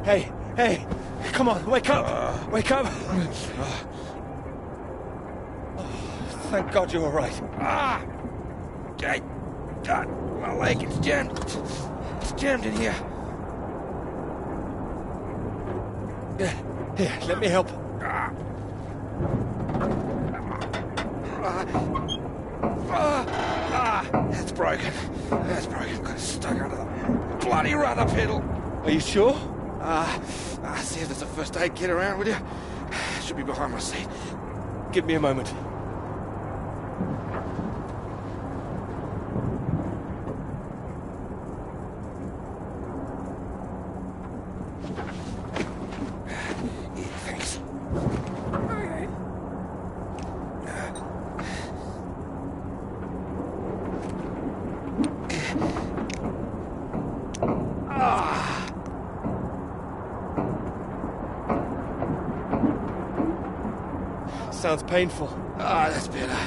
Hey, hey, come on, wake up, wake up. Thank God you're all right. Okay. God, my leg, it's jammed. It's jammed in here. Here, let me help. That's broken. That's broken. Got stuck under the bloody rudder pedal. Are you sure? See if there's a first aid kit around, will you? Should be behind my seat. Give me a moment. Yeah, thanks. Sounds painful. That's better.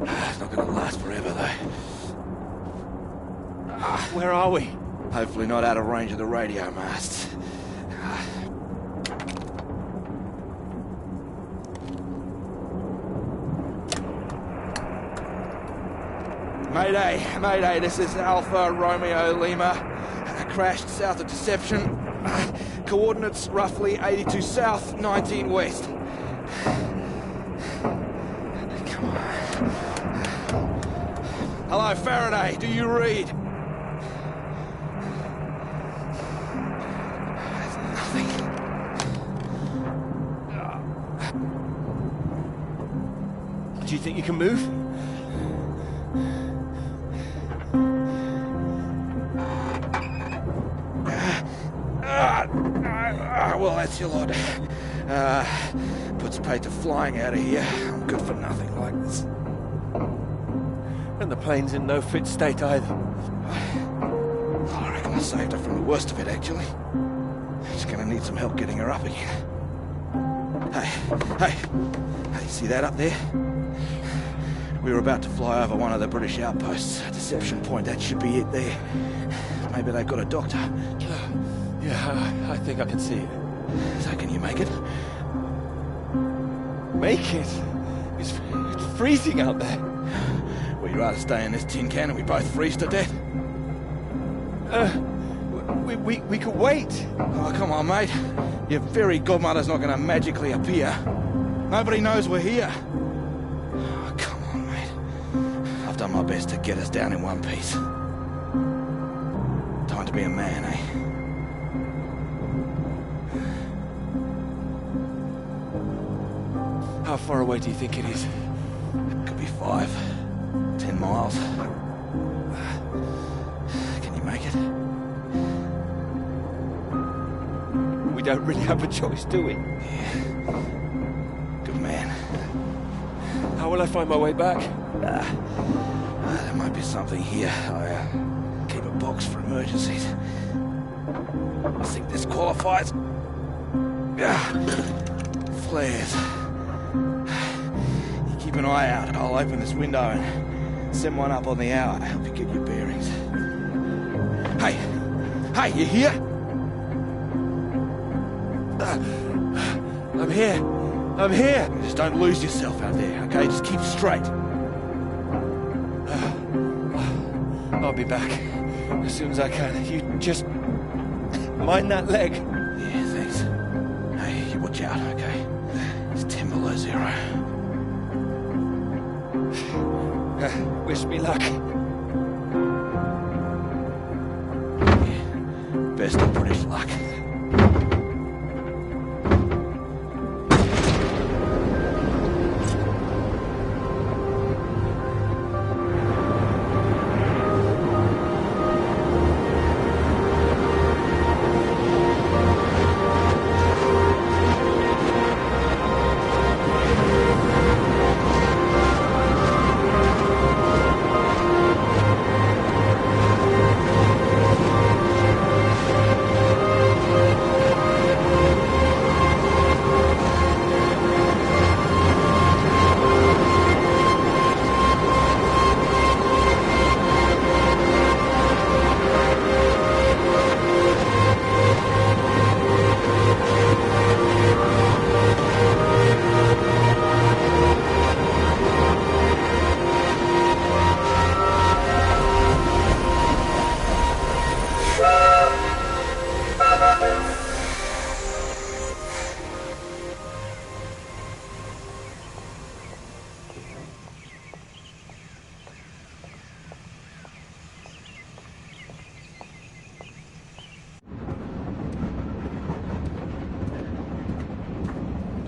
It's not going to last forever, though. Where are we? Hopefully not out of range of the radio masts. Mayday, Mayday, this is Alpha Romeo Lima. Crashed south of Deception. Coordinates roughly 82 south, 19 west. Come on. Hello, Faraday, do you read? There's nothing. Do you think you can move? Well, that's your lot. Puts paid to flying out of here. I'm good for nothing like this. And the plane's in no fit state either. I reckon I saved her from the worst of it, actually. She's gonna need some help getting her up again. Hey, see that up there? We were about to fly over one of the British outposts. Deception Point, that should be it there. Maybe they've got a doctor. Yeah, I think I can see it. So can you make it? Make it? It's freezing out there. Well, you'd rather stay in this tin can and we both freeze to death? We could wait. Oh, come on, mate. Your fairy godmother's not going to magically appear. Nobody knows we're here. Oh, come on, mate. I've done my best to get us down in one piece. Time to be a man, eh? How far away do you think it is? Could be 5, 10 miles. Can you make it? We don't really have a choice, do we? Yeah. Good man. How will I find my way back? There might be something here. I keep a box for emergencies. I think this qualifies. Flares. Keep an eye out. I'll open this window and send one up on the hour to help you get your bearings. Hey, you here? I'm here. Just don't lose yourself out there, okay? Just keep straight. I'll be back as soon as I can. You just mind that leg. Yeah, thanks. Hey, you watch out, okay? It's 10 below zero. Wish me luck. Yeah, best of British luck.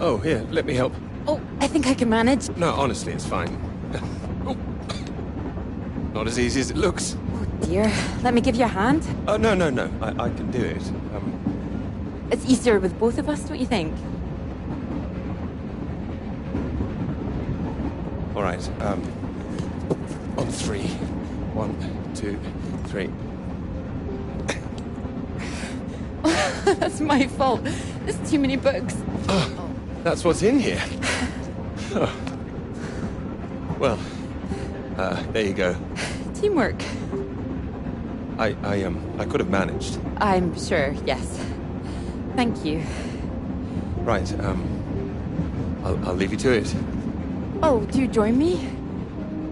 Oh, here, let me help. Oh, I think I can manage. No, honestly, it's fine. Oh. Not as easy as it looks. Oh dear. Let me give you a hand. Oh, no, no, no. I can do it. It's easier with both of us, don't you think? All right, on three. 1, 2, 3. That's my fault. There's too many books. Oh, that's what's in here. Oh. Well, there you go. Teamwork. I could have managed. I'm sure, yes. Thank you. Right, I'll leave you to it. Oh, do you join me?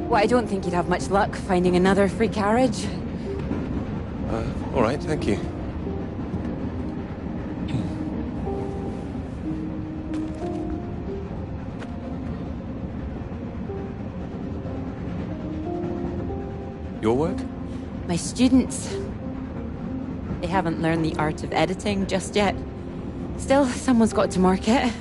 Well, I don't think you'd have much luck finding another free carriage. All right, thank you. Your work? My students. They haven't learned the art of editing just yet. Still, someone's got to mark it.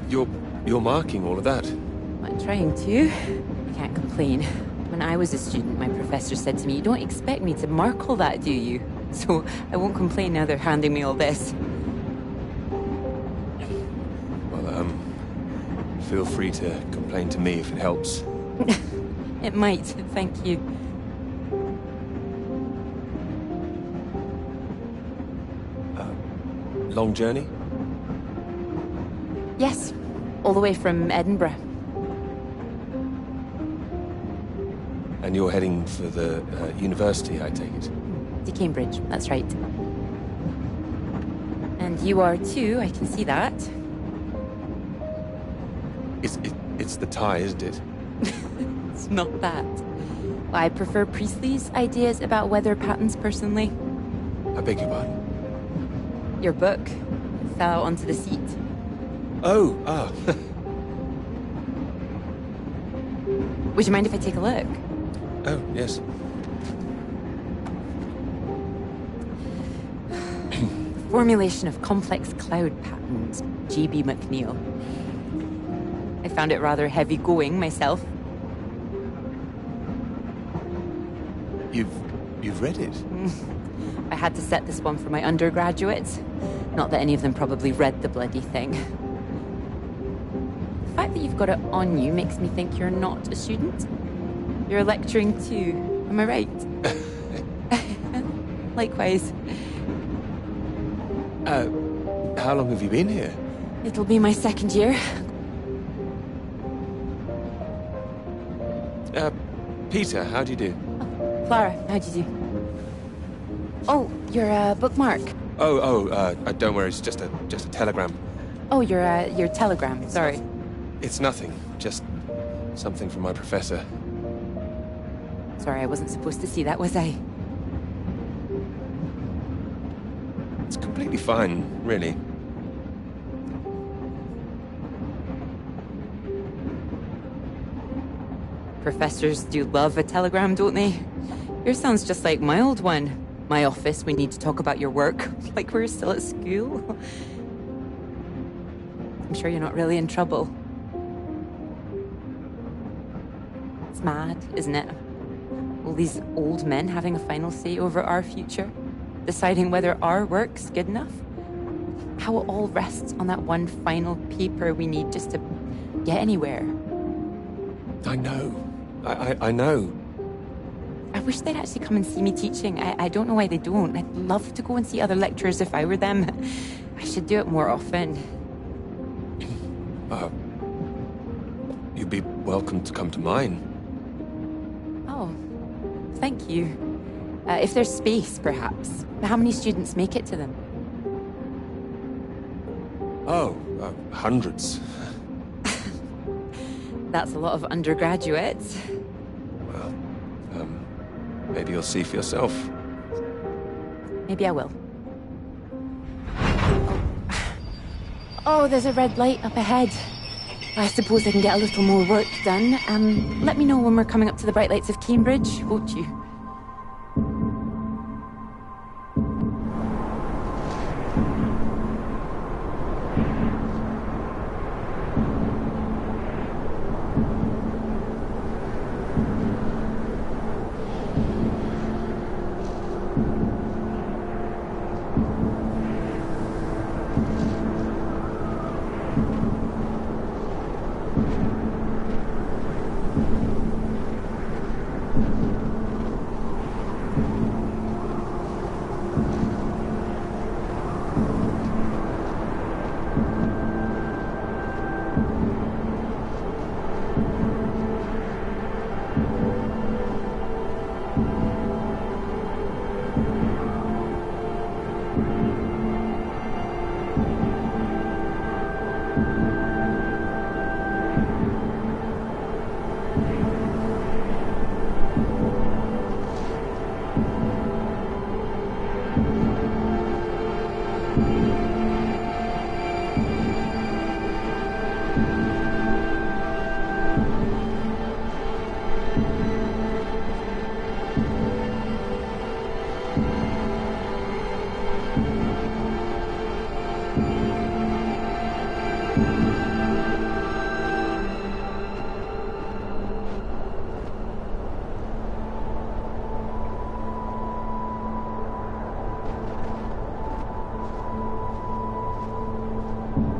You're marking all of that? I'm trying to. I can't complain. When I was a student, my professor said to me, "You don't expect me to mark all that, do you?" So I won't complain now they're handing me all this. Well, feel free to complain to me if it helps. It might, thank you. Long journey? Yes, all the way from Edinburgh. And you're heading for the university, I take it? To Cambridge, that's right. And you are too, I can see that. It's the tie, isn't it? It's not that. I prefer Priestley's ideas about weather patterns personally. I beg your pardon? Your book fell out onto the seat. Oh, Would you mind if I take a look? Oh, yes. Formulation of complex cloud patterns, J.B. McNeill. I found it rather heavy going myself. You've read it? I had to set this one for my undergraduates. Not that any of them probably read the bloody thing. The fact that you've got it on you makes me think you're not a student. You're lecturing too, am I right? Likewise. How long have you been here? It'll be my second year. Peter, how do you do? Clara, how'd you do? Oh, your bookmark. Don't worry, it's just a telegram. Oh, your telegram, sorry. It's nothing, just something from my professor. Sorry, I wasn't supposed to see that, was I? It's completely fine, really. Professors do love a telegram, don't they? Yours sounds just like my old one. My office, we need to talk about your work. Like we're still at school. I'm sure you're not really in trouble. It's mad, isn't it? All these old men having a final say over our future, deciding whether our work's good enough. How it all rests on that one final paper we need just to get anywhere. I know. I know. I wish they'd actually come and see me teaching. I don't know why they don't. I'd love to go and see other lecturers if I were them. I should do it more often. You'd be welcome to come to mine. Oh, thank you. If there's space, perhaps. How many students make it to them? Oh, hundreds. That's a lot of undergraduates. Well, maybe you'll see for yourself. Maybe I will. Oh, there's a red light up ahead. I suppose I can get a little more work done. Let me know when we're coming up to the bright lights of Cambridge, won't you?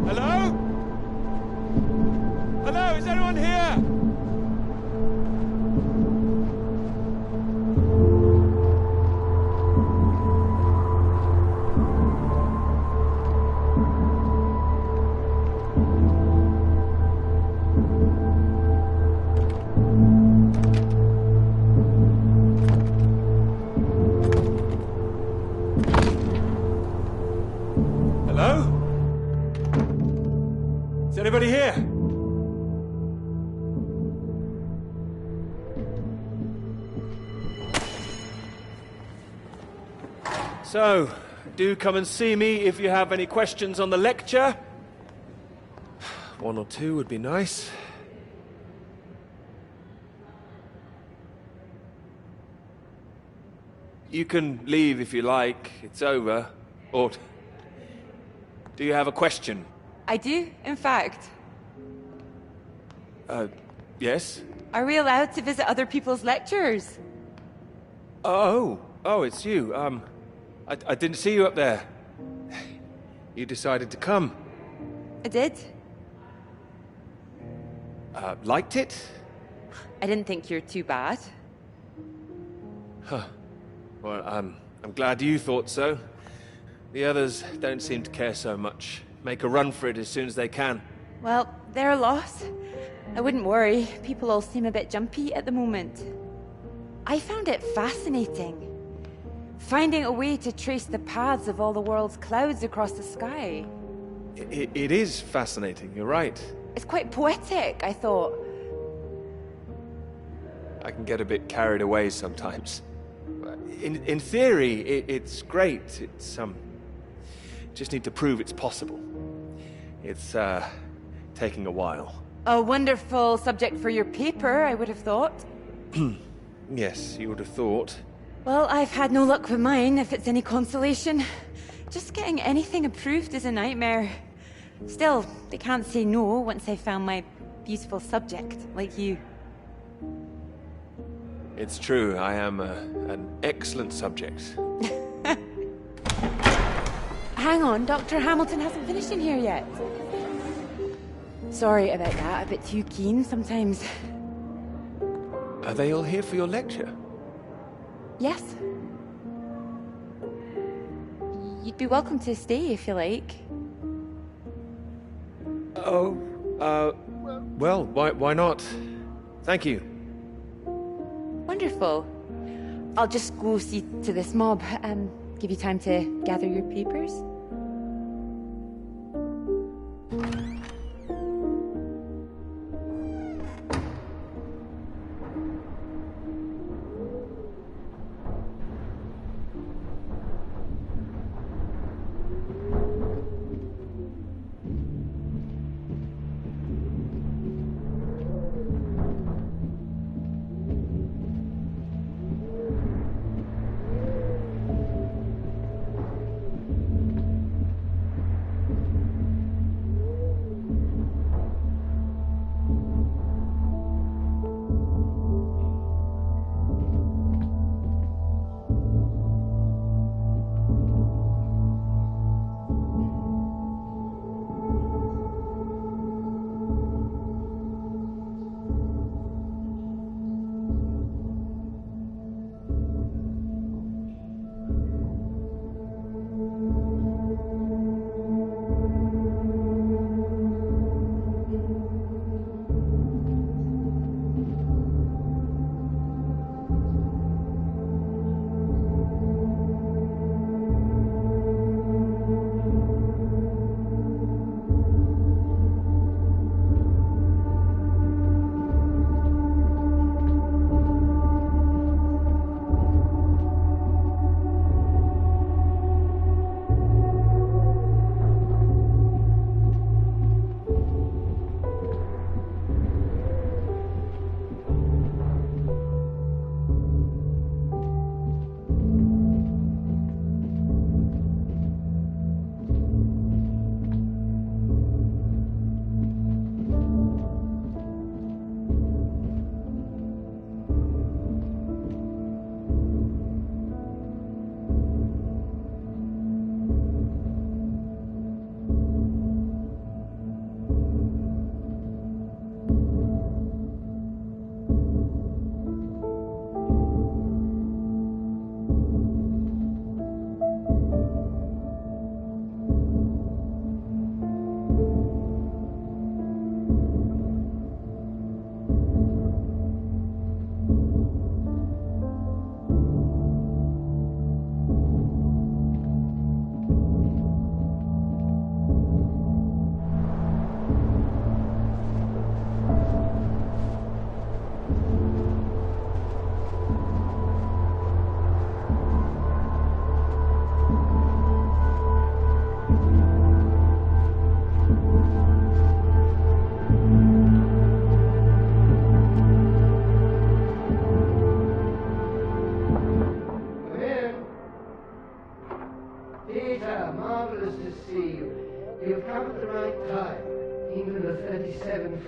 Hello? Hello, is anyone here? Hello? Is anybody here? So, do come and see me if you have any questions on the lecture. One or two would be nice. You can leave if you like. It's over. Or do you have a question? I do, in fact. Yes? Are we allowed to visit other people's lectures? Oh, it's you. I didn't see you up there. You decided to come. I did. Liked it? I didn't think you're too bad. Huh. Well, I'm glad you thought so. The others don't seem to care so much. Make a run for it as soon as they can. Well, they're a loss. I wouldn't worry. People all seem a bit jumpy at the moment. I found it fascinating. Finding a way to trace the paths of all the world's clouds across the sky. It is fascinating, you're right. It's quite poetic, I thought. I can get a bit carried away sometimes. In theory, it's great. It's just need to prove it's possible. It's, taking a while. A wonderful subject for your paper, I would have thought. Yes, you would have thought. Well, I've had no luck with mine, if it's any consolation. Just getting anything approved is a nightmare. Still, they can't say no once they've found my beautiful subject, like you. It's true, I am an excellent subject. Hang on, Dr. Hamilton hasn't finished in here yet. Sorry about that, a bit too keen sometimes. Are they all here for your lecture? Yes. You'd be welcome to stay if you like. Oh, well, why not? Thank you. Wonderful. I'll just go see to this mob and give you time to gather your papers.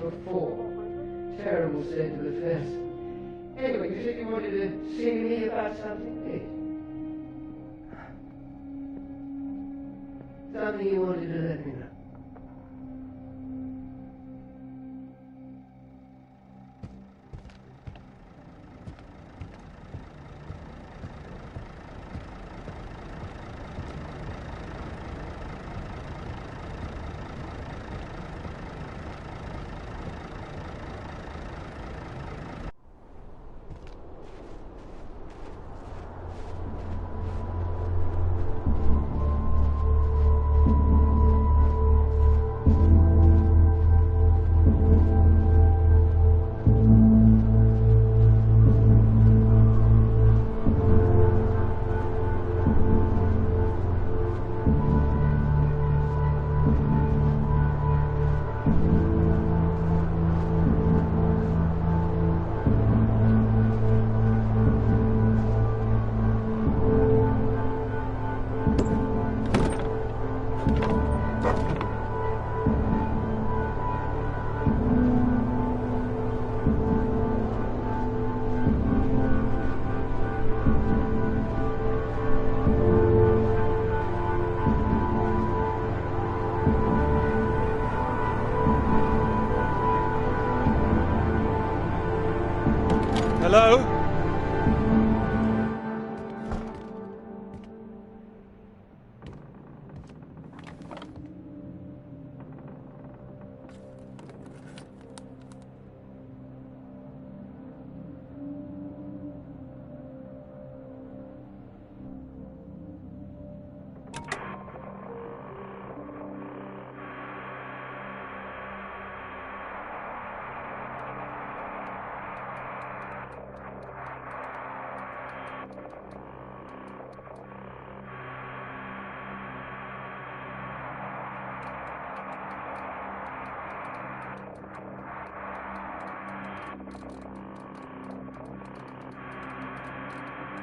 For 4. Terrible state of affairs. Anyway, you said you wanted to see me about something, did you? Something you wanted to let me know.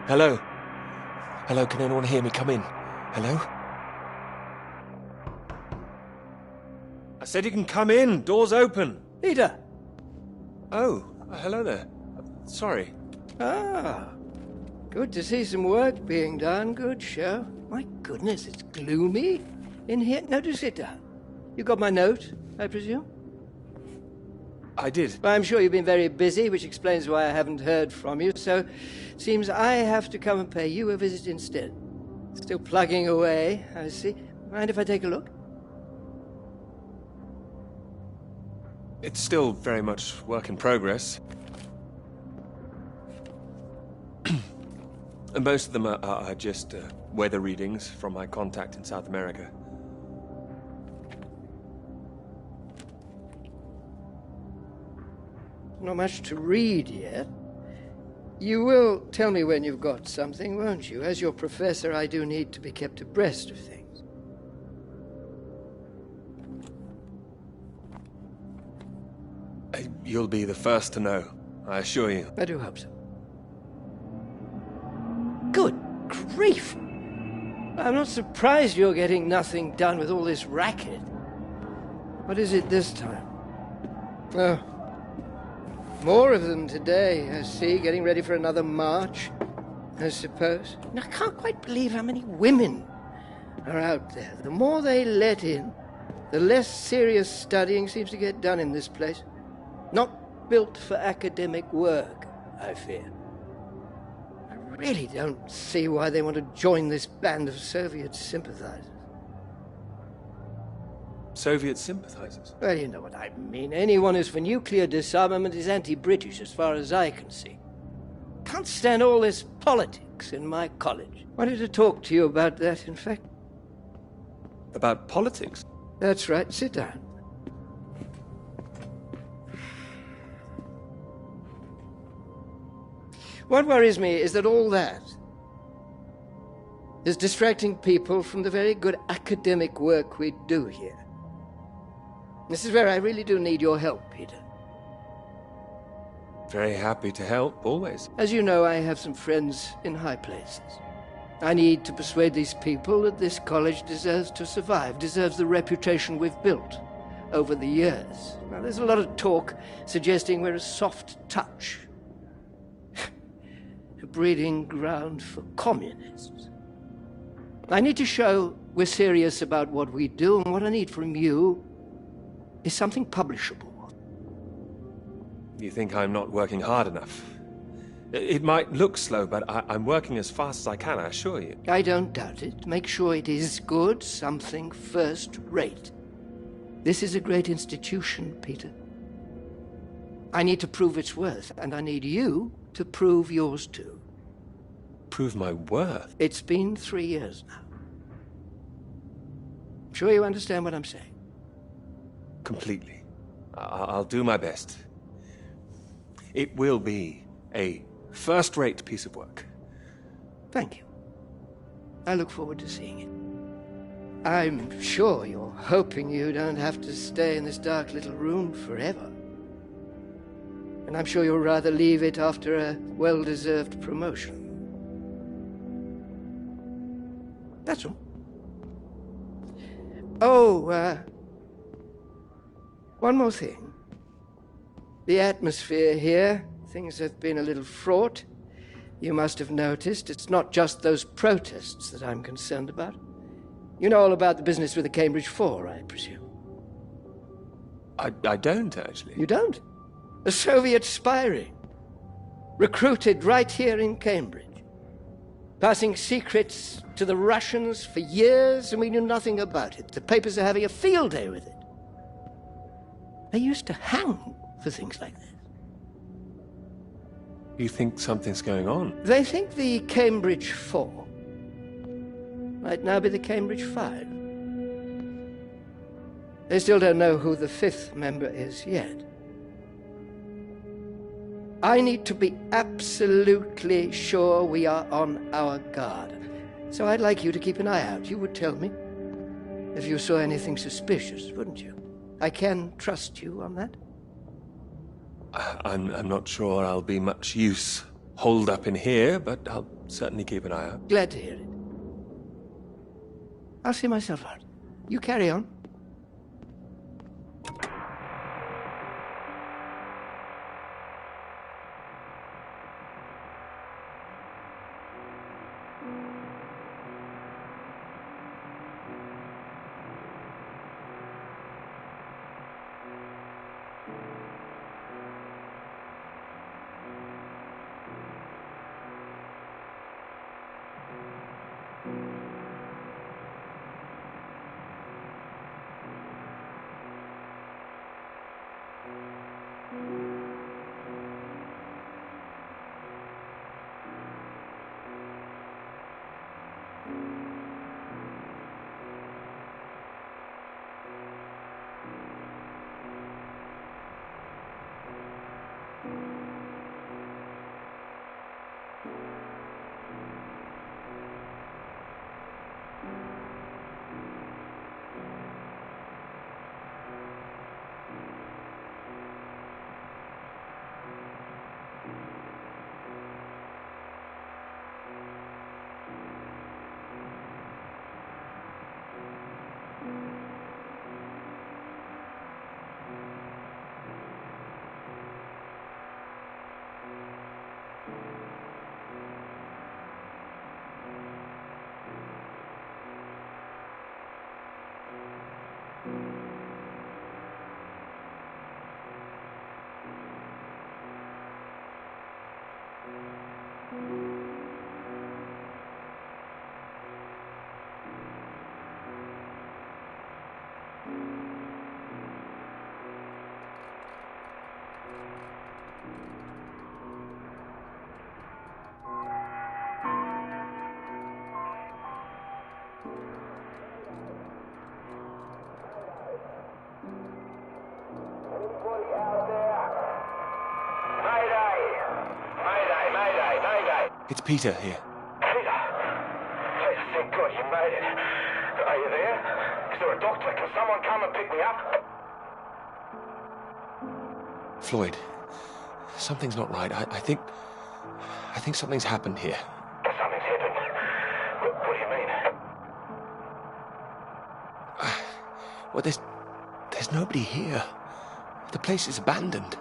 Hello? Hello, can anyone hear me? Come in. Hello? I said you can come in. Door's open. Peter! Oh, hello there. Sorry. Ah, good to see some work being done. Good show. My goodness, it's gloomy in here. No, do sit down. You got my note, I presume? I did. Well, I'm sure you've been very busy, which explains why I haven't heard from you, so it seems I have to come and pay you a visit instead. Still plugging away, I see. Mind if I take a look? It's still very much work in progress. And most of them are just weather readings from my contact in South America. Not much to read yet. You will tell me when you've got something, won't you? As your professor, I do need to be kept abreast of things. You'll be the first to know, I assure you. I do hope so. Good grief! I'm not surprised you're getting nothing done with all this racket. What is it this time? Oh, more of them today, I see, getting ready for another march, I suppose. And I can't quite believe how many women are out there. The more they let in, the less serious studying seems to get done in this place. Not built for academic work, I fear. I really don't see why they want to join this band of Soviet sympathizers. Soviet sympathizers? Well, you know what I mean. Anyone who's for nuclear disarmament is anti-British, as far as I can see. Can't stand all this politics in my college. Wanted to talk to you about that, in fact. About politics? That's right. Sit down. What worries me is that all that is distracting people from the very good academic work we do here. This is where I really do need your help, Peter. Very happy to help, always. As you know, I have some friends in high places. I need to persuade these people that this college deserves to survive, deserves the reputation we've built over the years. Now, there's a lot of talk suggesting we're a soft touch, a breeding ground for communists. I need to show we're serious about what we do, and what I need from you is something publishable. You think I'm not working hard enough? It might look slow, but I'm working as fast as I can, I assure you. I don't doubt it. Make sure it is good, something first-rate. This is a great institution, Peter. I need to prove its worth, and I need you to prove yours too. Prove my worth? It's been 3 years now. I'm sure you understand what I'm saying. Completely. I'll do my best. It will be a first-rate piece of work. Thank you. I look forward to seeing it. I'm sure you're hoping you don't have to stay in this dark little room forever. And I'm sure you'll rather leave it after a well-deserved promotion. That's all. Oh, one more thing. The atmosphere here, things have been a little fraught. You must have noticed it's not just those protests that I'm concerned about. You know all about the business with the Cambridge Four, I presume. I don't, actually. You don't? A Soviet spy ring. Recruited right here in Cambridge. Passing secrets to the Russians for years, and we knew nothing about it. The papers are having a field day with it. They used to hang for things like this. You think something's going on? They think the Cambridge Four might now be the Cambridge Five. They still don't know who the fifth member is yet. I need to be absolutely sure we are on our guard. So I'd like you to keep an eye out. You would tell me if you saw anything suspicious, wouldn't you? I can trust you on that? I'm not sure I'll be much use holed up in here, but I'll certainly keep an eye out. Glad to hear it. I'll see myself out. You carry on. It's Peter here. Peter? Please, thank God you made it. Are you there? Is there a doctor? Can someone come and pick me up? Floyd, something's not right. I think something's happened here. Something's happened. What do you mean? Well, there's nobody here. The place is abandoned.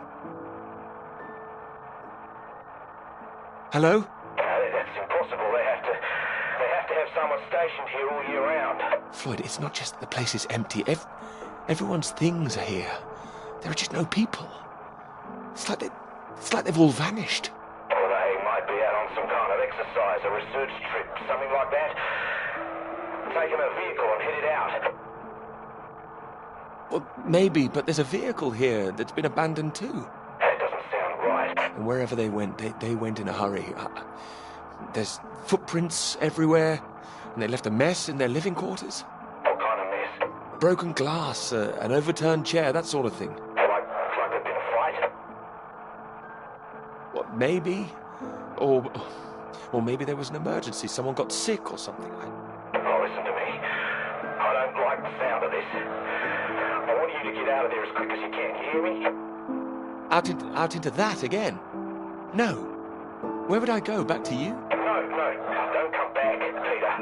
Hello? That's impossible. They have to have someone stationed here all year round. Floyd, it's not just that the place is empty. Everyone's things are here. There are just no people. It's like they've all vanished. Well, they might be out on some kind of exercise, a research trip, something like that. Taking a vehicle and headed out. Well, maybe, but there's a vehicle here that's been abandoned too. That doesn't sound right. And wherever they went, they went in a hurry. There's footprints everywhere, and they left a mess in their living quarters. What kind of mess? Broken glass, an overturned chair, that sort of thing. Like there'd been a fight? What, maybe? Or maybe there was an emergency. Someone got sick or something. Oh, listen to me. I don't like the sound of this. I want you to get out of there as quick as you can. You hear me? Out into that again? No. Where would I go? Back to you? No, don't come back, Peter.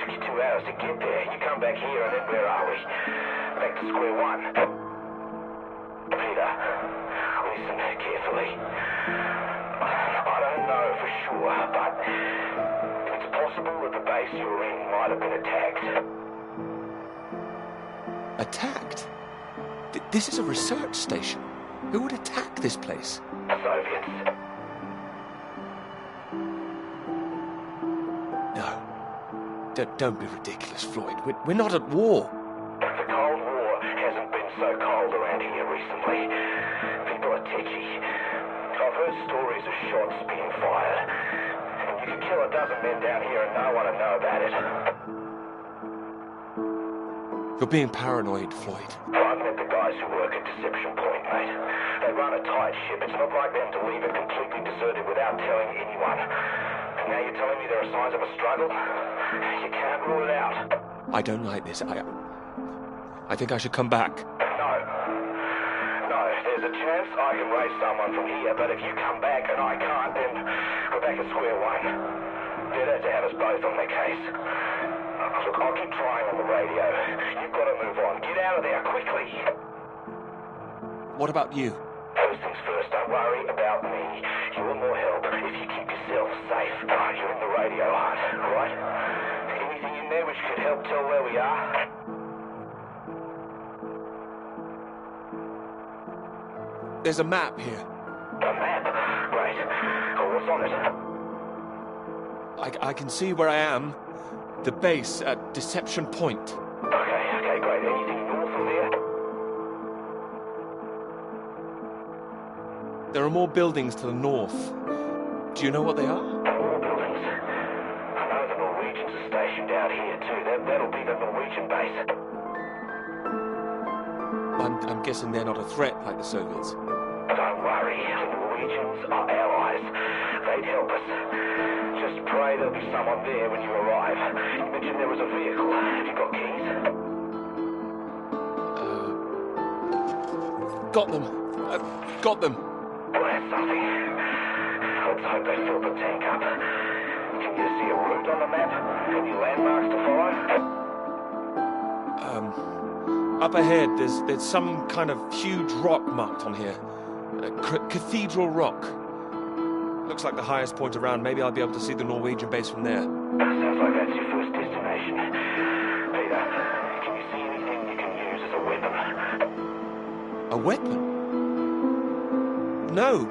Took you 2 hours to get there. You come back here and then where are we? Back to square one. Peter, listen carefully. I don't know for sure, but it's possible that the base you're in might have been attacked. Attacked? This is a research station. Who would attack this place? The Soviets. No. Don't be ridiculous, Floyd. We're not at war. The Cold War hasn't been so cold around here recently. People are tetchy. I've heard stories of shots being fired. And you could kill a dozen men down here and no one would know about it. You're being paranoid, Floyd. I've met the guys who work at Deception Point, mate. They run a tight ship. It's not like them to leave it completely deserted without telling anyone. And now you're telling me there are signs of a struggle? You can't rule it out. I don't like this. I think I should come back. No, There's a chance I can raise someone from here, but if you come back and I can't, then we're back at square one. Better to have us both on the case. Look, I'll keep trying on the radio. You've got to move on. Get out of there, quickly. What about you? First things first, don't worry about me. You want more help if you keep yourself safe. You're in the radio hunt, right? Anything in there which could help tell where we are? There's a map here. A map? Great. Oh, what's on it? I can see where I am. The base at Deception Point. Okay, great. Anything north of there? There are more buildings to the north. Do you know what they are? More buildings. I know the Norwegians are stationed out here too. That'll be the Norwegian base. I'm guessing they're not a threat like the Soviets. Don't worry. The Norwegians are allies. They'd help us. Just pray there'll be someone there when you arrive. You mentioned there was a vehicle. Have you got keys? Got them. Got them. Well, that's something. Let's hope they fill the tank up. Can you see a route on the map? Any landmarks to follow? Up ahead, there's some kind of huge rock marked on here. Cathedral Rock. Looks like the highest point around. Maybe I'll be able to see the Norwegian base from there. Sounds like that's your first destination. Peter, can you see anything you can use as a weapon? A weapon? No,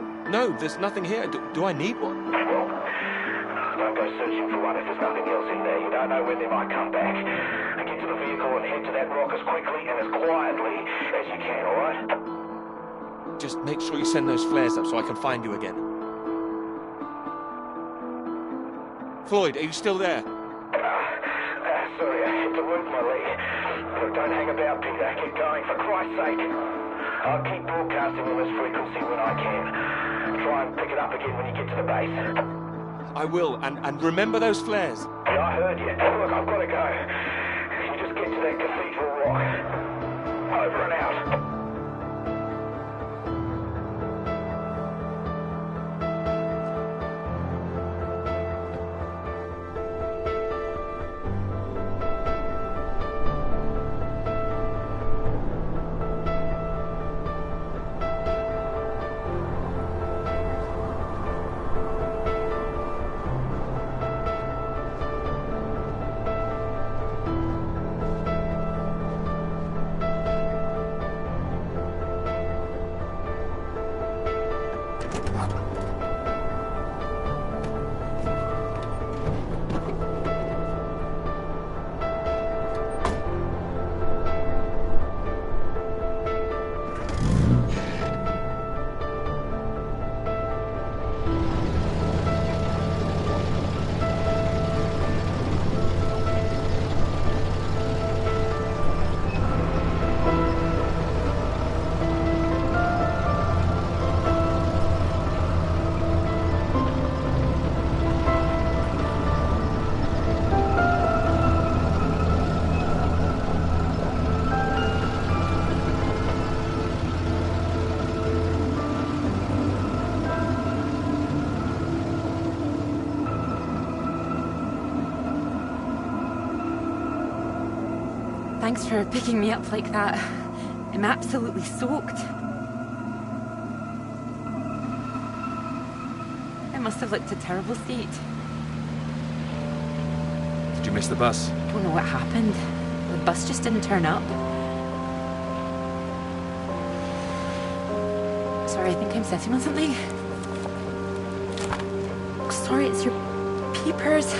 there's nothing here. Do I need one? Well, don't go searching for one if there's nothing else in there. You don't know when they might come back. Get to the vehicle and head to that rock as quickly and as quietly as you can, all right? Just make sure you send those flares up so I can find you again. Floyd, are you still there? Sorry, I had to work my leg. Look, don't hang about, Peter. Keep going, for Christ's sake. I'll keep broadcasting on this frequency when I can. Try and pick it up again when you get to the base. I will, and remember those flares. Yeah, I heard you. Look, I've got to go. You just get to that cathedral rock. Over and out. Thanks for picking me up like that. I'm absolutely soaked. I must have looked a terrible state. Did you miss the bus? I don't know what happened. The bus just didn't turn up. Sorry, I think I'm sitting on something. Sorry, it's your papers.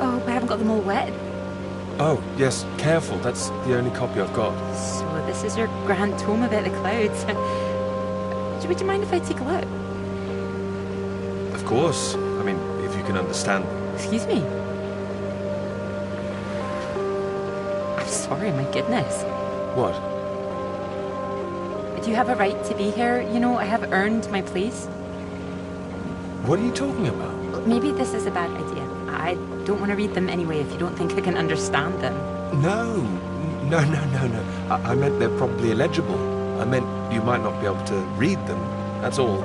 Oh, I haven't got them all wet. Oh, yes, careful. That's the only copy I've got. So this is your grand tome about the clouds. Would you mind if I take a look? Of course. I mean, if you can understand. Excuse me? I'm sorry, my goodness. What? Do you have a right to be here? You know, I have earned my place. What are you talking about? Maybe this is a bad idea. I don't want to read them anyway if you don't think I can understand them. No. I meant they're probably illegible. I meant you might not be able to read them, that's all.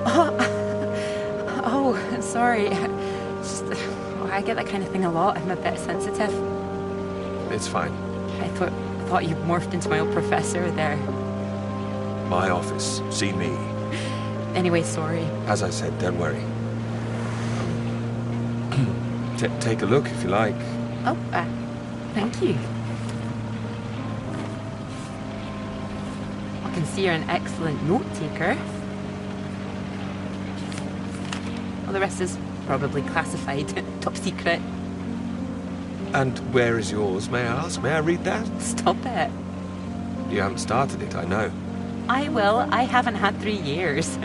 Oh, sorry. I get that kind of thing a lot. I'm a bit sensitive. It's fine. I thought you morphed into my old professor there. My office, see me. Anyway, sorry. As I said, don't worry. Take a look if you like. Oh, thank you. I can see you're an excellent note-taker. Well, the rest is probably classified, top secret. And where is yours, may I ask? May I read that? Stop it. You haven't started it, I know. I will. I haven't had 3 years.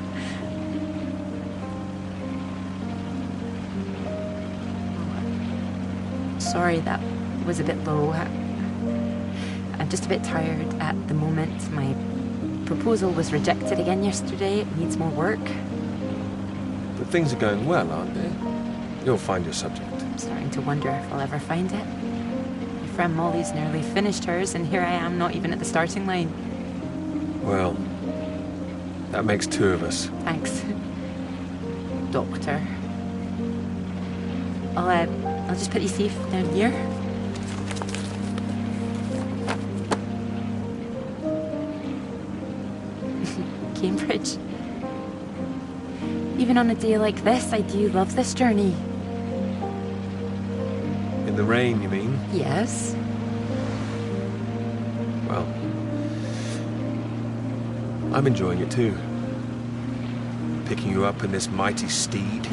Sorry, that was a bit low. I'm just a bit tired at the moment. My proposal was rejected again yesterday. It needs more work. But things are going well, aren't they? You'll find your subject. I'm starting to wonder if I'll ever find it. My friend Molly's nearly finished hers, and here I am, not even at the starting line. Well, that makes 2 of us. Thanks. Doctor. I'll just put you safe down here. Cambridge. Even on a day like this, I do love this journey. In the rain, you mean? Yes. Well, I'm enjoying it too. Picking you up in this mighty steed.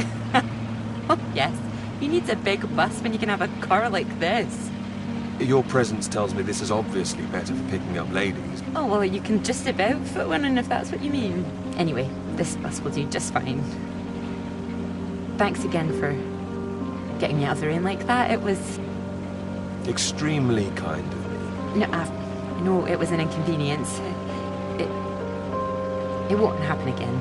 Oh, yes. Who needs a big bus when you can have a car like this? Your presence tells me this is obviously better for picking up ladies. Oh, well, you can just about fit one in if that's what you mean. Anyway, this bus will do just fine. Thanks again for getting me out of the rain like that. It was... Extremely kind of me. No, it was an inconvenience. It won't happen again.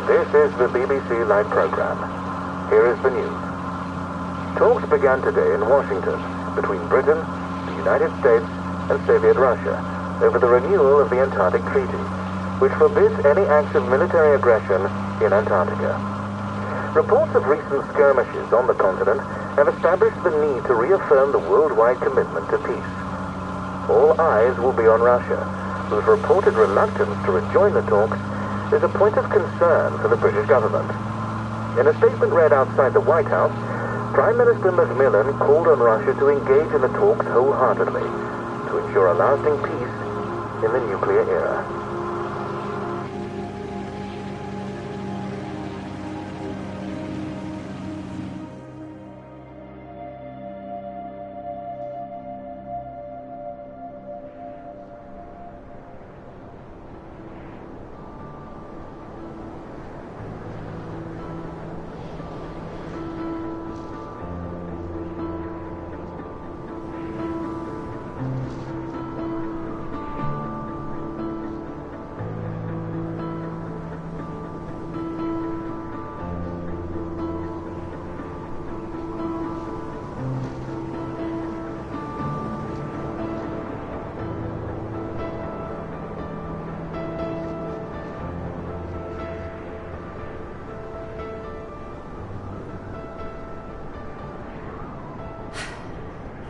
This is the BBC Live Programme. Here is the news. Talks began today in Washington between Britain, the United States, and Soviet Russia over the renewal of the Antarctic Treaty, which forbids any acts of military aggression in Antarctica. Reports of recent skirmishes on the continent have established the need to reaffirm the worldwide commitment to peace. All eyes will be on Russia, whose reported reluctance to rejoin the talks is a point of concern for the British government. In a statement read outside the White House, Prime Minister Macmillan called on Russia to engage in the talks wholeheartedly to ensure a lasting peace in the nuclear era.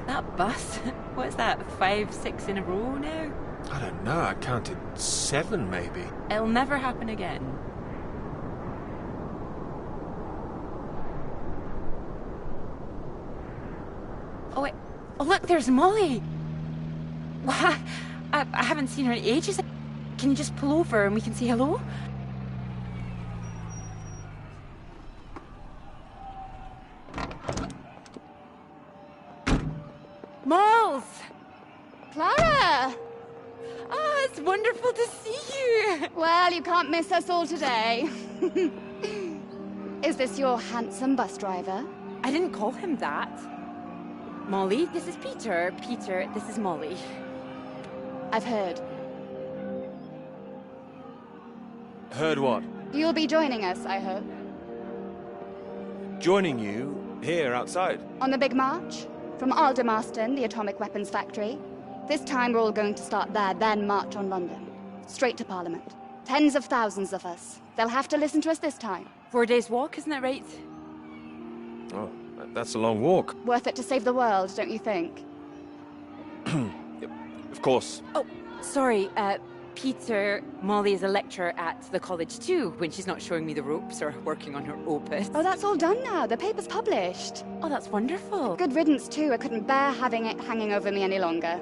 That bus? What's that, 5, 6 in a row now? I don't know, I counted 7 maybe. It'll never happen again. Oh wait, oh look, there's Molly! Well, I haven't seen her in ages. Can you just pull over and we can say hello? Moles! Clara! Oh, it's wonderful to see you! Well, you can't miss us all today. Is this your handsome bus driver? I didn't call him that. Molly, this is Peter. Peter, this is Molly. I've heard. Heard what? You'll be joining us, I hope. Joining you here outside. On the big march? From Aldermaston, the atomic weapons factory. This time we're all going to start there, then march on London. Straight to Parliament. Tens of thousands of us. They'll have to listen to us this time. 4 days walk, isn't that right? Oh, that's a long walk. Worth it to save the world, don't you think? Of course. Oh, sorry, Peter, Molly is a lecturer at the college too, when she's not showing me the ropes or working on her opus. Oh, that's all done now. The paper's published. Oh, that's wonderful. Good riddance, too. I couldn't bear having it hanging over me any longer.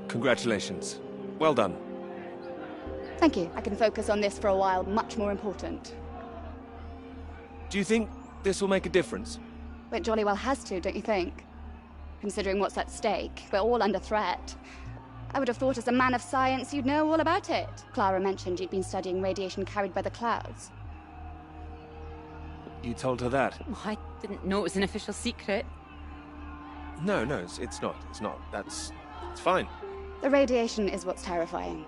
Congratulations. Well done. Thank you. I can focus on this for a while. Much more important. Do you think this will make a difference? It jolly well has to, don't you think? Considering what's at stake, we're all under threat. I would have thought as a man of science you'd know all about it. Clara mentioned you'd been studying radiation carried by the clouds. You told her that? Oh, I didn't know it was an official secret. No, it's not. It's fine. The radiation is what's terrifying.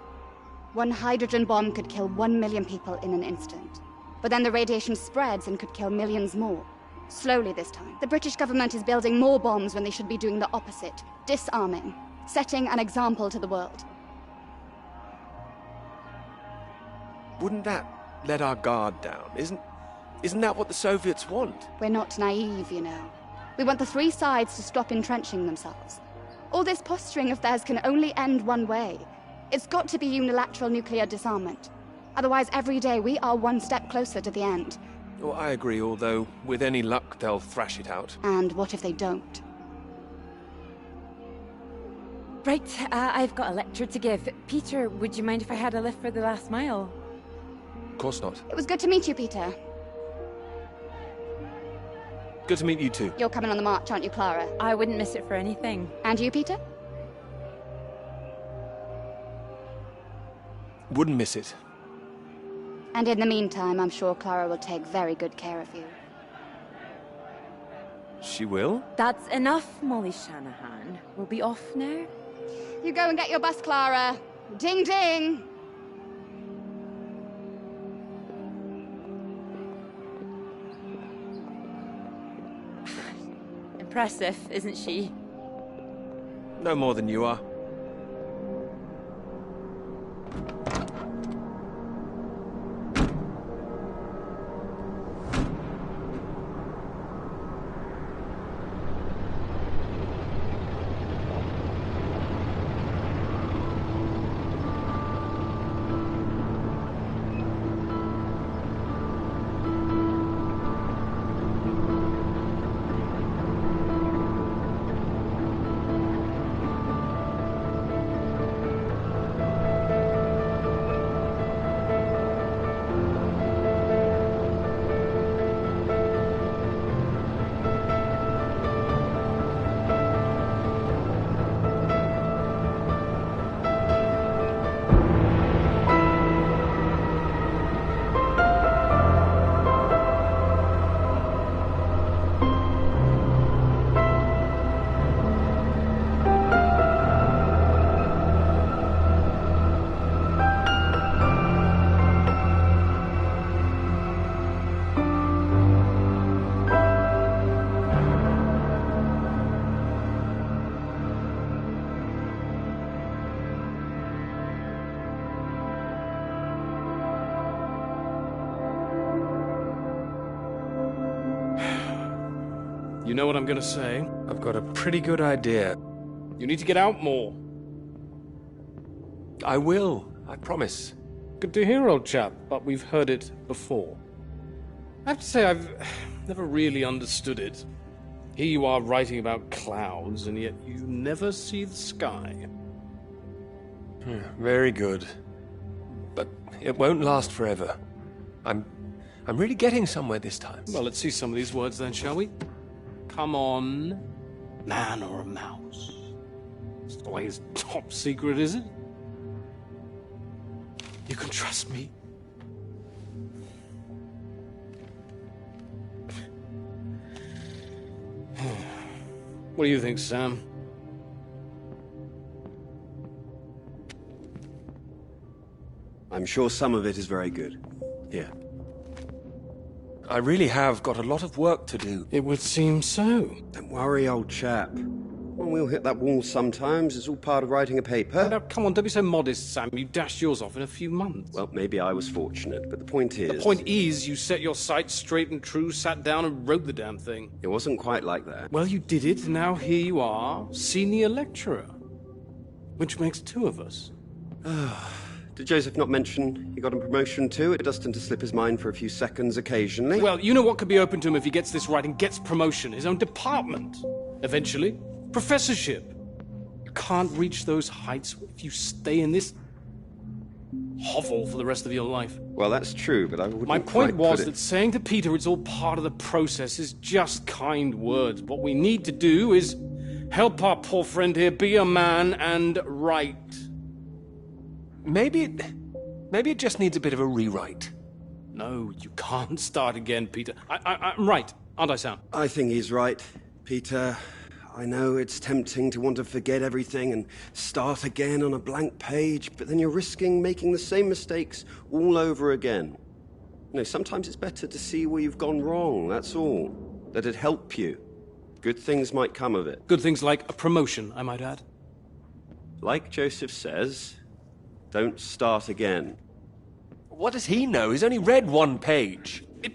One hydrogen bomb could kill 1 million people in an instant. But then the radiation spreads and could kill millions more. Slowly this time. The British government is building more bombs when they should be doing the opposite. Disarming. Setting an example to the world. Wouldn't that let our guard down? Isn't that what the Soviets want? We're not naive, you know. We want the three sides to stop entrenching themselves. All this posturing of theirs can only end one way. It's got to be unilateral nuclear disarmament. Otherwise, every day we are one step closer to the end. Well, I agree, although with any luck they'll thrash it out. And what if they don't? Right, I've got a lecture to give. Peter, would you mind if I had a lift for the last mile? Of course not. It was good to meet you, Peter. Good to meet you too. You're coming on the march, aren't you, Clara? I wouldn't miss it for anything. And you, Peter? Wouldn't miss it. And in the meantime, I'm sure Clara will take very good care of you. She will? That's enough, Molly Shanahan. We'll be off now. You go and get your bus, Clara. Ding, ding! Impressive, isn't she? No more than you are. You know what I'm gonna say? I've got a pretty good idea. You need to get out more. I will, I promise. Good to hear, old chap, but we've heard it before. I have to say, I've never really understood it. Here you are writing about clouds, and yet you never see the sky. Very good. But it won't last forever. I'm really getting somewhere this time. Well, let's see some of these words then, shall we? Come on. Man or a mouse? It's always top secret, is it? You can trust me. What do you think, Sam? I'm sure some of it is very good. Here. I really have got a lot of work to do. It would seem so. Don't worry, old chap. Well, we'll hit that wall sometimes. It's all part of writing a paper. Now, come on, don't be so modest, Sam. You dashed yours off in a few months. Well, maybe I was fortunate, but the point is... The point is, you set your sights straight and true, sat down and wrote the damn thing. It wasn't quite like that. Well, you did it, and now here you are, senior lecturer. Which makes two of us. Did Joseph not mention he got a promotion too? It does tend to slip his mind for a few seconds occasionally. Well, you know what could be open to him if he gets this right and gets promotion? His own department. Eventually. Professorship. You can't reach those heights if you stay in this hovel for the rest of your life. Well, that's true, but I wouldn't My point quite was put it... that saying to Peter it's all part of the process is just kind words. What we need to do is help our poor friend here be a man and write. Maybe it just needs a bit of a rewrite. No, you can't start again, Peter. I'm right, aren't I, Sam? I think he's right, Peter. I know it's tempting to want to forget everything and start again on a blank page, but then you're risking making the same mistakes all over again. You know, sometimes it's better to see where you've gone wrong, that's all. Let it help you. Good things might come of it. Good things like a promotion, I might add. Like Joseph says, don't start again. What does he know? He's only read one page. It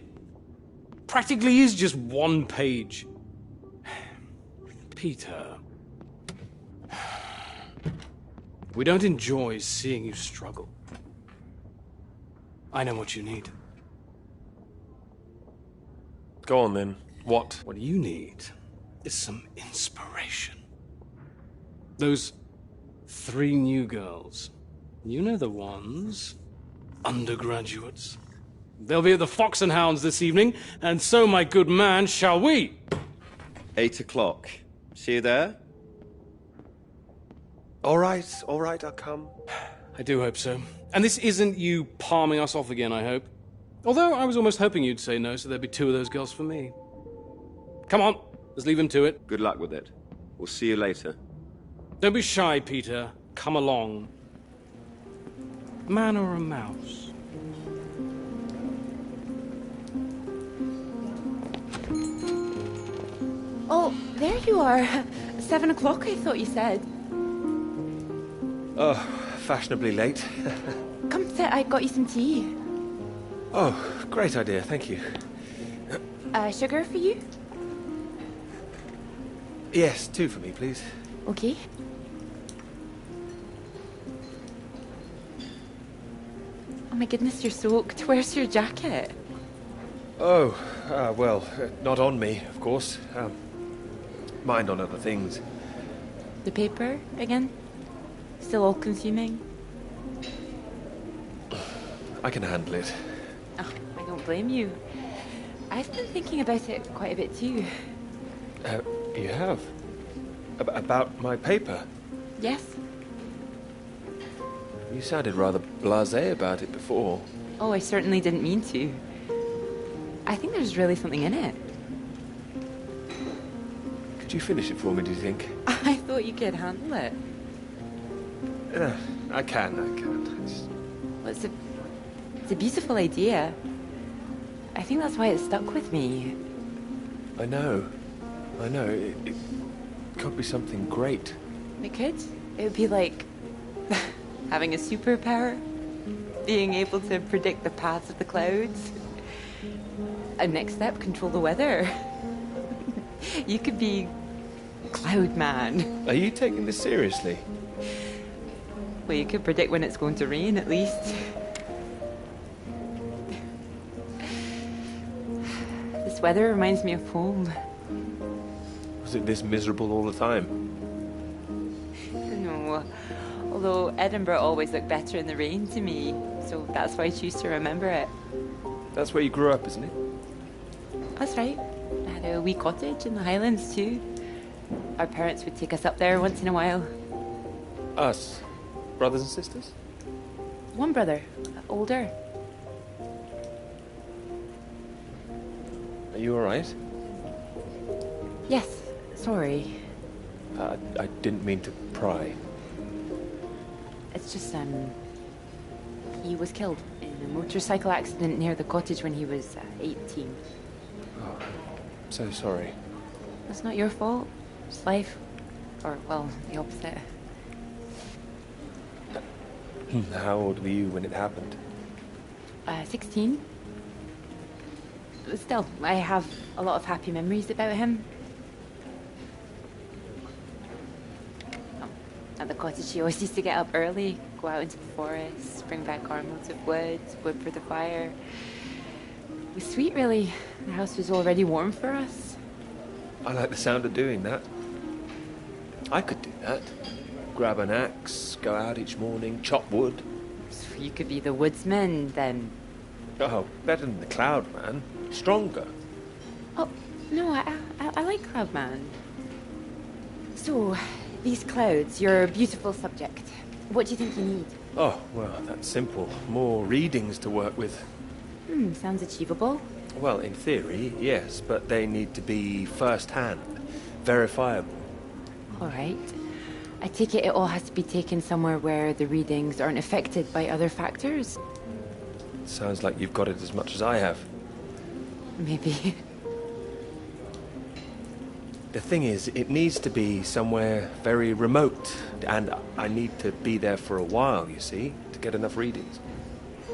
practically is just one page. Peter. We don't enjoy seeing you struggle. I know what you need. Go on then. What? What you need is some inspiration. Those 3 new girls. You know the ones. Undergraduates. They'll be at the Fox and Hounds this evening, and so, my good man, shall we? 8 o'clock. See you there? All right, I'll come. I do hope so. And this isn't you palming us off again, I hope. Although I was almost hoping you'd say no, so there'd be 2 of those girls for me. Come on, let's leave him to it. Good luck with it. We'll see you later. Don't be shy, Peter. Come along. Man or a mouse? Oh, there you are. 7 o'clock, I thought you said. Oh, fashionably late. Come sit, I got you some tea. Oh, great idea, thank you. Sugar for you? Yes, 2 for me, please. Okay. Oh my goodness, you're soaked. Where's your jacket? Oh, well, not on me, of course. Mind on other things. The paper again? Still all consuming? I can handle it. Oh, I don't blame you. I've been thinking about it quite a bit too. You have? About my paper? Yes? You sounded rather blasé about it before. Oh, I certainly didn't mean to. I think there's really something in it. Could you finish it for me, do you think? I thought you could handle it. I can. Well, it's a beautiful idea. I think that's why it stuck with me. I know. It could be something great. It could. It would be like having a superpower. Being able to predict the paths of the clouds. And next step, control the weather. You could be Cloud Man. Are you taking this seriously? Well, you could predict when it's going to rain, at least. This weather reminds me of home. Was it this miserable all the time? No. Although Edinburgh always looked better in the rain to me, so that's why I choose to remember it. That's where you grew up, isn't it? That's right. I had a wee cottage in the Highlands too. Our parents would take us up there once in a while. Us? Brothers and sisters? One brother, older. Are you alright? Yes, sorry. I didn't mean to pry. It's just, He was killed in a motorcycle accident near the cottage when he was 18. Oh, I'm so sorry. That's not your fault. It's life. Or, well, the opposite. How old were you when it happened? 16. But still, I have a lot of happy memories about him. At the cottage, she always used to get up early, go out into the forest, bring back armloads of wood, wood for the fire. It was sweet, really. The house was already warm for us. I like the sound of doing that. I could do that. Grab an axe, go out each morning, chop wood. So you could be the woodsman, then. Oh, better than the Cloud Man. Stronger. Oh, no, I like Cloudman. So, these clouds, your beautiful subject. What do you think you need? Oh, well, that's simple. More readings to work with. Sounds achievable. Well, in theory, yes, but they need to be first-hand, verifiable. All right. I take it all has to be taken somewhere where the readings aren't affected by other factors? Sounds like you've got it as much as I have. Maybe. The thing is, it needs to be somewhere very remote, and I need to be there for a while, you see, to get enough readings.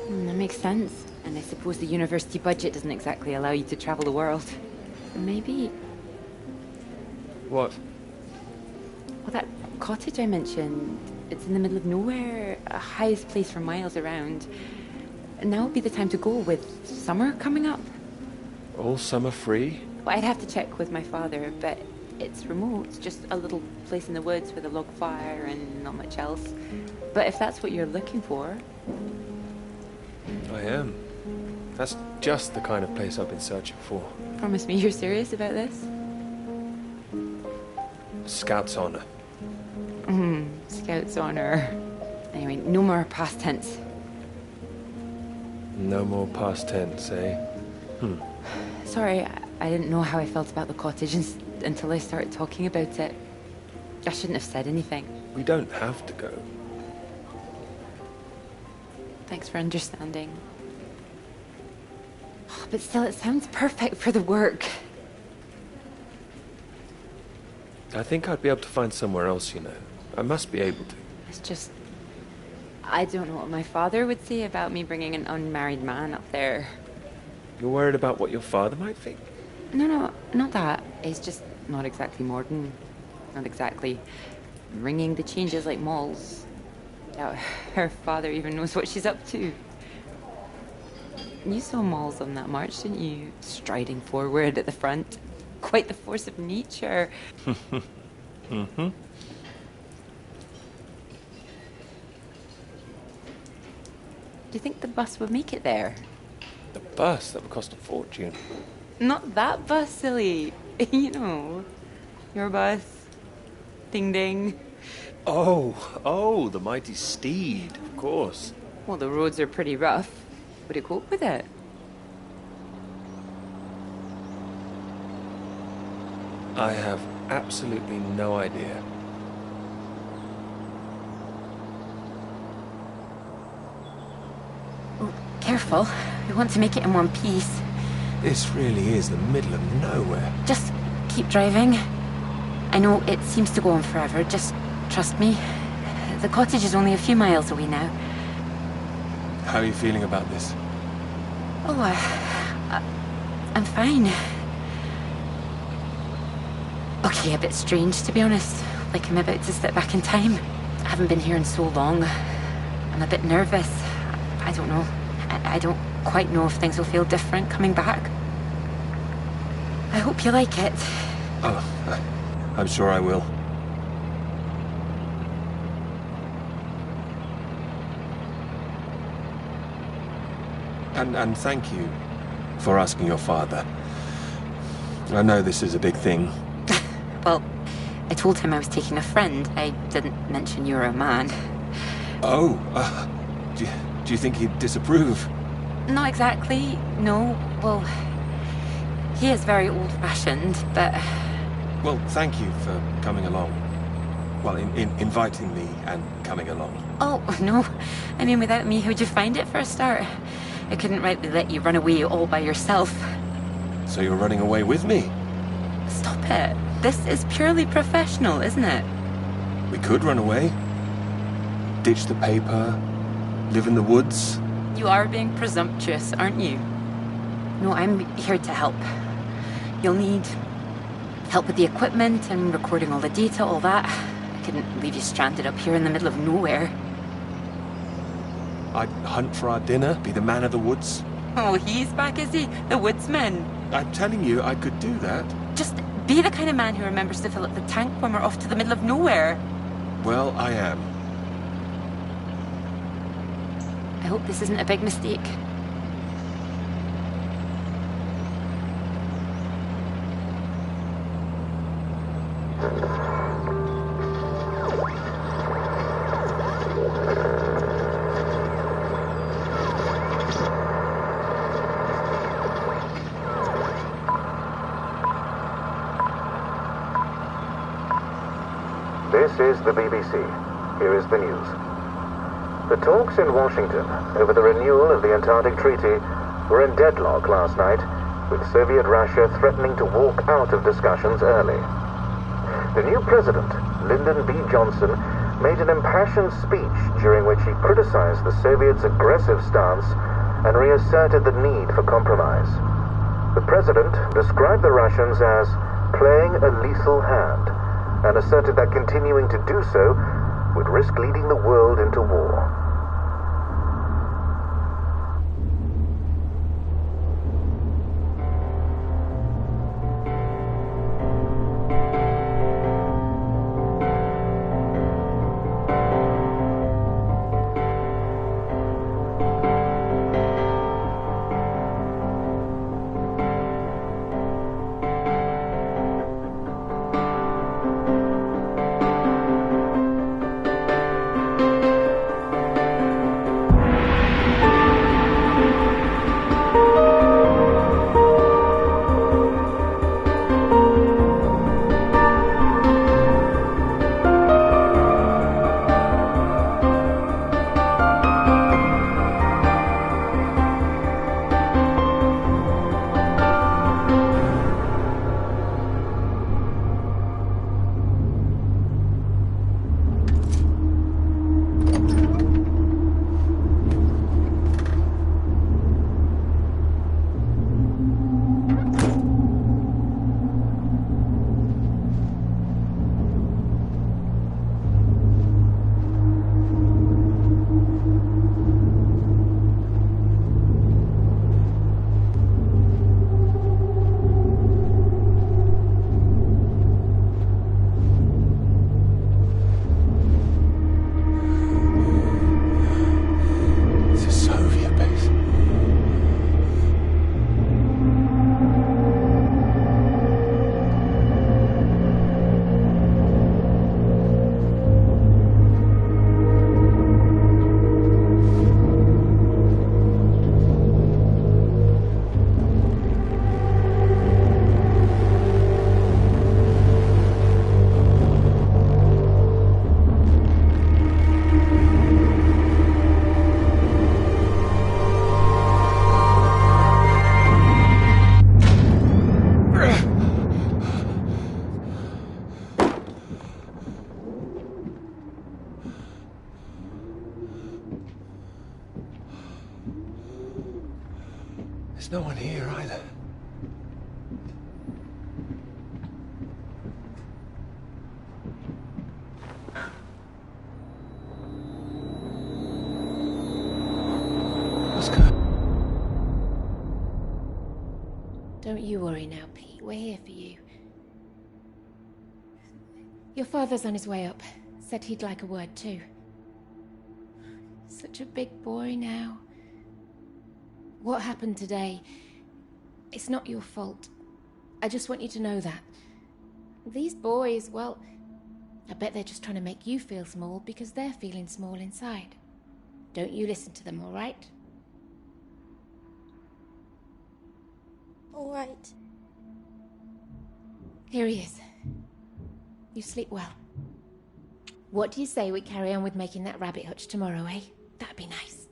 That makes sense. And I suppose the university budget doesn't exactly allow you to travel the world. Maybe... What? Well, that cottage I mentioned, it's in the middle of nowhere, highest place for miles around. Now would be the time to go with summer coming up. All summer free? Well, I'd have to check with my father, but it's remote, just a little place in the woods with a log fire and not much else. But if that's what you're looking for... I am. That's just the kind of place I've been searching for. Promise me you're serious about this? Scout's honor. Scout's honor. Anyway, no more past tense. No more past tense, eh? Sorry, I didn't know how I felt about the cottage until I started talking about it. I shouldn't have said anything. We don't have to go. Thanks for understanding. Oh, but still, it sounds perfect for the work. I think I'd be able to find somewhere else, you know. I must be able to. It's just... I don't know what my father would say about me bringing an unmarried man up there. You're worried about what your father might think? No, not that. It's just not exactly modern. Not exactly ringing the changes like malls. Doubt her father even knows what she's up to. You saw Malls on that march, didn't you? Striding forward at the front. Quite the force of nature. Mm-hmm. Do you think the bus would make it there? The bus? That would cost a fortune. Not that bus, silly. You know, your bus. Ding ding. Oh, the mighty steed, of course. Well, the roads are pretty rough. Would it cope with it? I have absolutely no idea. Oh, careful. We want to make it in one piece. This really is the middle of nowhere. Just keep driving. I know it seems to go on forever. Just trust me. The cottage is only a few miles away now. How are you feeling about this? Oh, I'm fine. Okay, a bit strange, to be honest. Like I'm about to step back in time. I haven't been here in so long. I'm a bit nervous. I don't know. I don't quite know if things will feel different coming back. I hope you like it. Oh, I'm sure I will. And thank you for asking your father. I know this is a big thing. Well, I told him I was taking a friend. I didn't mention you were a man. Oh, do you think he'd disapprove? Not exactly, no. Well, he is very old-fashioned, but... Well, thank you for coming along. Well, in inviting me and coming along. Oh, no. I mean, without me, how'd you find it for a start? I couldn't rightly let you run away all by yourself. So you're running away with me? Stop it. This is purely professional, isn't it? We could run away. Ditch the paper. Live in the woods. You are being presumptuous, aren't you? No, I'm here to help. You'll need help with the equipment and recording all the data, all that. I couldn't leave you stranded up here in the middle of nowhere. I'd hunt for our dinner, be the man of the woods. Oh, he's back, is he? The woodsman. I'm telling you, I could do that. Just be the kind of man who remembers to fill up the tank when we're off to the middle of nowhere. Well, I am. I hope this isn't a big mistake. This is the BBC. Here is the news. The talks in Washington over the renewal of the Antarctic Treaty were in deadlock last night, with Soviet Russia threatening to walk out of discussions early. The new president, Lyndon B. Johnson, made an impassioned speech during which he criticized the Soviets' aggressive stance and reasserted the need for compromise. The president described the Russians as playing a lethal hand and asserted that continuing to do so would risk leading the world into war. There's no one here either. What's going on? Don't you worry now, Pete. We're here for you. Your father's on his way up. Said he'd like a word too. Such a big boy now. What happened today, it's not your fault. I just want you to know that. These boys, well, I bet they're just trying to make you feel small because they're feeling small inside. Don't you listen to them, all right? All right. Here he is. You sleep well. What do you say we carry on with making that rabbit hutch tomorrow, eh? That'd be nice.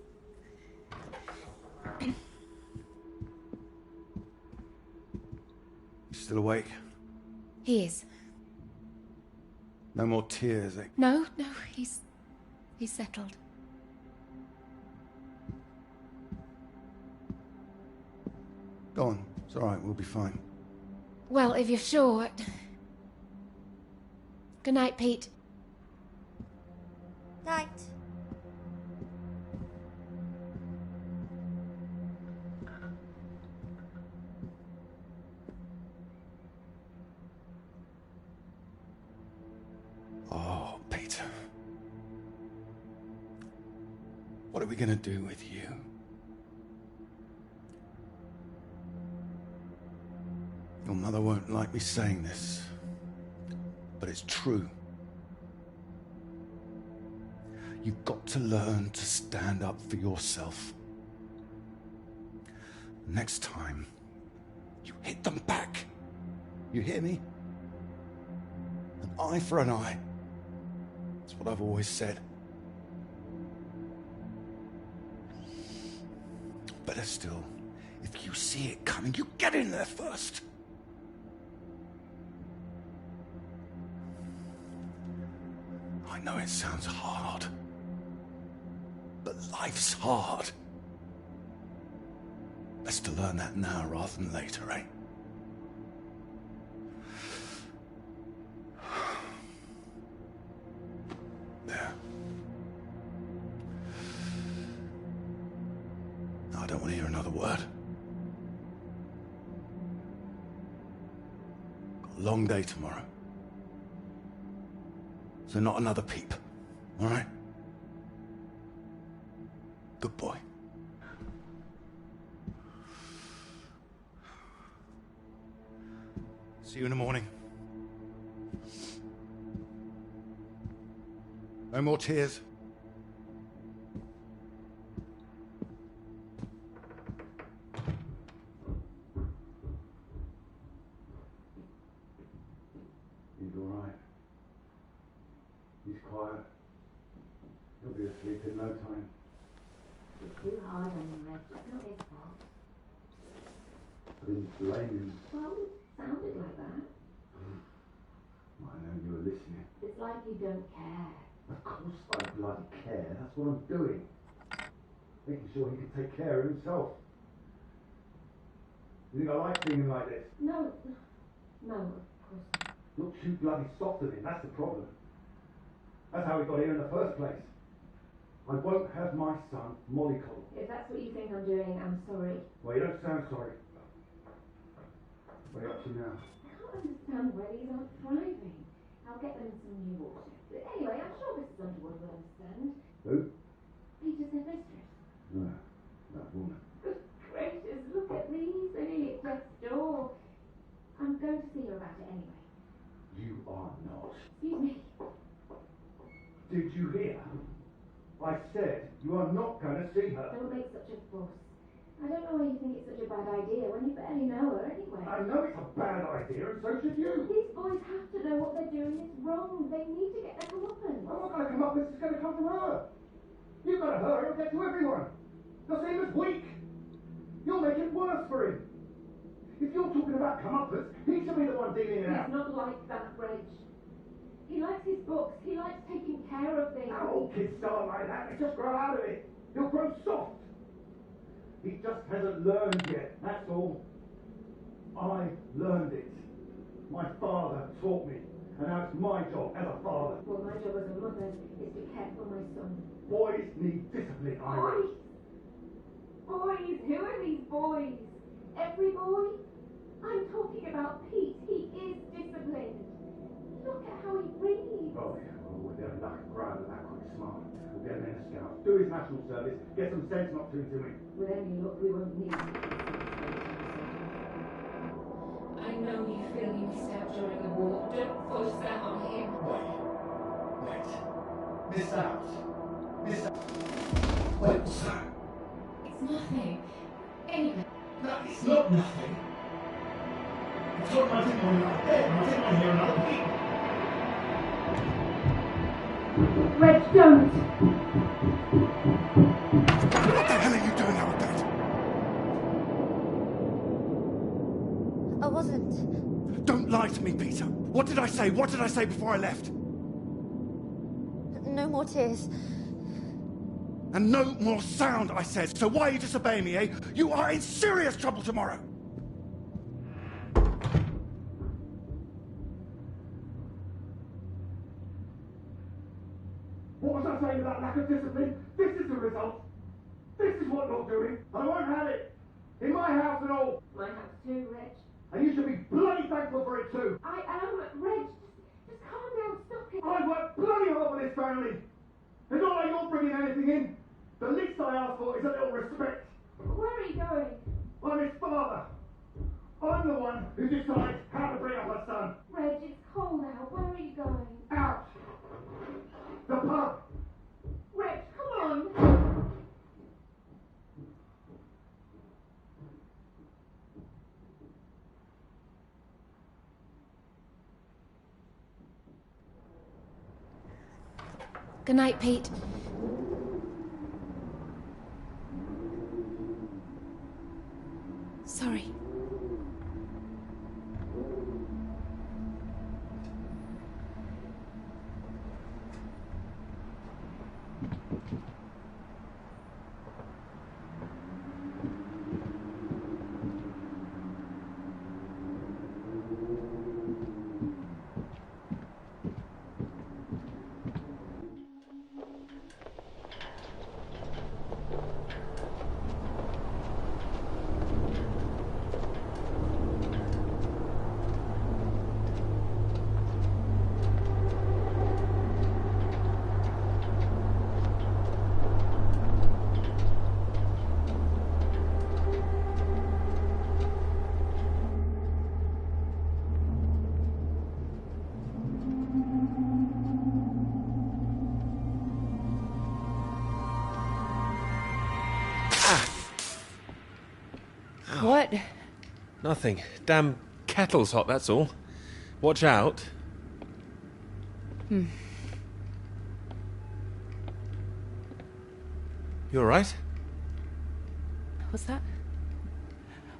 Still awake? He is. No more tears, eh? No, he's settled. Go on. It's all right. We'll be fine. Well, if you're sure. Good night, Pete. Night. Oh, Peter. What are we gonna do with you? Your mother won't like me saying this, but it's true. You've got to learn to stand up for yourself. Next time, you hit them back. You hear me? An eye for an eye. That's what I've always said. Better still, if you see it coming, you get in there first. I know it sounds hard, but life's hard. Best to learn that now rather than later, eh? There. No, I don't want to hear another word. Got a long day tomorrow. So not another peep, all right? Good boy. See you in the morning. No more tears. He's all right. He's quiet. He'll be asleep in no time. It's too hard on him, Reg. It's not his fault. I didn't blame him. Well, it sounded like that. I know you were listening. It's like you don't care. Of course I bloody care. That's what I'm doing. Making sure he can take care of himself. You think I like seeing him like this? No, of course not. You're too bloody soft of him. That's the problem. That's how we got here in the first place. I won't have my son mollycoddled. If that's what you think I'm doing, I'm sorry. Well, you don't sound sorry. What are you up to now? I can't understand why these aren't thriving. I'll get them some new water. But anyway, I'm sure Mrs. Underwood will understand. Who? Peter's their mistress. No, that woman. Good gracious, look at these. They're nearly at death's door. I'm going to see her about it anyway. You are not. Excuse me. Did you hear? I said you are not going to see her. Don't make such a fuss. I don't know why you think it's such a bad idea when you barely know her anyway. I know it's a bad idea, and so should you. These boys have to know what they're doing is wrong. They need to get their comeuppance. I'm not going to come up with this. It's going to come from her. You've got to hurry or get to everyone. They'll see him as weak. You'll make it worse for him. If you're talking about comeuppance, he should be the one dealing it out. He's not like that, Reg. He likes his books. He likes taking care of things. All kids start like that. They just grow out of it. He'll grow soft. He just hasn't learned yet, that's all. I learned it. My father taught me. And now it's my job as a father. Well, my job as a mother is to care for my son. Boys need discipline, Ira. Boys? Who are these boys? Every boy? I'm talking about Pete. He is disciplined. Look at how he reads. Oh, yeah, well, we'll get him back and grab him that quick smart. We'll get him in a scout. Do his national service. Get some sense not to him. With any luck, we won't need him. I know you feel you missed out during the war. Don't force that on him. Wait. Miss out. Wait, what's that? It's nothing. Anyway. No, it's not nothing. I told him I didn't want another bed, and I didn't want to hear another peep. Reg, don't! What the hell are you doing out there? I wasn't. Don't lie to me, Peter. What did I say? What did I say before I left? No more tears. And no more sound, I said. So why are you disobeying me, eh? You are in serious trouble tomorrow. What was I saying about lack of discipline? This is the result. This is what you're doing. I won't have it. In my house and all. My house too, Reg. And you should be bloody thankful for it too. I am, Reg. Just calm down, stop it. I've worked bloody hard for this family. It's not like you're bringing anything in. The least I ask for is a little respect. Where are you going? I'm his father. I'm the one who decides how to bring up a son. Reg, it's cold out. Where are you going? Out. The pub. Reg, come on. Good night, Pete. Sorry. What? Nothing. Damn kettle's hot, that's all. Watch out. Hmm. You alright? What's that?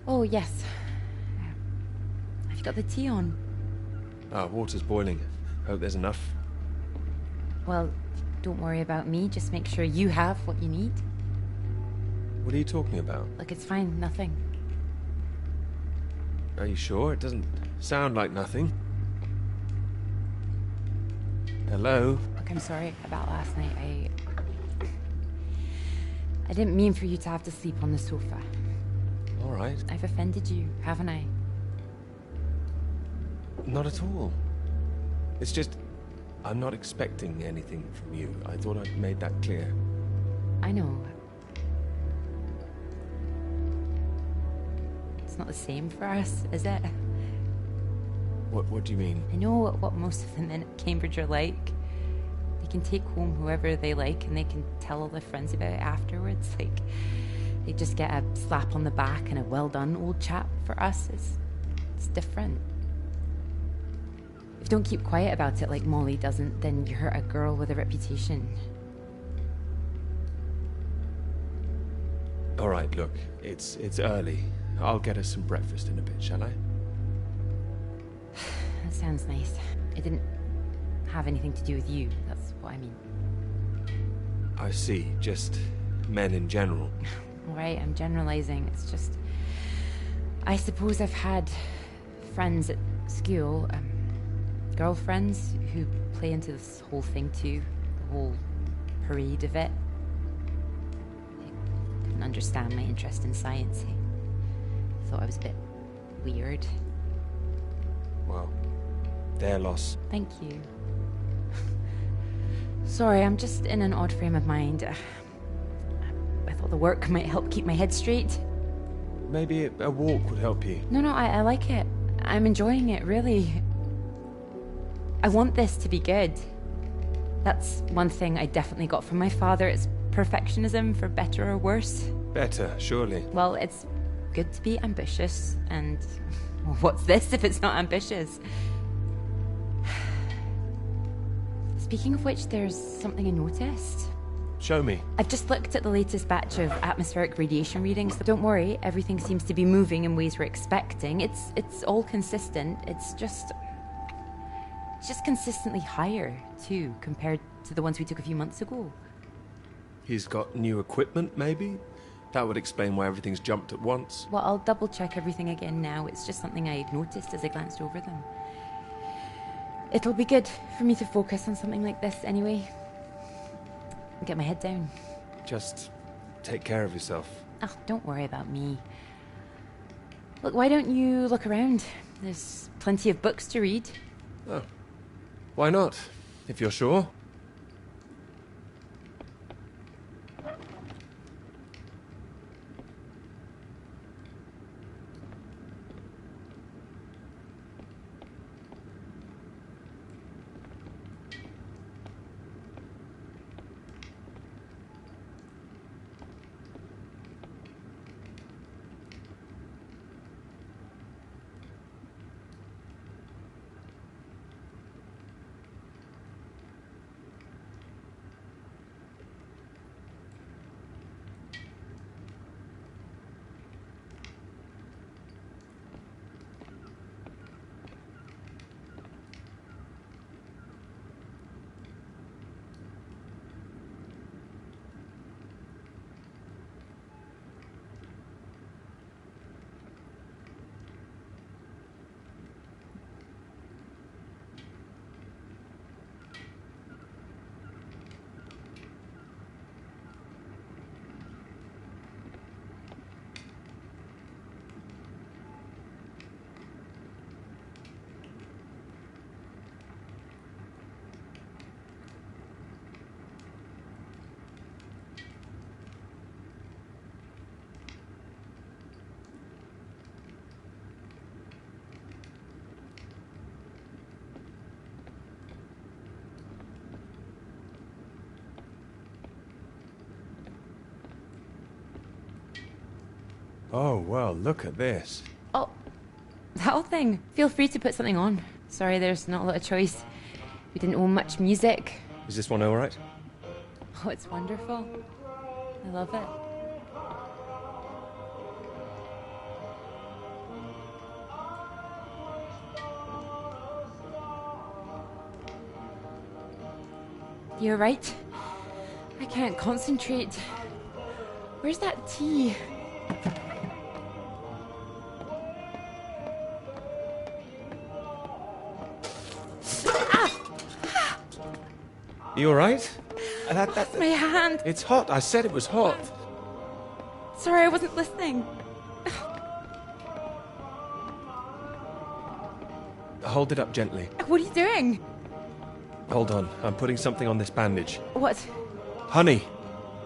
Oh, yes. Have you got the tea on? Ah, water's boiling. Hope there's enough. Well, don't worry about me. Just make sure you have what you need. What are you talking about? Look, it's fine. Nothing. Are you sure? It doesn't sound like nothing. Hello? Look, I'm sorry about last night. I didn't mean for you to have to sleep on the sofa. All right. I've offended you, haven't I? Not at all. It's just, I'm not expecting anything from you. I thought I'd made that clear. I know. It's not the same for us, is it? What do you mean? I know what most of the men at Cambridge are like. They can take home whoever they like and they can tell all their friends about it afterwards. Like, they just get a slap on the back and a well done, old chap. For us, it's different. If you don't keep quiet about it like Molly doesn't, then you hurt a girl with a reputation. All right, look, it's early. I'll get us some breakfast in a bit, shall I? That sounds nice. It didn't have anything to do with you, that's what I mean. I see, just men in general. Alright, I'm generalizing. It's just, I suppose I've had friends at school, girlfriends who play into this whole thing too, the whole parade of it. They couldn't understand my interest in science. They thought I was a bit weird. Well, their loss. Thank you. Sorry, I'm just in an odd frame of mind. I thought the work might help keep my head straight. Maybe a walk would help you. No, I like it. I'm enjoying it, really. I want this to be good. That's one thing I definitely got from my father. It's perfectionism, for better or worse. Better, surely. Well, it's good to be ambitious, and what's this if it's not ambitious? speaking of which, there's something I noticed. Show me. I've just looked at the latest batch of atmospheric radiation readings. Don't worry, everything seems to be moving in ways we're expecting. It's all consistent. It's just consistently higher, too, compared to the ones we took a few months ago. He's got new equipment, maybe? That would explain why everything's jumped at once. Well, I'll double check everything again now. It's just something I noticed as I glanced over them. It'll be good for me to focus on something like this anyway. Get my head down. Just take care of yourself. Oh, don't worry about me. Look, why don't you look around? There's plenty of books to read. Oh. Why not, if you're sure? Oh, well, look at this. Oh, that whole thing. Feel free to put something on. Sorry, there's not a lot of choice. We didn't own much music. Is this one alright? Oh, it's wonderful. I love it. You're right. I can't concentrate. Where's that tea? You alright? That's my hand. It's hot. I said it was hot. Sorry, I wasn't listening. Hold it up gently. What are you doing? Hold on. I'm putting something on this bandage. What? Honey.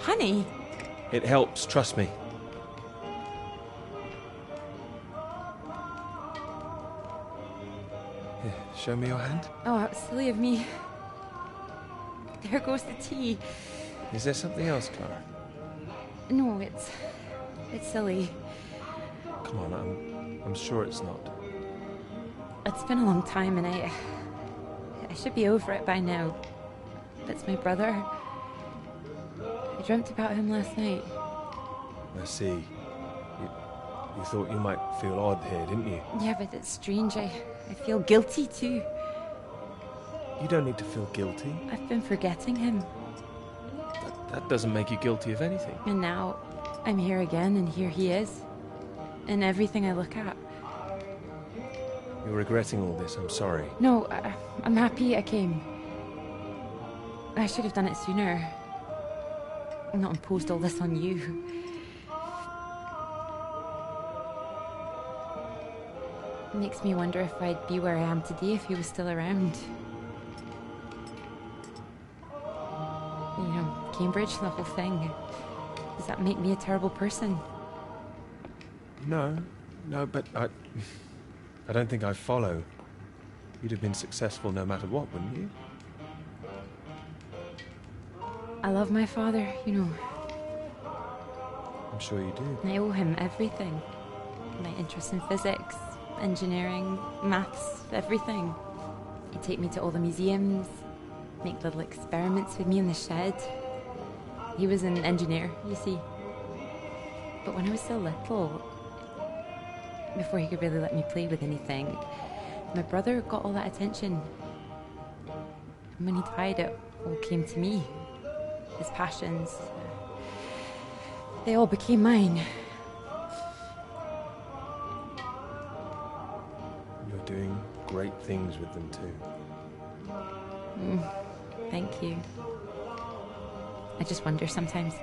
Honey? It helps, trust me. Here, show me your hand. Oh, how silly of me. There goes the tea. Is there something else, Clara? No, it's silly. Come on, I'm sure it's not. It's been a long time and I should be over it by now. It's my brother. I dreamt about him last night. I see. You thought you might feel odd here, didn't you? Yeah, but it's strange. I feel guilty too. You don't need to feel guilty. I've been forgetting him. That doesn't make you guilty of anything. And now I'm here again, and here he is. In everything I look at. You're regretting all this, I'm sorry. No, I'm happy I came. I should have done it sooner. Not imposed all this on you. It makes me wonder if I'd be where I am today if he was still around. You know, Cambridge, the whole thing. Does that make me a terrible person? No, but I don't think I follow. You'd have been successful no matter what, wouldn't you? I love my father, you know. I'm sure you do. I owe him everything. My interest in physics, engineering, maths, everything. He'd take me to all the museums, make little experiments with me in the shed. He was an engineer, you see. But when I was so little, before he could really let me play with anything, my brother got all that attention. And when he died, it all came to me. His passions, they all became mine. You're doing great things with them too. Thank you. I just wonder sometimes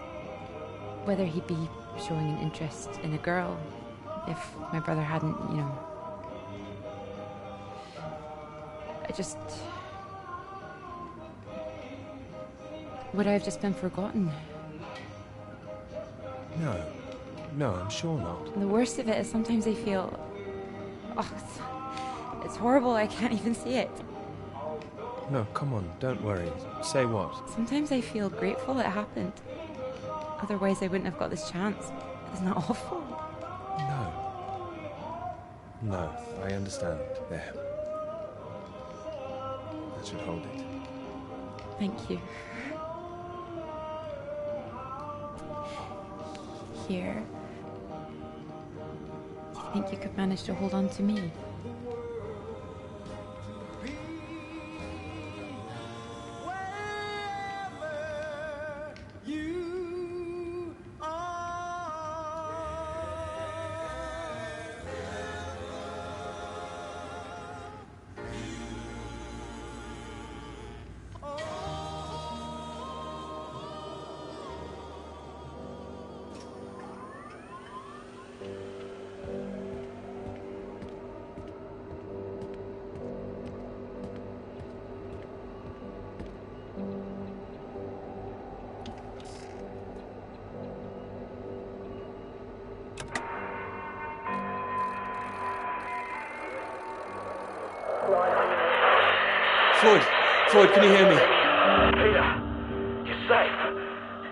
whether he'd be showing an interest in a girl if my brother hadn't, you know. Would I have just been forgotten? No, I'm sure not. And the worst of it is sometimes I feel... Oh, it's horrible, I can't even see it. No, come on, don't worry. Say what? Sometimes I feel grateful it happened. Otherwise I wouldn't have got this chance. Isn't that awful? No, I understand. There. That should hold it. Thank you. Here. Do you think you could manage to hold on to me? Floyd, can you hear me? Peter, you're safe.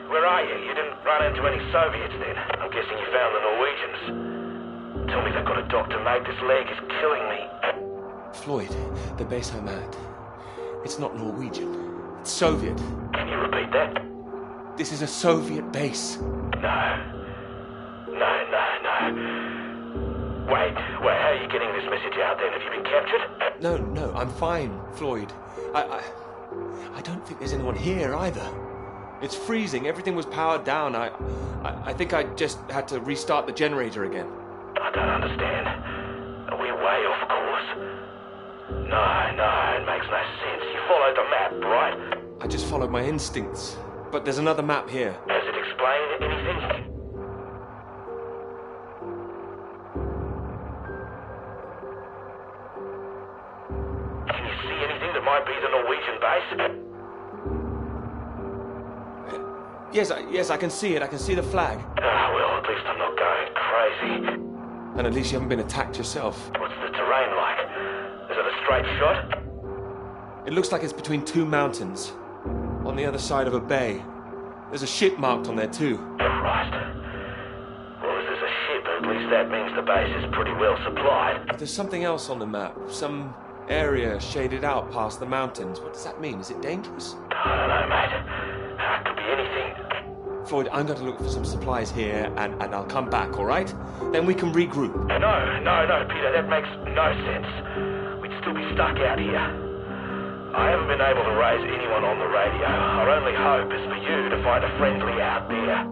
Where are you? You didn't run into any Soviets then? I'm guessing you found the Norwegians. Tell me they've got a doctor, mate. This leg is killing me. Floyd, the base I'm at. It's not Norwegian. It's Soviet. Can you repeat that? This is a Soviet base. No. Wait, how are you getting this message out then? Have you been captured? No, I'm fine, Floyd. I don't think there's anyone here either. It's freezing. Everything was powered down. I think I just had to restart the generator again. I don't understand. Are we way off course? No, it makes no sense. You followed the map, right? I just followed my instincts. But there's another map here. Does it explain anything? Can you see anything that might be the Norwegian base? Yes, I can see it. I can see the flag. Well, at least I'm not going crazy. And at least you haven't been attacked yourself. What's the terrain like? Is it a straight shot? It looks like it's between two mountains. On the other side of a bay. There's a ship marked on there too. Right. Well, if there's a ship, at least that means the base is pretty well supplied. But there's something else on the map. Some area shaded out past the mountains. What does that mean? Is it dangerous? I don't know, mate. It could be anything. Floyd, I'm going to look for some supplies here and I'll come back, all right? Then we can regroup. No, Peter, that makes no sense. We'd still be stuck out here. I haven't been able to raise anyone on the radio. Our only hope is for you to find a friendly out there.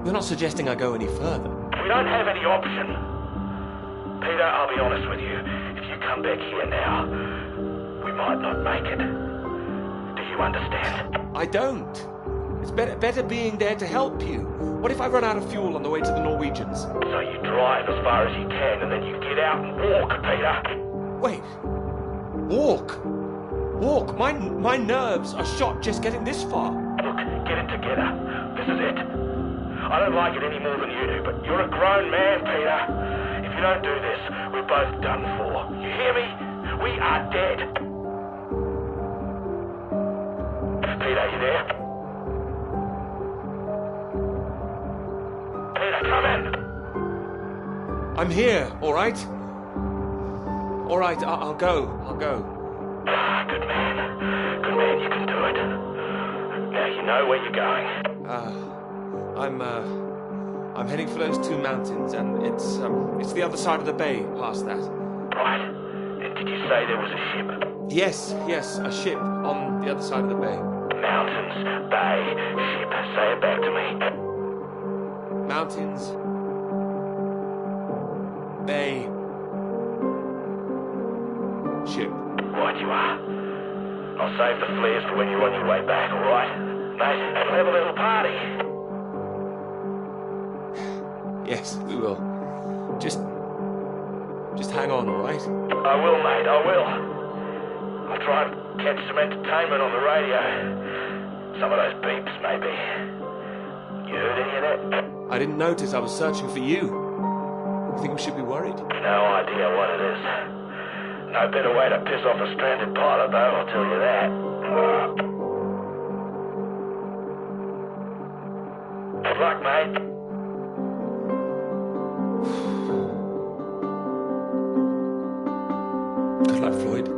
You're not suggesting I go any further. We don't have any option. Peter, I'll be honest with you. If you come back here now, we might not make it. Do you understand? I don't. It's better being there to help you. What if I run out of fuel on the way to the Norwegians? So you drive as far as you can and then you get out and walk, Peter. Wait. Walk? My nerves are shot just getting this far. Look, get it together. This is it. I don't like it any more than you do, but you're a grown man, Peter. If you don't do this, we're both done for. You hear me? We are dead. Peter, you there? Peter, come in. I'm here, all right? All right, I'll go. Good man. know where you're going? I'm heading for those two mountains, and it's the other side of the bay, past that. Right. And did you say there was a ship? Yes, a ship on the other side of the bay. Mountains, bay, ship. Say it back to me. Mountains, bay, ship. Right you are. I'll save the flares for when you're on your way back, alright? Mate, and we'll have a little party. Yes, we will. Just hang on, alright? I will, mate, I will. I'll try and catch some entertainment on the radio. Some of those beeps, maybe. You heard any of that? I didn't notice. I was searching for you. You think we should be worried? No idea what it is. No better way to piss off a stranded pilot, though, I'll tell you that. Good luck, mate. Good luck, Floyd.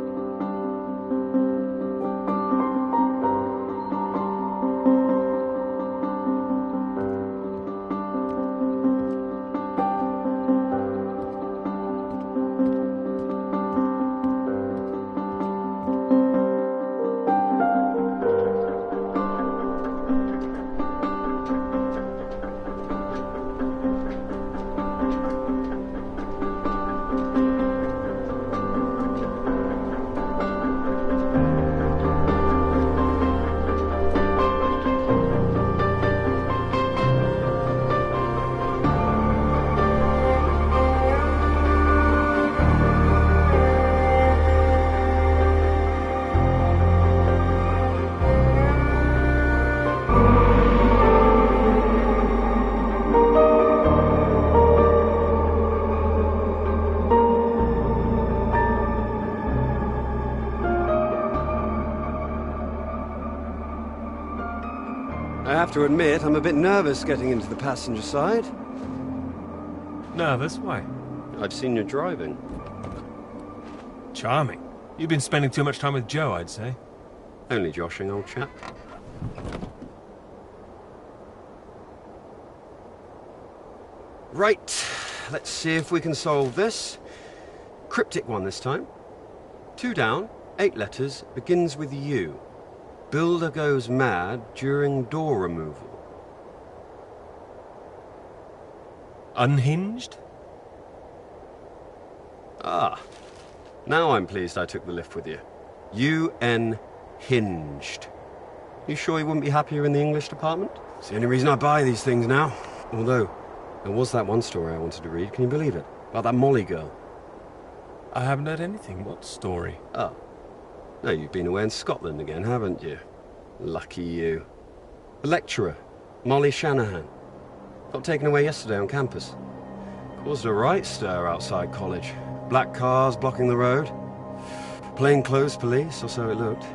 I have to admit, I'm a bit nervous getting into the passenger side. Nervous? Why? I've seen you driving. Charming. You've been spending too much time with Joe, I'd say. Only joshing, old chap. Right, let's see if we can solve this. Cryptic one this time. 2 down, 8 letters, begins with U. Builder goes mad during door removal. Unhinged? Ah, now I'm pleased I took the lift with you. UN hinged. You sure you wouldn't be happier in the English department? It's the only reason I buy these things now. Although, there was that one story I wanted to read, can you believe it? About that Molly girl. I haven't heard anything. What story? Oh. No, you've been away in Scotland again, haven't you? Lucky you. The lecturer, Molly Shanahan. Got taken away yesterday on campus. Caused a right stir outside college. Black cars blocking the road. Plainclothes police, or so it looked.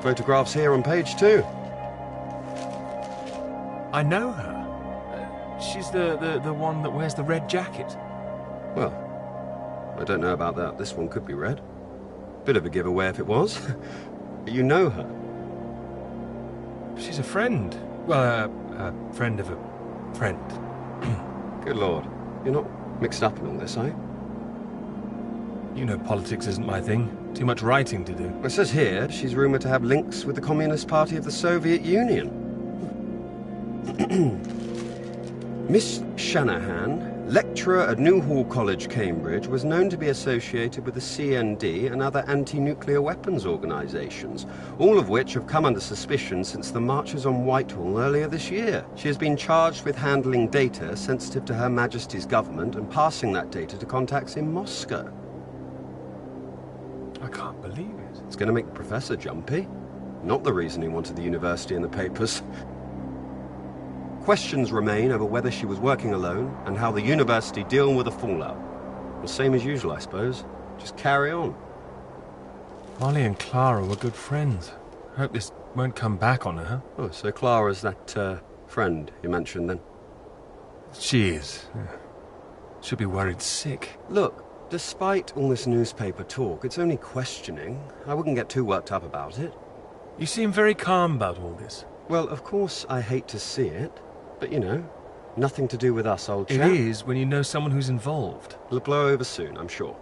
Photographs here on page 2. I know her. She's the one that wears the red jacket. Well, I don't know about that. This one could be red. Bit of a giveaway if it was. But you know her. She's a friend. Well, a friend of a friend. Good Lord. You're not mixed up in all this, are you? You know politics isn't my thing. Too much writing to do. It says here she's rumoured to have links with the Communist Party of the Soviet Union. Miss Shanahan, lecturer at Newhall College, Cambridge, was known to be associated with the CND and other anti-nuclear weapons organisations, all of which have come under suspicion since the marches on Whitehall earlier this year. She has been charged with handling data sensitive to Her Majesty's government and passing that data to contacts in Moscow. I can't believe it. It's going to make the professor jumpy. Not the reason he wanted the university in the papers. Questions remain over whether she was working alone and how the university deal with the fallout. The same as usual, I suppose. Just carry on. Molly and Clara were good friends. I hope this won't come back on her. Oh, so Clara's that, friend you mentioned then? She is. Yeah. She'll be worried sick. Look, despite all this newspaper talk, it's only questioning. I wouldn't get too worked up about it. You seem very calm about all this. Well, of course I hate to see it, but you know, nothing to do with us, old chap. It is when you know someone who's involved. It'll blow over soon, I'm sure.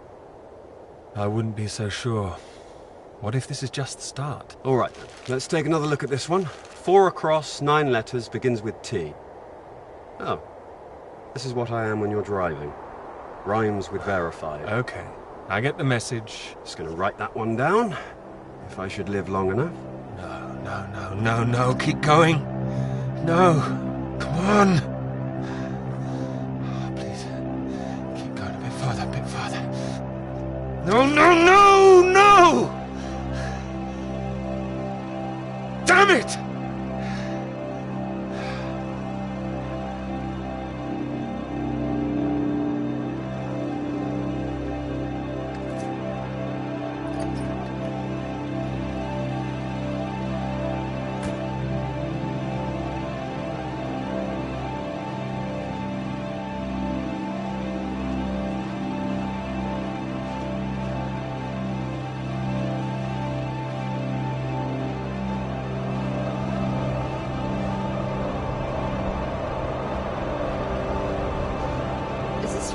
I wouldn't be so sure. What if this is just the start? All right, then. Let's take another look at this one. 4 across, 9 letters, begins with T. Oh. This is what I am when you're driving. Rhymes with verified. Okay. I get the message. Just gonna write that one down. If I should live long enough. No. Keep going. No. Come on. Oh, please. Keep going a bit farther. No! Damn it!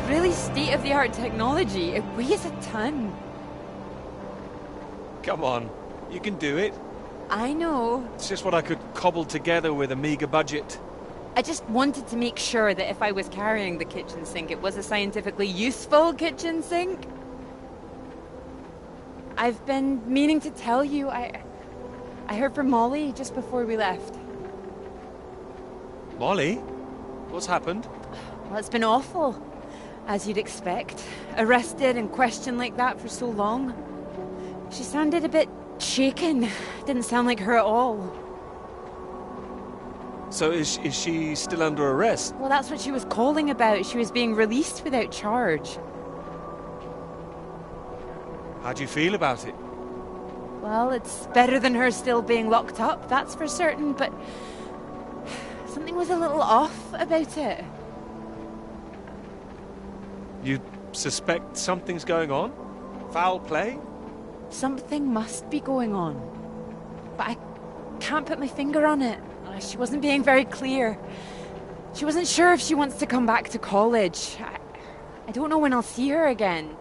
Really state-of-the-art technology. It weighs a ton. Come on, you can do it. I know. It's just what I could cobble together with a meager budget. I just wanted to make sure that if I was carrying the kitchen sink, it was a scientifically useful kitchen sink. I've been meaning to tell you, I heard from Molly just before we left. Molly? What's happened? Well, it's been awful. As you'd expect. Arrested and questioned like that for so long. She sounded a bit shaken. Didn't sound like her at all. So is she still under arrest? Well, that's what she was calling about. She was being released without charge. How do you feel about it? Well, it's better than her still being locked up, that's for certain, but something was a little off about it. You suspect something's going on? Foul play? Something must be going on. But I can't put my finger on it. She wasn't being very clear. She wasn't sure if she wants to come back to college. I don't know when I'll see her again.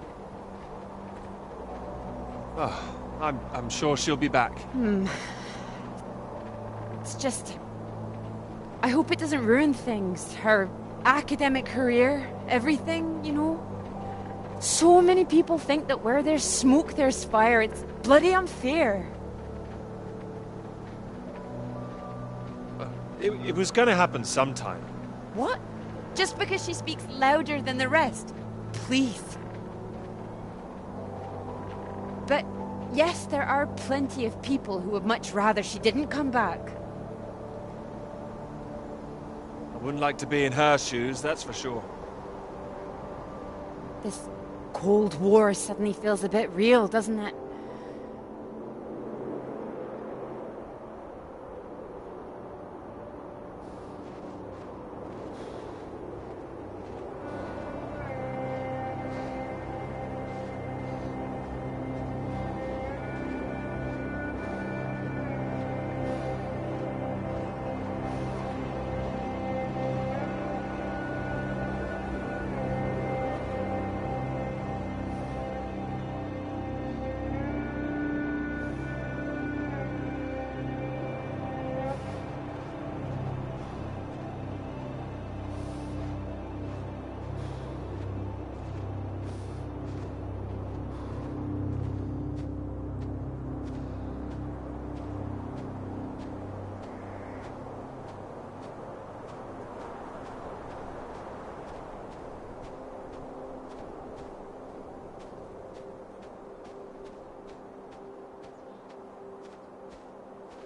Oh, I'm sure she'll be back. It's just... I hope it doesn't ruin things. Her academic career, everything, you know? So many people think that where there's smoke, there's fire. It's bloody unfair. It was going to happen sometime. What? Just because she speaks louder than the rest? Please. But yes, there are plenty of people who would much rather she didn't come back. I wouldn't like to be in her shoes, that's for sure. This Cold War suddenly feels a bit real, doesn't it?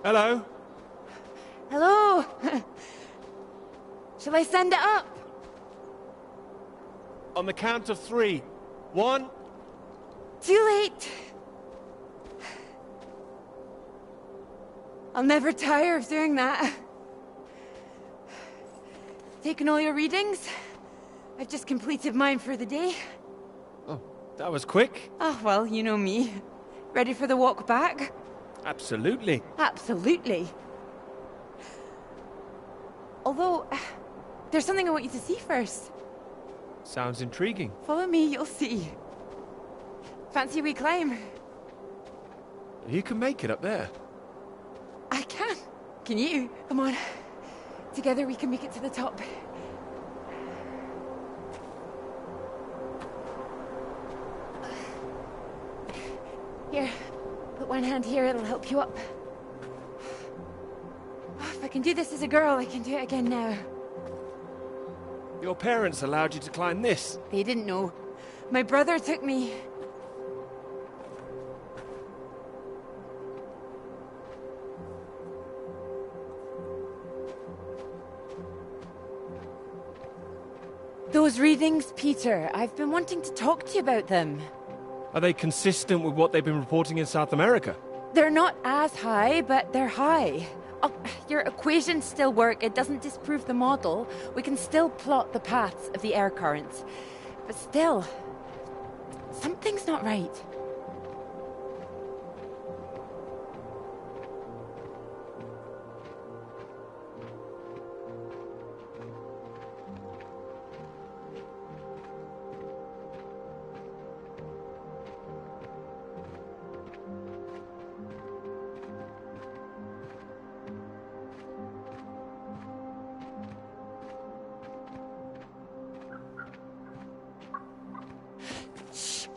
Hello? Hello? Shall I send it up? On the count of 3. 1... Too late. I'll never tire of doing that. Taken all your readings? I've just completed mine for the day. Oh, that was quick. Oh, well, you know me. Ready for the walk back? Absolutely. Absolutely. Although, there's something I want you to see first. Sounds intriguing. Follow me, you'll see. Fancy we climb? You can make it up there. I can. Can you? Come on. Together we can make it to the top. Here, put one hand here, it'll help you up. If I can do this as a girl, I can do it again now. Your parents allowed you to climb this? They didn't know. My brother took me. Those readings, Peter, I've been wanting to talk to you about them. Are they consistent with what they've been reporting in South America? They're not as high, but they're high. Oh, your equations still work. It doesn't disprove the model. We can still plot the paths of the air currents. But still, something's not right.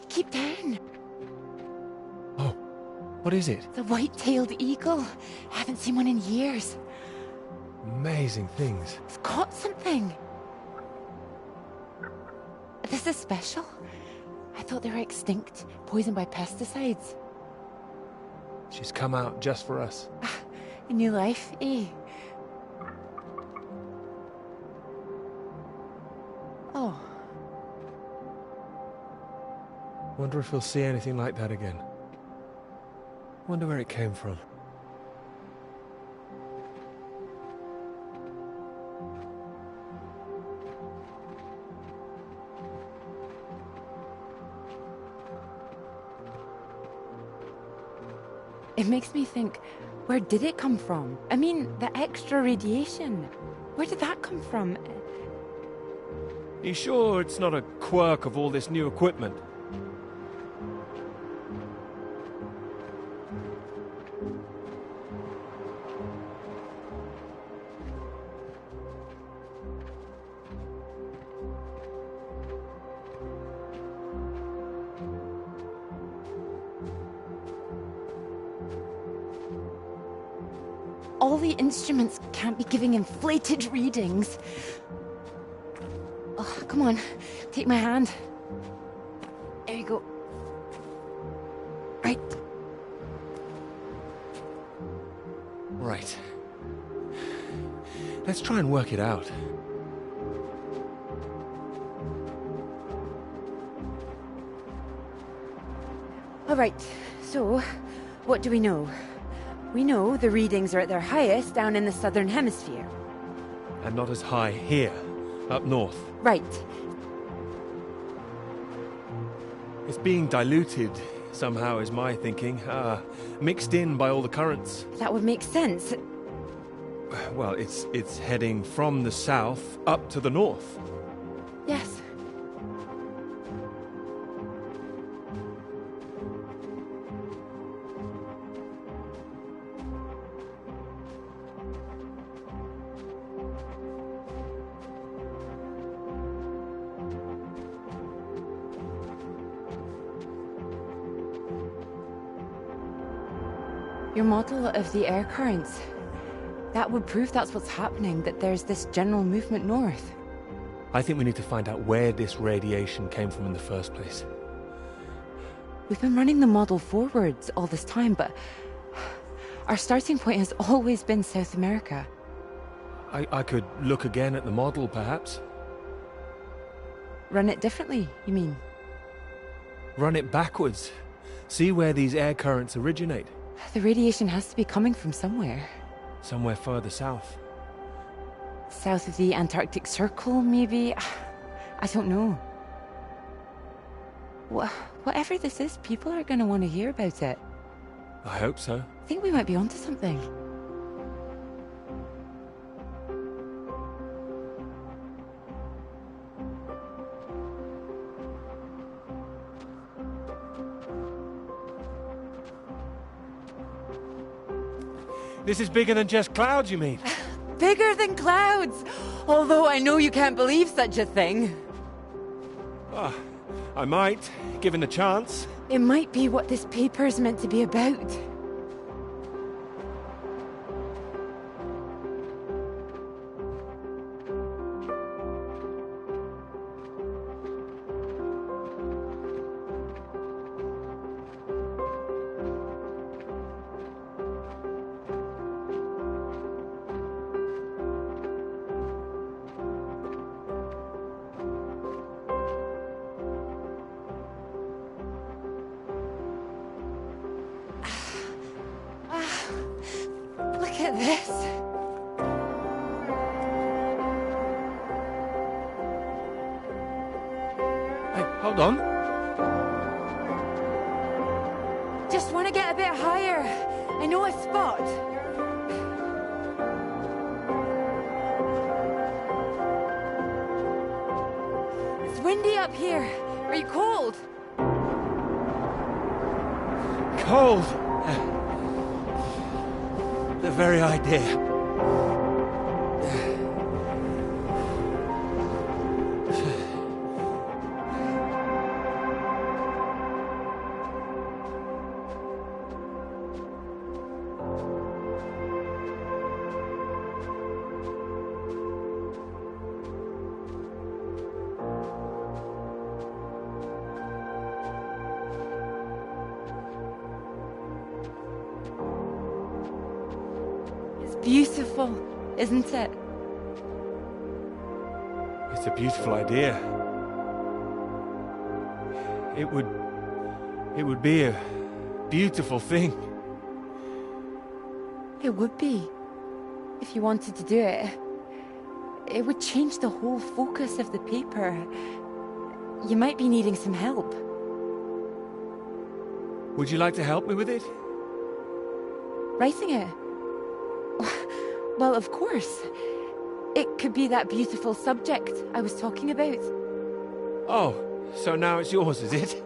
Keep down. Oh, what is it? The white-tailed eagle. I haven't seen one in years. Amazing things. It's caught something. This is special. I thought they were extinct, poisoned by pesticides. She's come out just for us. A new life, eh? Oh. Wonder if we'll see anything like that again. Wonder where it came from. It makes me think, where did it come from? I mean, the extra radiation. Where did that come from? You sure it's not a quirk of all this new equipment? All the instruments can't be giving inflated readings. Oh, come on, take my hand. There you go. Right. Right. Let's try and work it out. All right, so what do we know? We know the readings are at their highest down in the southern hemisphere. And not as high here, up north. Right. It's being diluted somehow, is my thinking. Mixed in by all the currents. That would make sense. Well, it's heading from the south up to the north. Yes. Your model of the air currents, that would prove that's what's happening, that there's this general movement north. I think we need to find out where this radiation came from in the first place. We've been running the model forwards all this time, but our starting point has always been South America. I could look again at the model, perhaps. Run it differently, you mean? Run it backwards. See where these air currents originate. The radiation has to be coming from somewhere. Somewhere further south. South of the Antarctic Circle, maybe? I don't know. Whatever this is, people are going to want to hear about it. I hope so. I think we might be onto something. This is bigger than just clouds, you mean? Bigger than clouds! Although I know you can't believe such a thing. Oh, I might, given the chance. It might be what this paper's meant to be about. Look at this. Hey, hold on. Just want to get a bit higher. I know a spot. It's windy up here. Are you cold? Cold. The very idea. Beautiful, isn't it? It's a beautiful idea. It would be a beautiful thing. It would be. If you wanted to do it. It would change the whole focus of the paper. You might be needing some help. Would you like to help me with it? Writing it? Well, of course. It could be that beautiful subject I was talking about. Oh, so now it's yours, is it?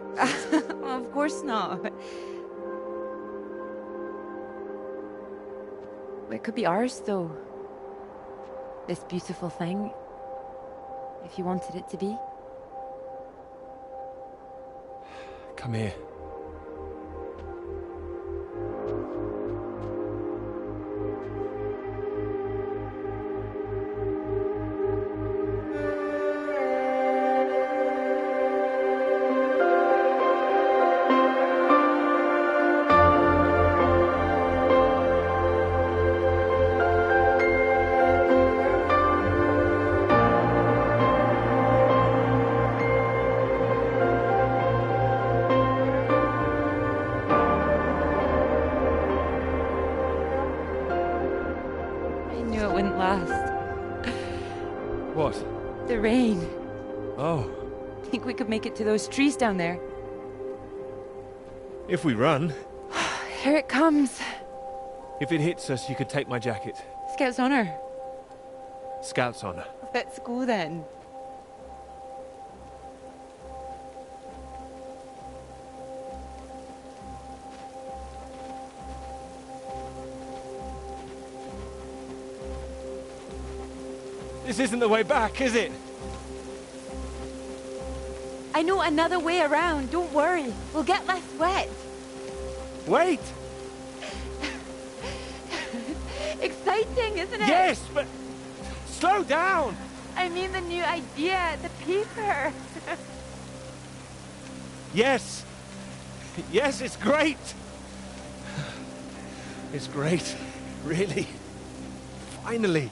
Of course not. It could be ours, though. This beautiful thing. If you wanted it to be. Come here. What? The rain. Oh. Think we could make it to those trees down there? If we run. Here it comes. If it hits us, you could take my jacket. Scout's honor. Scout's honor. Let's go then. This isn't the way back, is it? I know another way around. Don't worry. We'll get less wet. Wait! Exciting, isn't it? Yes, but slow down! I mean the new idea, the paper. Yes! Yes, it's great! It's great, really. Finally.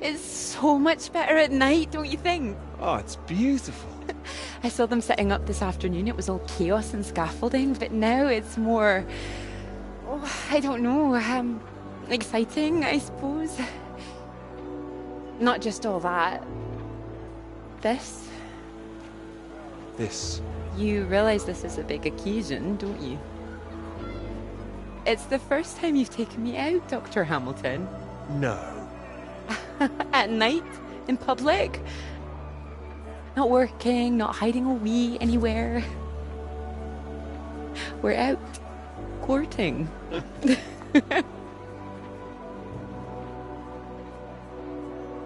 It's so much better at night, don't you think? Oh, it's beautiful. I saw them setting up this afternoon. It was all chaos and scaffolding, but now it's more... Oh, I don't know, exciting, I suppose. Not just all that. This. This. You realize this is a big occasion, don't you? It's the first time you've taken me out, Dr. Hamilton. No. At night? In public? Not working, not hiding a wee anywhere. We're out courting.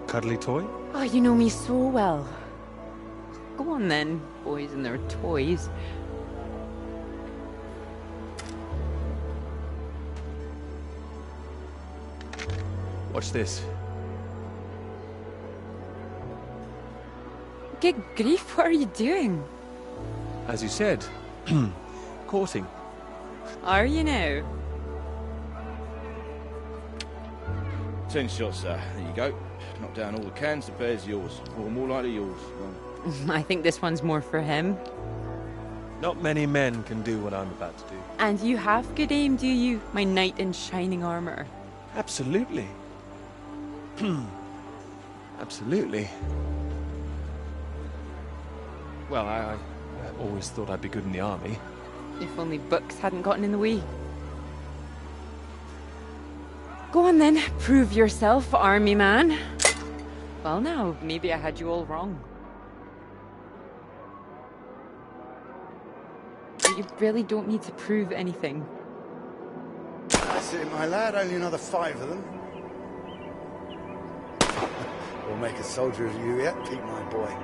Cuddly toy? Oh, you know me so well. Go on then, boys and their toys. Watch this. Good grief, what are you doing? As you said, courting. Are you now? 10 shots, sir. There you go. Knock down all the cans, the bear's yours. Or more likely yours. I think this one's more for him. Not many men can do what I'm about to do. And you have good aim, do you, my knight in shining armor? Absolutely. Absolutely. Well, I always thought I'd be good in the army. If only books hadn't gotten in the way. Go on then, prove yourself, army man. Well now, maybe I had you all wrong. But you really don't need to prove anything. That's it, my lad. Only another 5 of them. We'll make a soldier of you yet, Pete, my boy.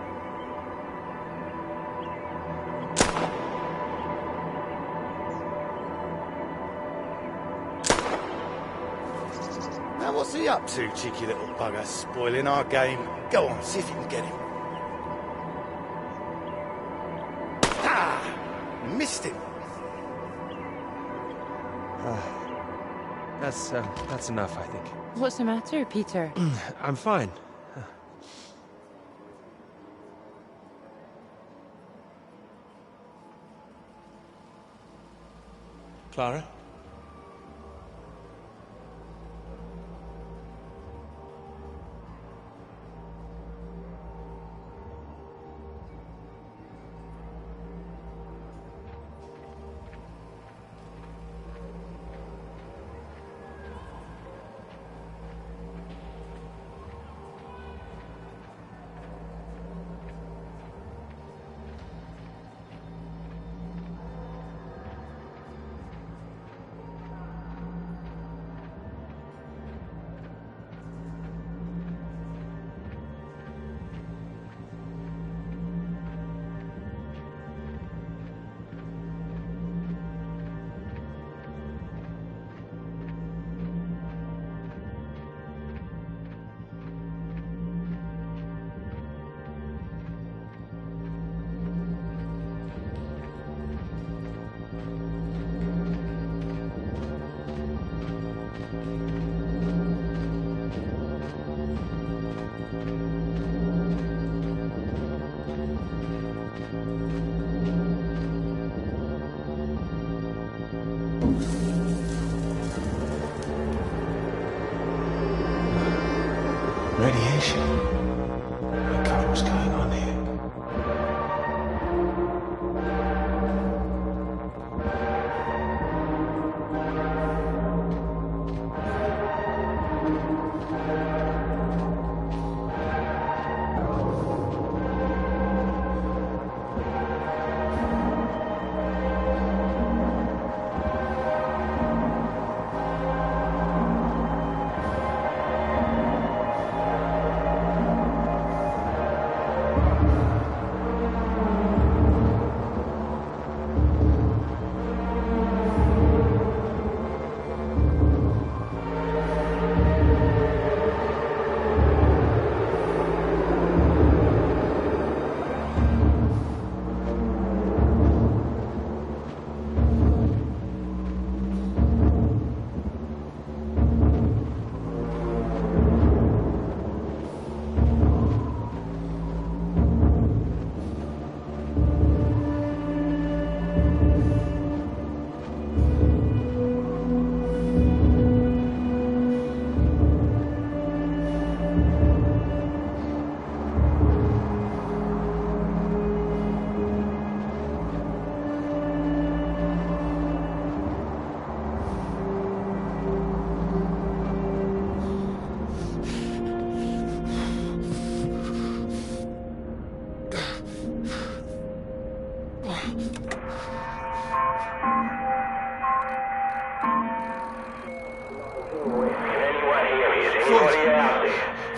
Now, what's he up to, cheeky little bugger? Spoiling our game. Go on, see if you can get him. Ah! Missed him. That's enough, I think. What's the matter, Peter? I'm fine. Clara? Radiation. God, what's going on here?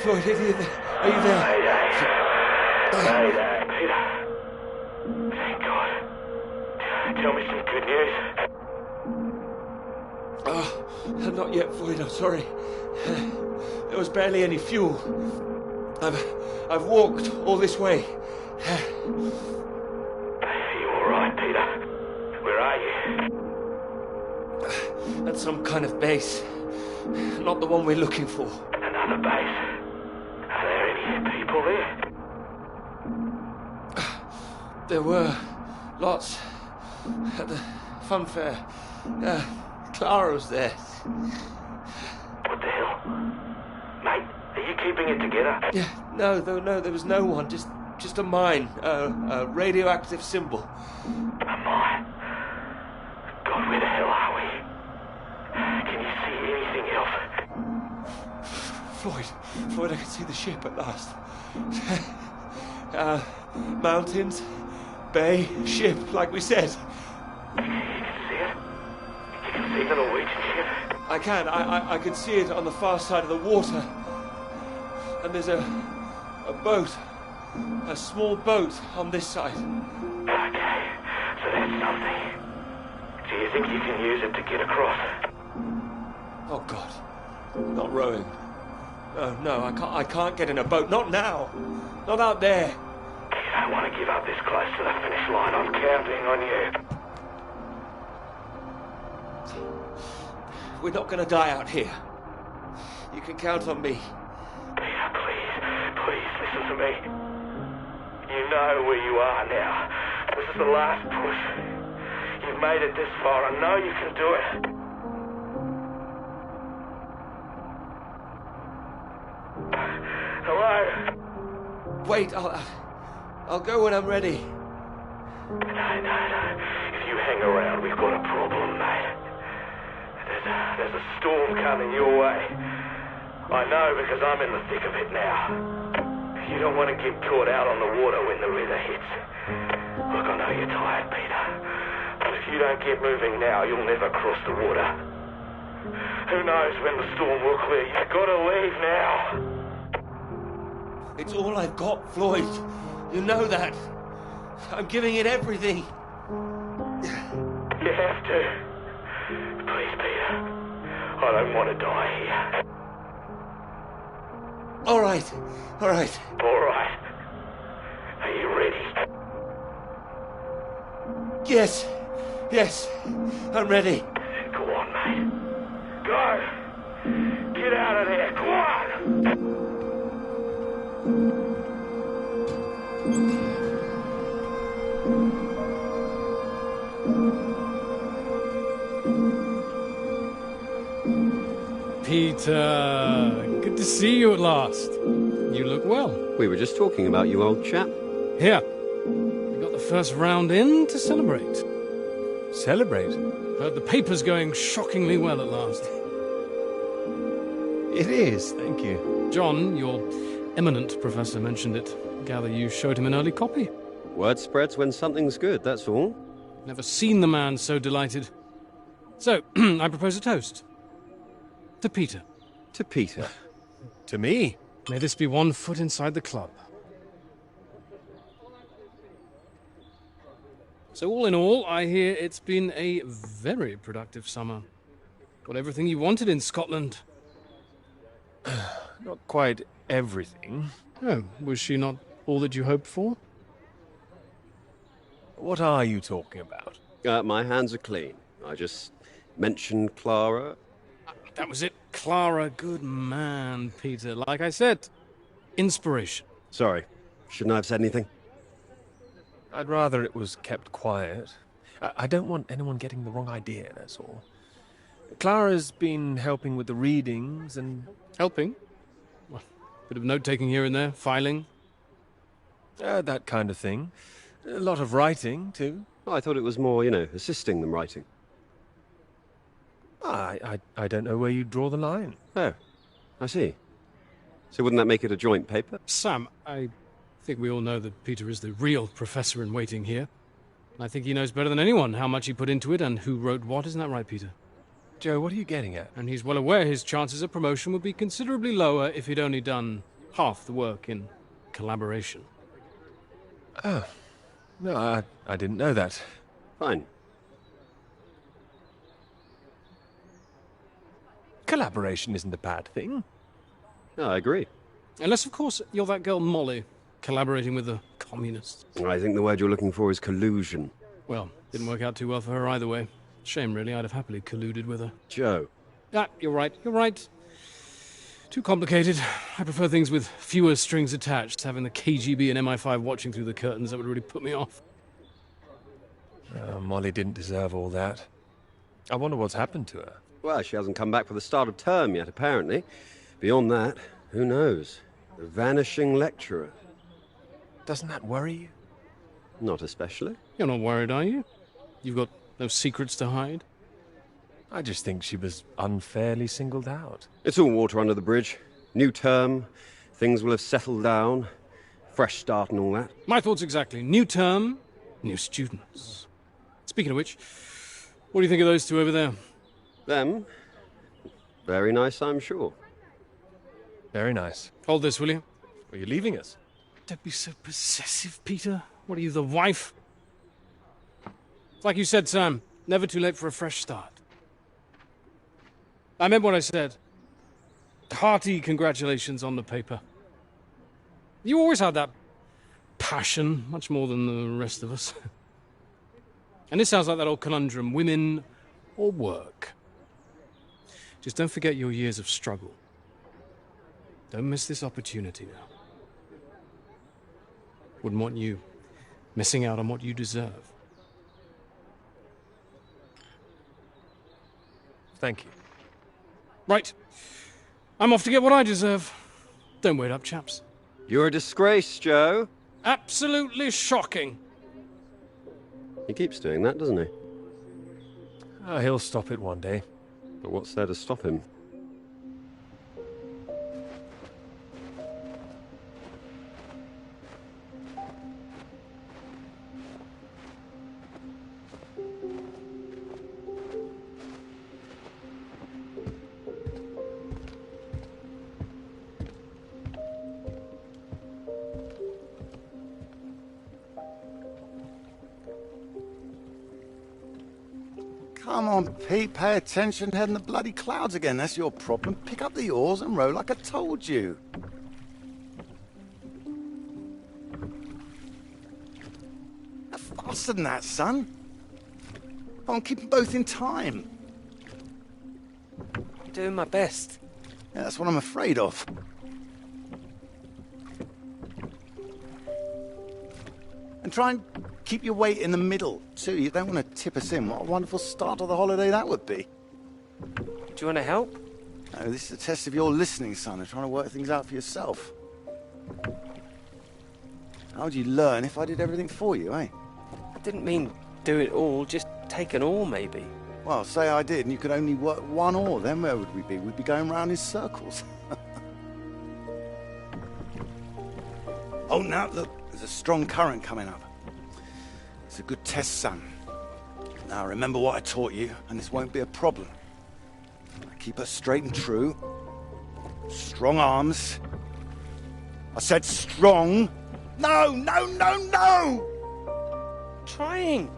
Floyd, are you there? Mayday, Peter. Thank God. Tell me some good news. Oh, not yet, Floyd, I'm sorry. There was barely any fuel. I've walked all this way. Are you alright, Peter? Where are you? At some kind of base. Not the one we're looking for. Another base? Are there any people there? There were lots at the fun fair. Clara was there. What the hell? Mate, are you keeping it together? Yeah, no, there was no one. Just a mine. A radioactive symbol. A mine? God, where the hell are we? Can you see anything else? Floyd, I can see the ship at last. Mountains, bay, ship, like we said. You can see it? You can see the Norwegian ship? I can. I can see it on the far side of the water. And there's a boat. A small boat on this side. Okay, so that's something. Do you think you can use it to get across? Oh, God. Not rowing. No, I can't get in a boat. Not now. Not out there. You don't want to give up this close to the finish line. I'm counting on you. We're not going to die out here. You can count on me. Peter, please listen to me. You know where you are now. This is the last push. You've made it this far. I know you can do it. Hello? Wait, I'll go when I'm ready. No. If you hang around, we've got a problem, mate. There's a storm coming your way. I know because I'm in the thick of it now. You don't want to get caught out on the water when the river hits. Look, I know you're tired, Peter. But if you don't get moving now, you'll never cross the water. Who knows when the storm will clear? You've got to leave now. It's all I've got, Floyd. You know that. I'm giving it everything. You have to. Please, Peter. I don't want to die here. All right. All right. Are you ready? Yes. I'm ready. Go on, mate. Go! Get out of there. Go on! Peter, good to see you at last. You look well. We were just talking about you, old chap. Here, we got the first round in to celebrate. Celebrate? Heard the paper's going shockingly well at last. It is, thank you. John, your eminent professor, mentioned it. Gather you showed him an early copy. Word spreads when something's good, that's all. Never seen the man so delighted. So, I propose a toast. To Peter. To Peter. To me? May this be one foot inside the club. So all in all, I hear it's been a very productive summer. Got everything you wanted in Scotland. Not quite everything. Oh, was she not all that you hoped for? What are you talking about? My hands are clean. I just mentioned Clara. That was it. Clara, good man, Peter. Like I said, inspiration. Sorry, shouldn't I have said anything? I'd rather it was kept quiet. I don't want anyone getting the wrong idea, that's all. Clara's been helping with the readings and... Helping? Well, bit of note-taking here and there, filing. That kind of thing. A lot of writing, too. Oh, I thought it was more, assisting them writing. I don't know where you draw the line. Oh, I see. So wouldn't that make it a joint paper? Sam, I think we all know that Peter is the real professor in waiting here. I think he knows better than anyone how much he put into it and who wrote what. Isn't that right, Peter? Joe, what are you getting at? And he's well aware his chances of promotion would be considerably lower if he'd only done half the work in collaboration. Oh. No, I didn't know that. Fine. Collaboration isn't a bad thing. No, I agree. Unless, of course, you're that girl Molly, collaborating with the communists. I think the word you're looking for is collusion. Well, didn't work out too well for her either way. Shame, really. I'd have happily colluded with her. Joe. Ah, you're right. You're right. Too complicated. I prefer things with fewer strings attached. Having the KGB and MI5 watching through the curtains, that would really put me off. Molly didn't deserve all that. I wonder what's happened to her. Well, she hasn't come back for the start of term yet, apparently. Beyond that, who knows? A vanishing lecturer. Doesn't that worry you? Not especially. You're not worried, are you? You've got no secrets to hide? I just think she was unfairly singled out. It's all water under the bridge. New term, things will have settled down, fresh start and all that. My thoughts exactly. New term, new students. Speaking of which, what do you think of those two over there? Them? Very nice, I'm sure. Very nice. Hold this, will you? Are you leaving us? Don't be so possessive, Peter. What are you, the wife? It's like you said, Sam. Never too late for a fresh start. I meant what I said. Hearty congratulations on the paper. You always had that passion, much more than the rest of us. And this sounds like that old conundrum, women or work. Just don't forget your years of struggle. Don't miss this opportunity now. Wouldn't want you missing out on what you deserve. Thank you. Right. I'm off to get what I deserve. Don't wait up, chaps. You're a disgrace, Joe. Absolutely shocking. He keeps doing that, doesn't he? He'll stop it one day. But what's there to stop him? Come on, Pete, pay attention, head in the bloody clouds again. That's your problem. Pick up the oars and row like I told you. Faster than that, son. Come on, keep them both in time. Doing my best. Yeah, that's what I'm afraid of. And try and keep your weight in the middle, too. You don't want to tip us in. What a wonderful start to the holiday that would be. Do you want to help? No, this is a test of your listening, son, and trying to work things out for yourself. How would you learn if I did everything for you, eh? I didn't mean do it all, just take an oar, maybe. Well, say I did, and you could only work one oar. Then where would we be? We'd be going round in circles. Oh, now, look, there's a strong current coming up. It's a good test, son. Now, remember what I taught you, and this won't be a problem. Keep her straight and true. Strong arms. I said strong. No, no, no, no! Trying.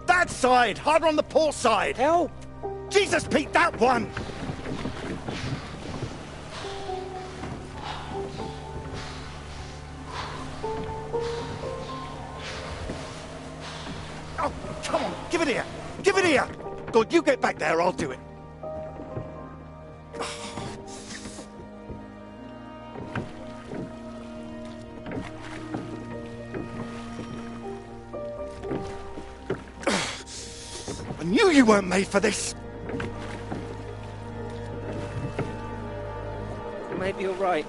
That side! Harder on the port side! Help! Jesus, Pete, that one! Oh, come on, give it here! Give it here! Good, you get back there, I'll do it. I knew you weren't made for this! Maybe you're right.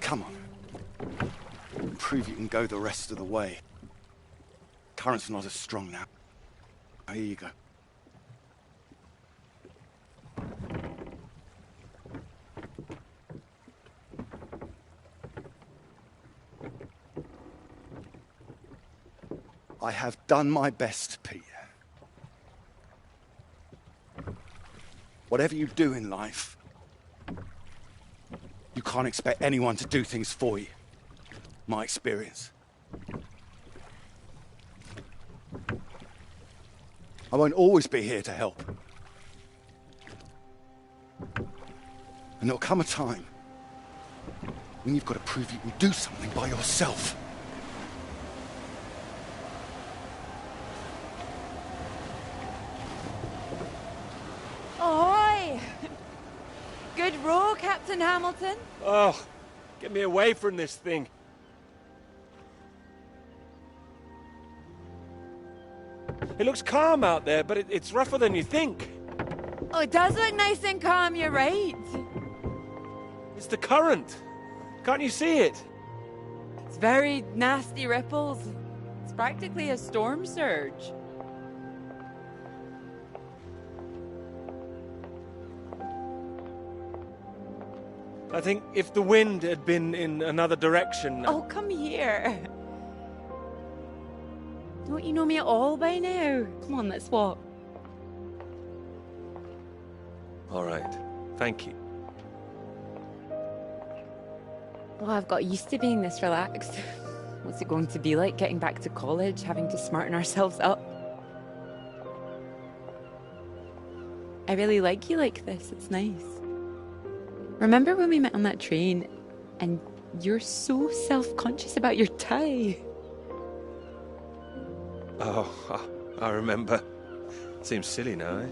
Come on. Prove you can go the rest of the way. Current's not as strong now. Oh, here you go. I have done my best, Peter. Whatever you do in life, you can't expect anyone to do things for you. My experience. I won't always be here to help. And there'll come a time when you've got to prove you can do something by yourself. Ahoy! Good row, Captain Hamilton. Oh, get me away from this thing. It looks calm out there, but it's rougher than you think. Oh, it does look nice and calm, you're right. It's the current. Can't you see it? It's very nasty ripples. It's practically a storm surge. I think if the wind had been in another direction... Oh, come here. Don't you know me at all by now? Come on, let's walk. All right. Thank you. Oh, I've got used to being this relaxed. What's it going to be like getting back to college, having to smarten ourselves up? I really like you like this. It's nice. Remember when we met on that train and you're so self-conscious about your tie? Oh, I remember. Seems silly now, eh?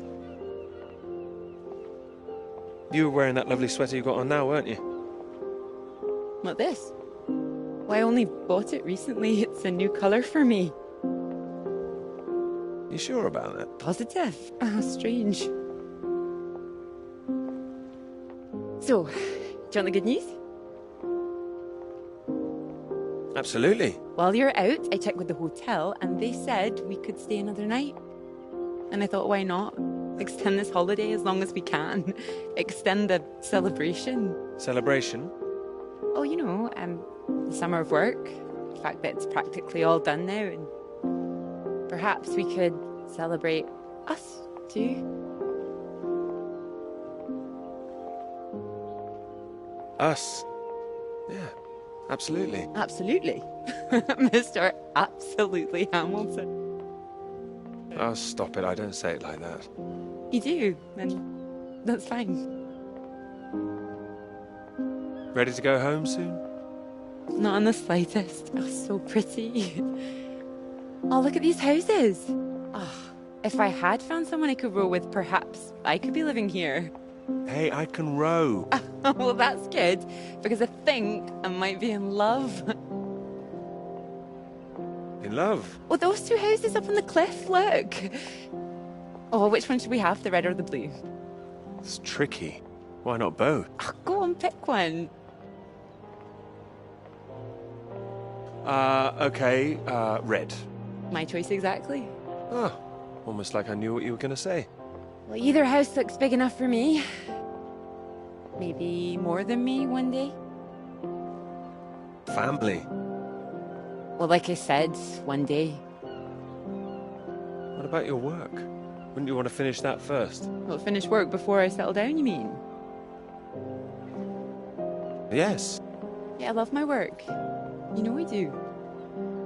You were wearing that lovely sweater you got on now, weren't you? What, this? Well, I only bought it recently. It's a new colour for me. You sure about that? Positive. Oh, strange. So, do you want the good news? Absolutely. While you're out, I checked with the hotel and they said we could stay another night. And I thought, why not? Extend this holiday as long as we can. Extend the celebration. Celebration? Oh, you know, the summer of work. The fact that it's practically all done now. And perhaps we could celebrate us, too. Us? Yeah, absolutely. Absolutely. Mr. Absolutely Hamilton. Oh, stop it. I don't say it like that. You do, and that's fine. Ready to go home soon? Not in the slightest. Oh, so pretty. Oh, look at these houses. Oh, if I had found someone I could row with, perhaps I could be living here. Hey, I can row. Well, that's good, because I think I might be in love. In love? Well, those two houses up on the cliff, look. Oh, which one should we have, the red or the blue? It's tricky. Why not both? Oh, go on, pick one. Okay, red. My choice exactly. Oh, almost like I knew what you were going to say. Well, either house looks big enough for me. Maybe more than me one day. Family. Well, like I said, one day. What about your work? Wouldn't you want to finish that first? Well, finish work before I settle down, you mean? Yes. Yeah, I love my work. You know I do.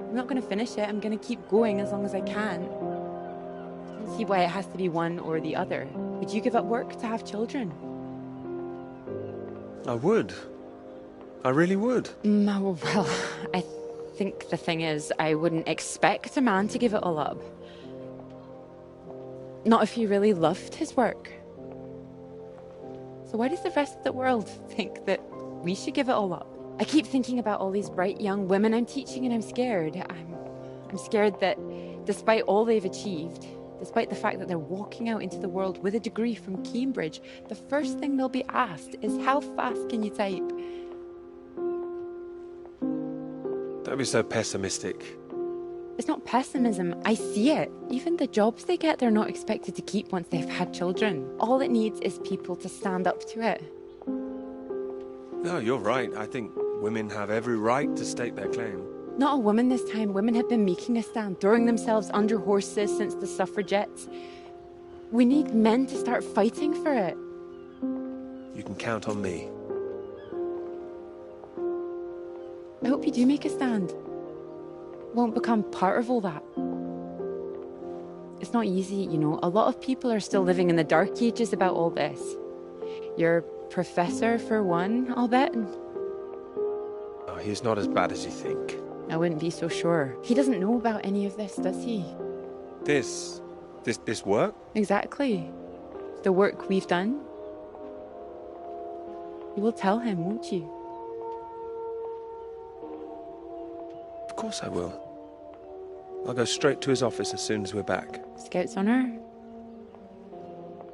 I'm not going to finish it. I'm going to keep going as long as I can. I don't see why it has to be one or the other. Would you give up work to have children? I would. I really would. Oh, well, I think the thing is, I wouldn't expect a man to give it all up. Not if he really loved his work. So why does the rest of the world think that we should give it all up? I keep thinking about all these bright young women I'm teaching and I'm scared. I'm scared that despite all they've achieved, despite the fact that they're walking out into the world with a degree from Cambridge, the first thing they'll be asked is, how fast can you type? Don't be so pessimistic. It's not pessimism, I see it. Even the jobs they get, they're not expected to keep once they've had children. All it needs is people to stand up to it. No, you're right. I think women have every right to stake their claim. Not a woman this time. Women have been making a stand, throwing themselves under horses since the suffragettes. We need men to start fighting for it. You can count on me. I hope you do make a stand. Won't become part of all that. It's not easy, you know. A lot of people are still living in the dark ages about all this. Your professor, for one, I'll bet. Oh, he's not as bad as you think. I wouldn't be so sure. He doesn't know about any of this, does he? This work? Exactly. The work we've done. You will tell him, won't you? Of course I will. I'll go straight to his office as soon as we're back. Scouts honor?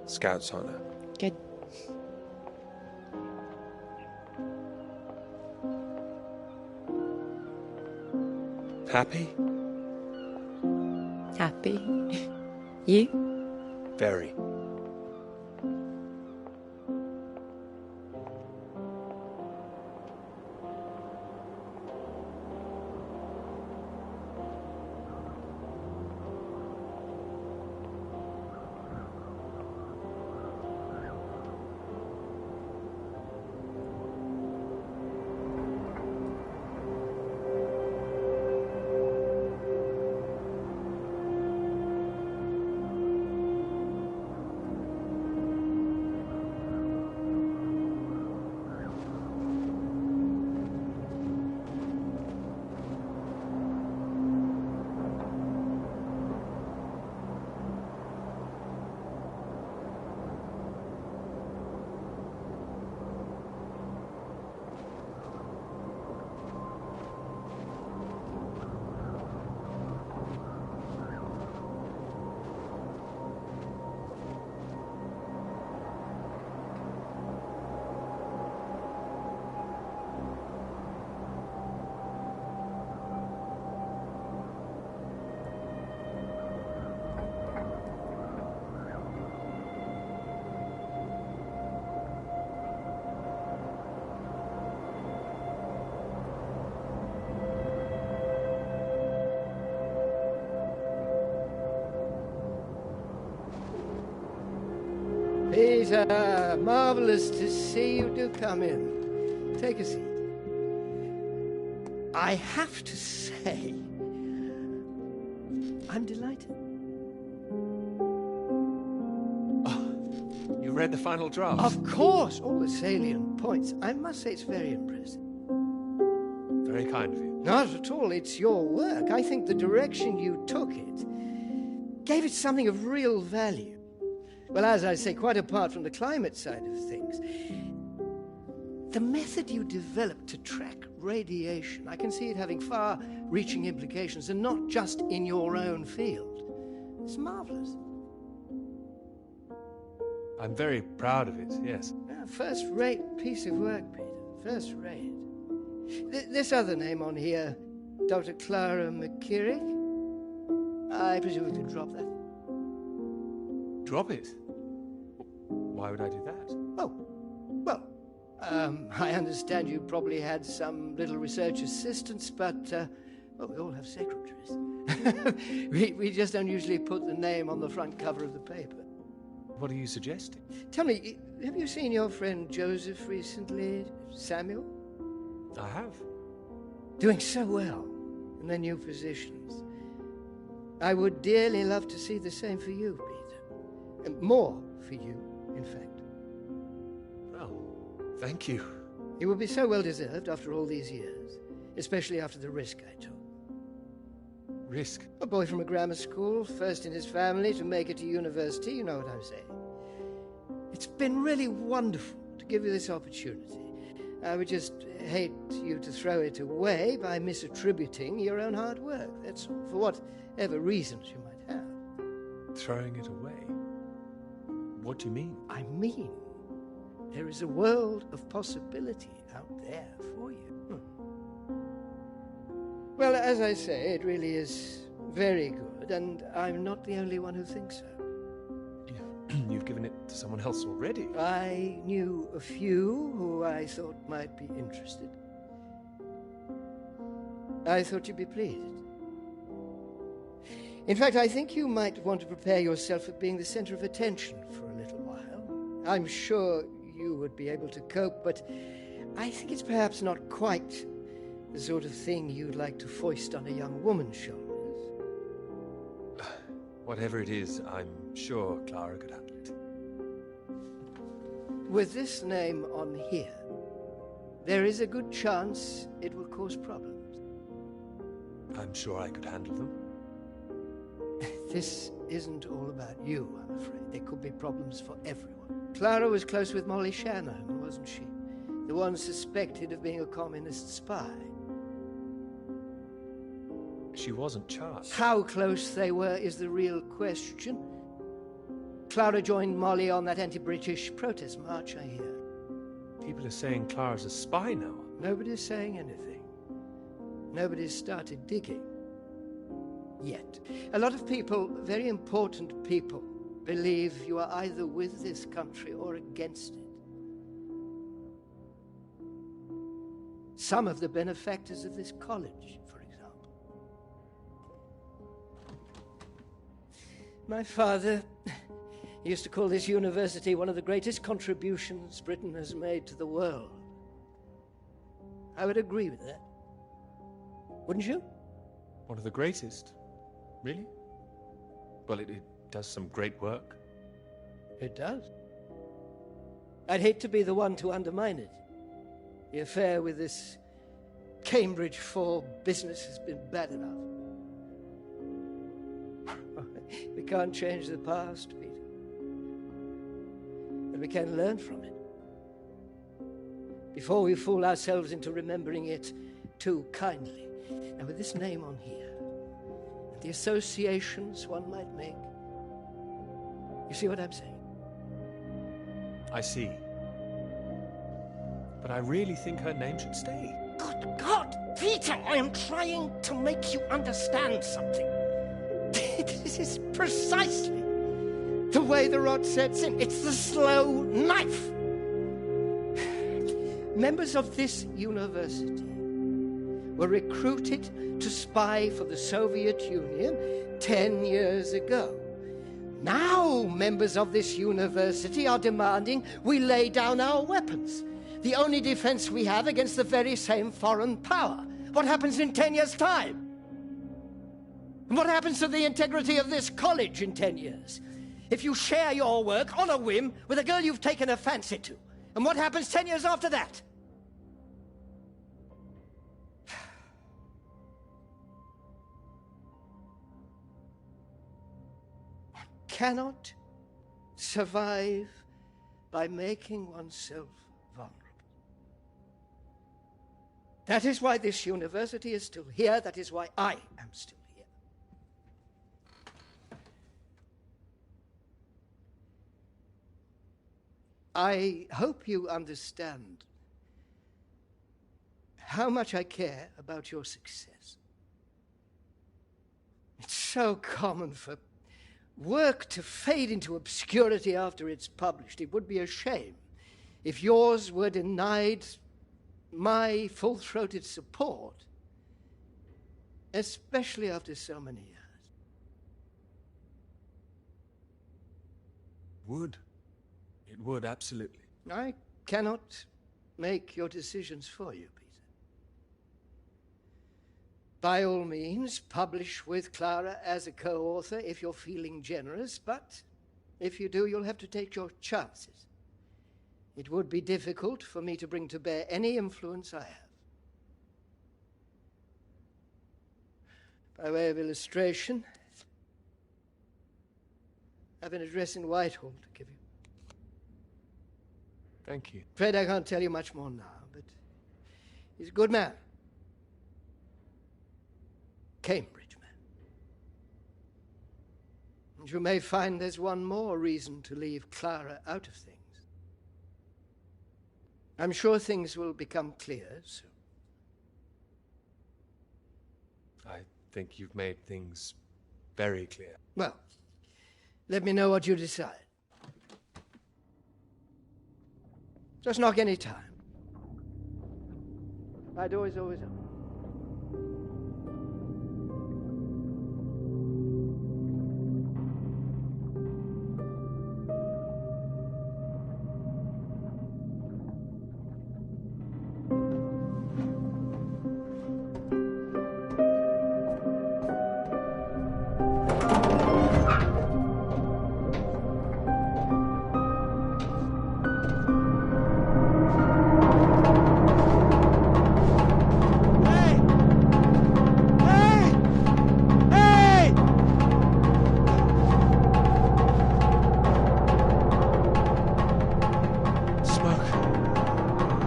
Scouts honor. Good. Happy? Happy. You? Very. Peter, marvellous to see you. Do come in. Take a seat. I have to say, I'm delighted. You read the final draft? Of course, all the salient points. I must say it's very impressive. Very kind of you. Not at all. It's your work. I think the direction you took it gave it something of real value. Well, as I say, quite apart from the climate side of things, the method you developed to track radiation, I can see it having far-reaching implications, and not just in your own field. It's marvellous. I'm very proud of it, yes. First-rate piece of work, Peter. First-rate. This other name on here, Dr. Clara McKirrick, I presume we could drop that. Drop it? Why would I do that? Oh, well, I understand you probably had some little research assistants, but, well, we all have secretaries. we just don't usually put the name on the front cover of the paper. What are you suggesting? Tell me, have you seen your friend Joseph recently, Samuel? I have. Doing so well in their new positions. I would dearly love to see the same for you, Peter. And more for you, in fact. Well, thank you. It would be so well deserved after all these years, especially after the risk I took. Risk? A boy from a grammar school, first in his family to make it to university, you know what I'm saying. It's been really wonderful to give you this opportunity. I would just hate you to throw it away by misattributing your own hard work, that's all, for whatever reasons you might have. Throwing it away? What do you mean? I mean, there is a world of possibility out there for you. Well, as I say, it really is very good, and I'm not the only one who thinks so. You've given it to someone else already. I knew a few who I thought might be interested. I thought you'd be pleased. In fact, I think you might want to prepare yourself for being the center of attention for a little while. I'm sure you would be able to cope, but I think it's perhaps not quite the sort of thing you'd like to foist on a young woman's shoulders. Whatever it is, I'm sure Clara could handle it. With this name on here, there is a good chance it will cause problems. I'm sure I could handle them. This isn't all about you, I'm afraid. There could be problems for everyone. Clara was close with Molly Shannon, wasn't she? The one suspected of being a communist spy. She wasn't charged. How close they were is the real question. Clara joined Molly on that anti-British protest march, I hear. People are saying Clara's a spy now. Nobody's saying anything. Nobody's started digging. Yet. A lot of people, very important people, believe you are either with this country or against it. Some of the benefactors of this college, for example. My father used to call this university one of the greatest contributions Britain has made to the world. I would agree with that. Wouldn't you? One of the greatest? Really? Well, it does some great work. It does. I'd hate to be the one to undermine it. The affair with this Cambridge 4 business has been bad enough. We can't change the past, Peter. But we can learn from it. Before we fool ourselves into remembering it too kindly. Now, with this name on here, and the associations one might make, you see what I'm saying? I see. But I really think her name should stay. Good God, Peter, I am trying to make you understand something. This is precisely the way the rot sets in. It's the slow knife. Members of this university were recruited to spy for the Soviet Union 10 years ago. Now members of this university are demanding we lay down our weapons. The only defense we have against the very same foreign power. What happens in 10 years' time? And what happens to the integrity of this college in 10 years? If you share your work on a whim with a girl you've taken a fancy to, and what happens 10 years after that? One cannot survive by making oneself vulnerable. That is why this university is still here. That is why I am still here. I hope you understand how much I care about your success. It's so common for work to fade into obscurity after it's published. It would be a shame if yours were denied my full-throated support, especially after so many years. It would, absolutely. I cannot make your decisions for you, Peter. By all means, publish with Clara as a co-author if you're feeling generous, but if you do, you'll have to take your chances. It would be difficult for me to bring to bear any influence I have. By way of illustration, I have an address in Whitehall to give you. Thank you. Afraid I can't tell you much more now, but he's a good man. Cambridge man. And you may find there's one more reason to leave Clara out of things. I'm sure things will become clear soon. I think you've made things very clear. Well, let me know what you decide. Just knock any time. My door is always open.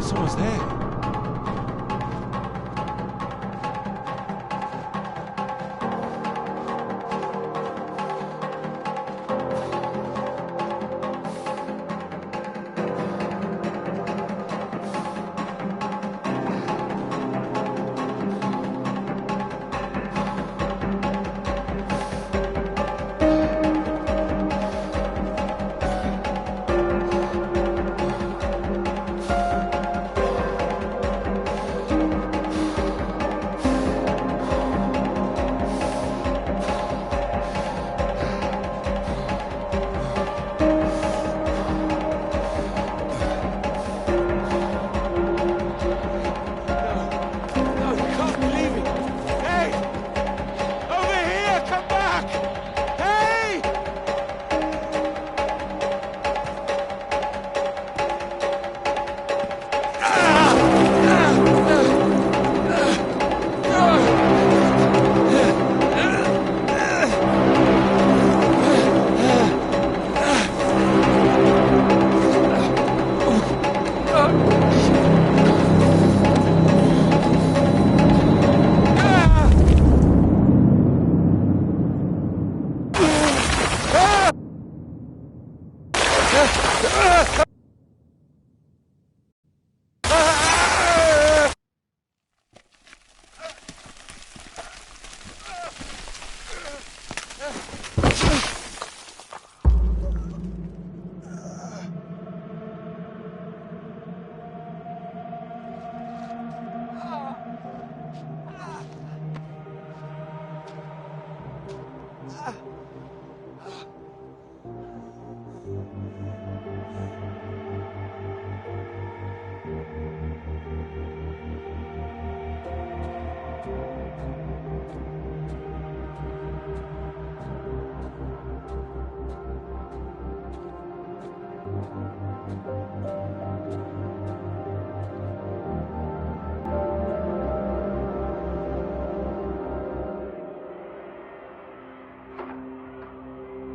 Someone's there.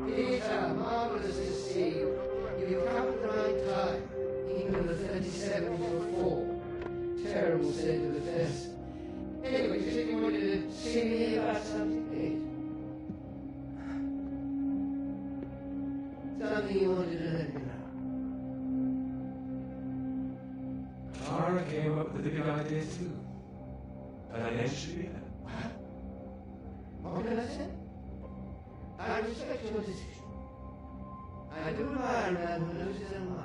Peter, marvelous to see you. You've come at the right time. England of 37 for 4. Terrible state of affairs. Anyway, you said you wanted to see me about something, Pete? Something you wanted to let me know. Tara came up with a big idea too. Financially. What can I say? I respect your decision. I do admire a man who knows his own mind.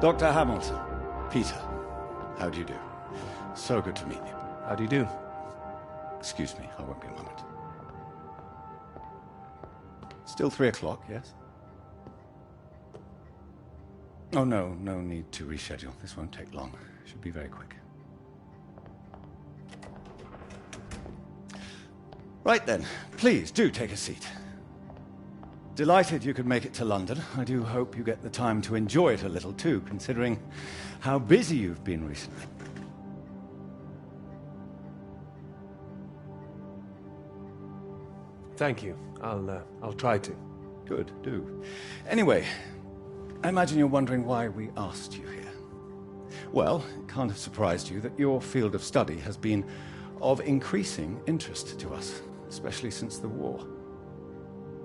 Dr. Hamilton. Peter. How do you do? So good to meet you. How do you do? Excuse me, I won't be a moment. Still 3 o'clock, yes? Oh, no need to reschedule. This won't take long. Should be very quick. Right then, please do take a seat. Delighted you could make it to London. I do hope you get the time to enjoy it a little too, considering how busy you've been recently. Thank you. I'll try to. Good, do. Anyway, I imagine you're wondering why we asked you here. Well, it can't have surprised you that your field of study has been of increasing interest to us, especially since the war.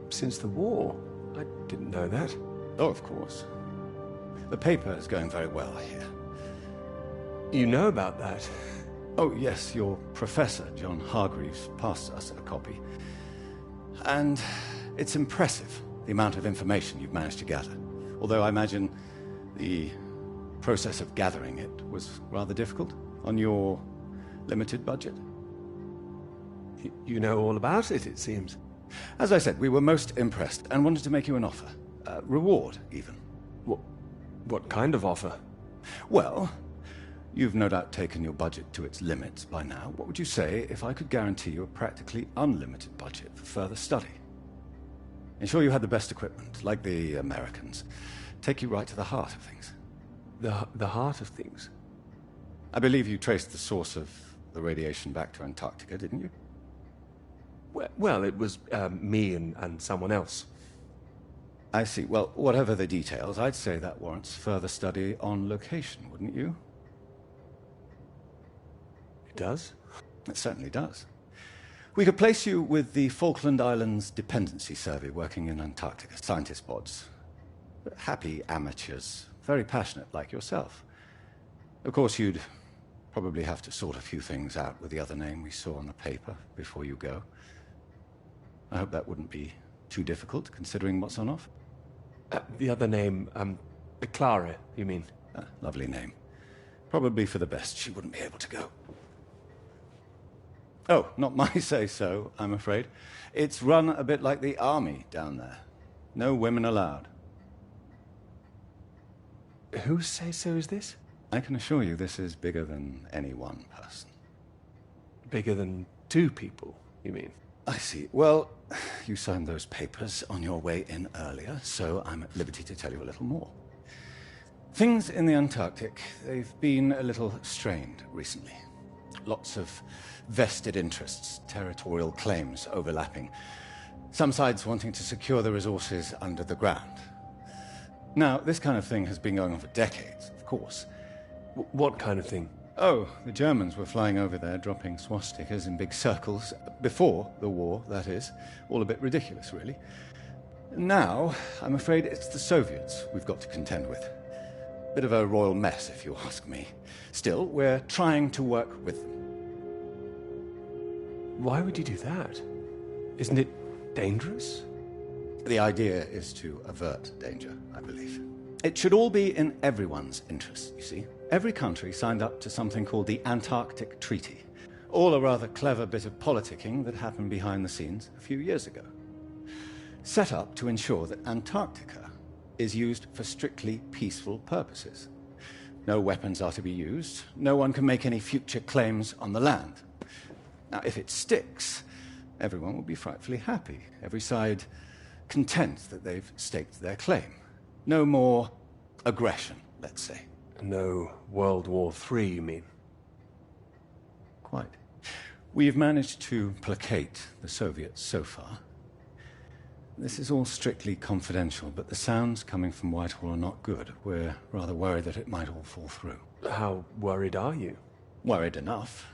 Since the war? I didn't know that. Oh, of course. The paper is going very well, I hear. You know about that? Oh, yes, your professor, John Hargreaves, passed us a copy. And it's impressive, the amount of information you've managed to gather. Although I imagine the process of gathering it was rather difficult on your limited budget. You know all about it, it seems. As I said, we were most impressed and wanted to make you an offer. Reward, even. What kind of offer? Well, you've no doubt taken your budget to its limits by now. What would you say if I could guarantee you a practically unlimited budget for further study? Ensure you had the best equipment, like the Americans. Take you right to the heart of things. The heart of things? I believe you traced the source of the radiation back to Antarctica, didn't you? Well, it was me and someone else. I see. Well, whatever the details, I'd say that warrants further study on location, wouldn't you? It does? It certainly does. We could place you with the Falkland Islands Dependency Survey working in Antarctica, scientist pods. Happy amateurs, very passionate like yourself. Of course, you'd probably have to sort a few things out with the other name we saw on the paper before you go. I hope that wouldn't be too difficult, considering what's on offer. The other name, Clara, you mean? Lovely name. Probably for the best she wouldn't be able to go. Oh, not my say-so, I'm afraid. It's run a bit like the army down there. No women allowed. Whose say-so is this? I can assure you this is bigger than any one person. Bigger than two people, you mean? I see. Well, you signed those papers on your way in earlier, so I'm at liberty to tell you a little more. Things in the Antarctic, they've been a little strained recently. Lots of vested interests, territorial claims overlapping. Some sides wanting to secure the resources under the ground. Now, this kind of thing has been going on for decades, of course. What kind of thing? Oh, the Germans were flying over there, dropping swastikas in big circles. Before the war, that is. All a bit ridiculous, really. Now, I'm afraid it's the Soviets we've got to contend with. Bit of a royal mess, if you ask me. Still, we're trying to work with them. Why would you do that? Isn't it dangerous? The idea is to avert danger, I believe. It should all be in everyone's interest, you see. Every country signed up to something called the Antarctic Treaty. All a rather clever bit of politicking that happened behind the scenes a few years ago. Set up to ensure that Antarctica is used for strictly peaceful purposes. No weapons are to be used. No one can make any future claims on the land. Now, if it sticks, everyone will be frightfully happy. Every side content that they've staked their claim. No more aggression, let's say. No World War III, you mean? Quite. We've managed to placate the Soviets so far. This is all strictly confidential, but the sounds coming from Whitehall are not good. We're rather worried that it might all fall through. How worried are you? Worried enough,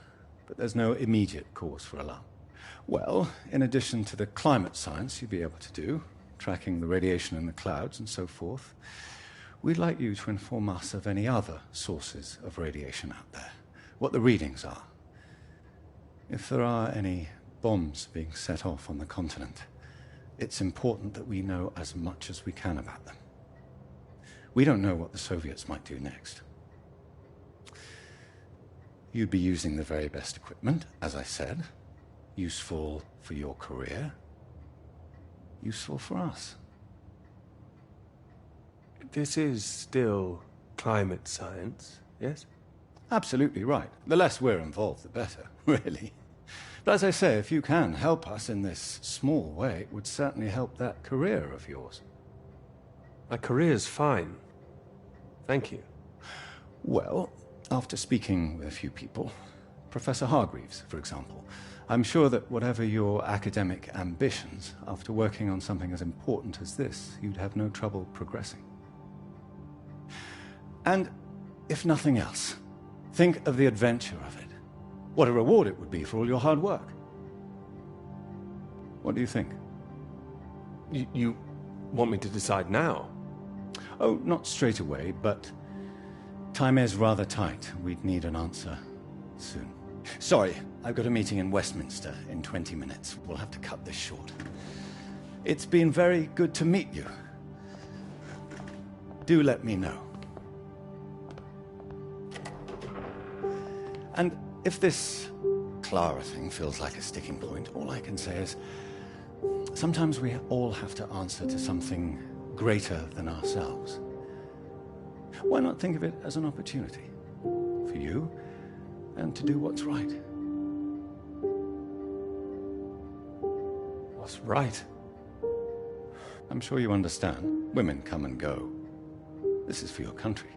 but there's no immediate cause for alarm. Well, in addition to the climate science you'd be able to do, tracking the radiation in the clouds and so forth, we'd like you to inform us of any other sources of radiation out there, what the readings are. If there are any bombs being set off on the continent, it's important that we know as much as we can about them. We don't know what the Soviets might do next. You'd be using the very best equipment, as I said. Useful for your career. Useful for us. This is still climate science, yes? Absolutely right. The less we're involved, the better, really. But as I say, if you can help us in this small way, it would certainly help that career of yours. My career's fine. Thank you. Well, after speaking with a few people, Professor Hargreaves, for example, I'm sure that whatever your academic ambitions, after working on something as important as this, you'd have no trouble progressing. And if nothing else, think of the adventure of it. What a reward it would be for all your hard work. What do you think? You want me to decide now? Oh, not straight away, but time is rather tight. We'd need an answer soon. Sorry, I've got a meeting in Westminster in 20 minutes. We'll have to cut this short. It's been very good to meet you. Do let me know. And if this Clara thing feels like a sticking point, all I can say is sometimes we all have to answer to something greater than ourselves. Why not think of it as an opportunity for you and to do what's right? What's right? I'm sure you understand. Women come and go. This is for your country.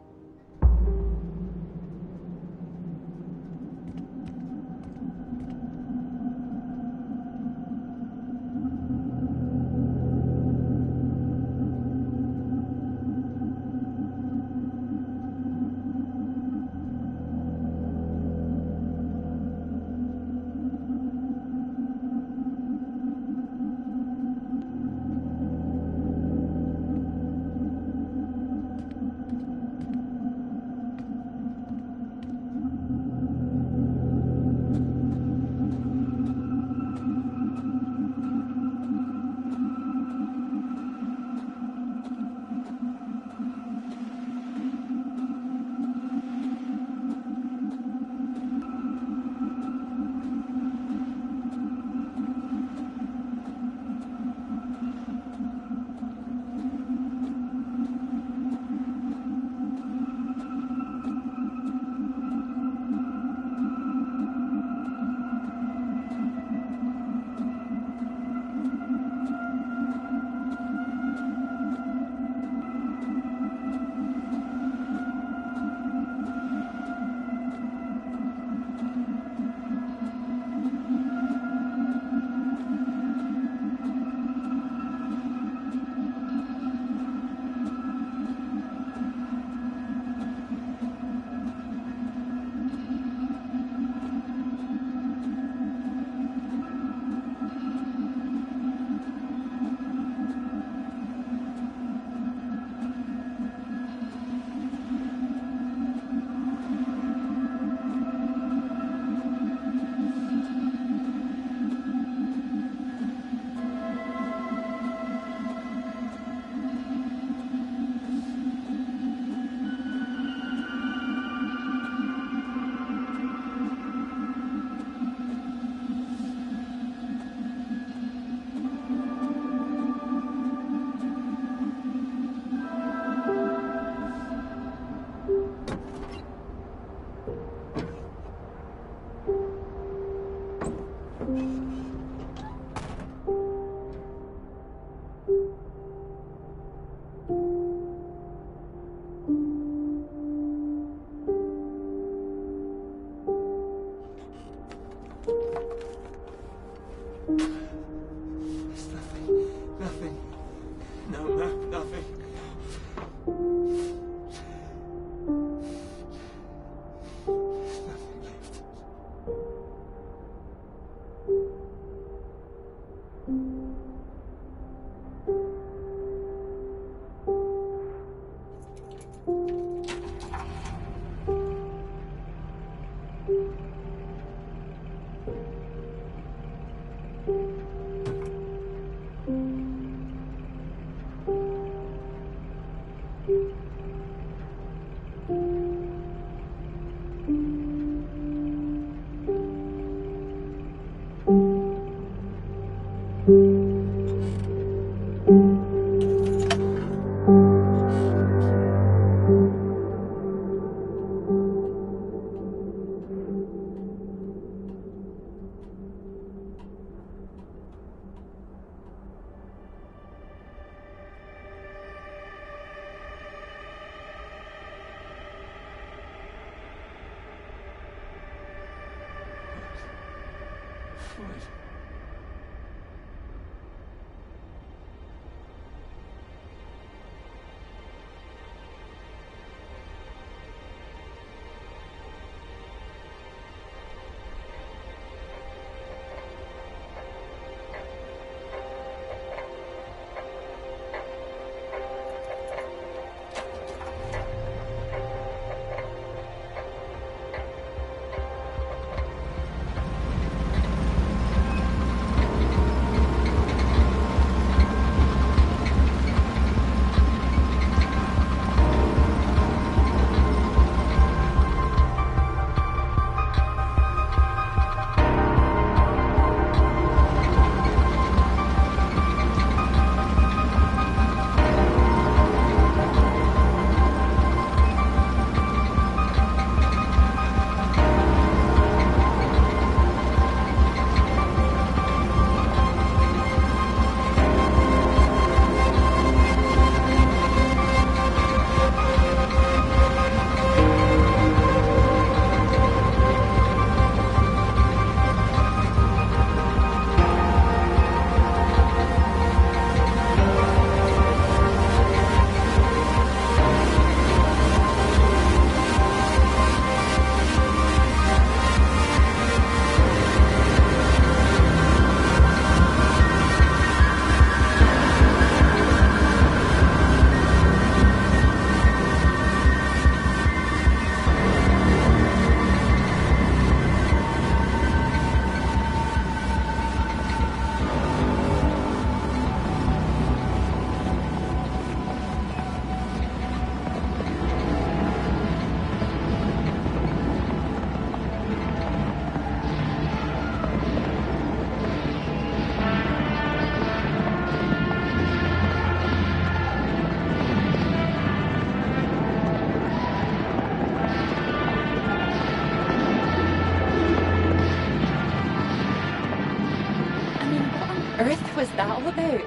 all about?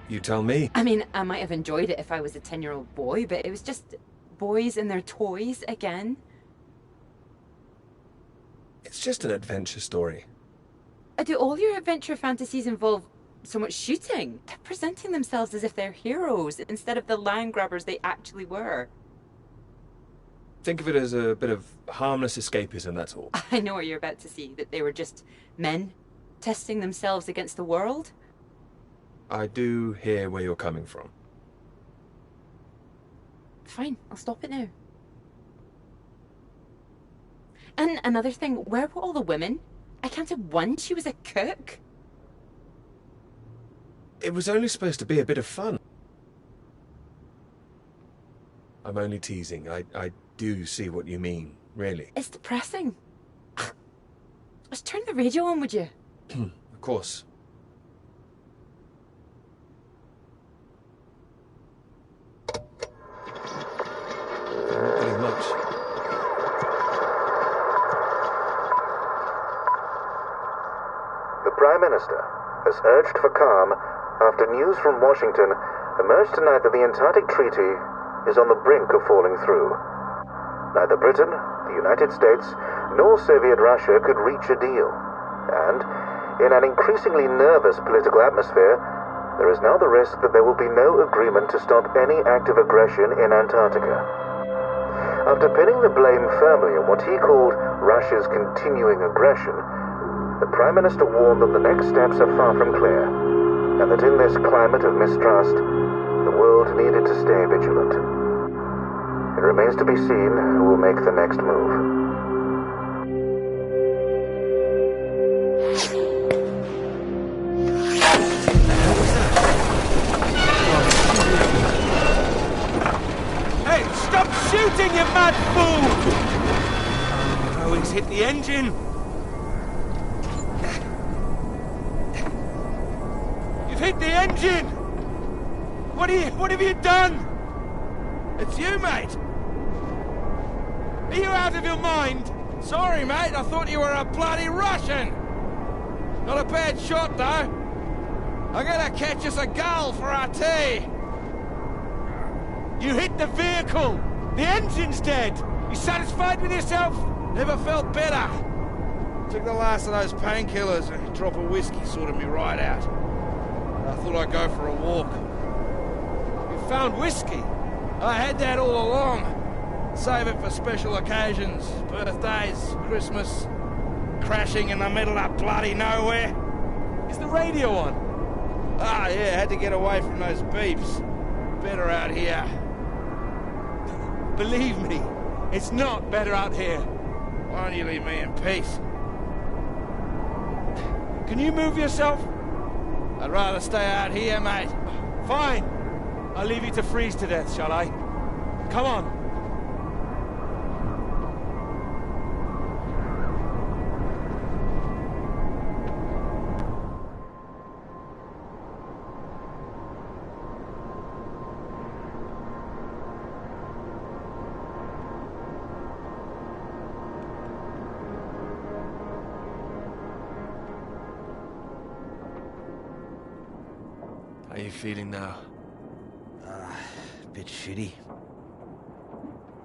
You tell me. I mean, I might have enjoyed it if I was a 10-year-old boy, but it was just boys and their toys again. It's just an adventure story. Do all your adventure fantasies involve so much shooting? They're presenting themselves as if they're heroes instead of the land grabbers they actually were. Think of it as a bit of harmless escapism, that's all. I know what you're about to see, that they were just men testing themselves against the world. I do hear where you're coming from. Fine, I'll stop it now. And another thing, where were all the women? I counted one, she was a cook. It was only supposed to be a bit of fun. I'm only teasing. I do see what you mean, really. It's depressing. Just turn the radio on, would you? Of course. Not getting much. The Prime Minister has urged for calm after news from Washington emerged tonight that the Antarctic Treaty is on the brink of falling through. Neither Britain, the United States, nor Soviet Russia could reach a deal. And, in an increasingly nervous political atmosphere, there is now the risk that there will be no agreement to stop any active aggression in Antarctica. After pinning the blame firmly on what he called Russia's continuing aggression, the Prime Minister warned that the next steps are far from clear, and that in this climate of mistrust, the world needed to stay vigilant. It remains to be seen who will make the next move. Hey, stop shooting, you mad fool! Oh, he's hit the engine. You've hit the engine! What have you done? It's you, mate! Are you out of your mind? Sorry, mate, I thought you were a bloody Russian! Not a bad shot, though. I'm gonna catch us a gull for our tea! You hit the vehicle! The engine's dead! You satisfied with yourself? Never felt better. Took the last of those painkillers and a drop of whiskey sorted me right out. I thought I'd go for a walk. You found whiskey? I had that all along. Save it for special occasions, birthdays, Christmas, crashing in the middle of bloody nowhere. Is the radio on? Ah, yeah, had to get away from those beeps. Better out here. Believe me, it's not better out here. Why don't you leave me in peace? Can you move yourself? I'd rather stay out here, mate. Fine. I'll leave you to freeze to death, shall I? Come on. How are you feeling now? A bit shitty.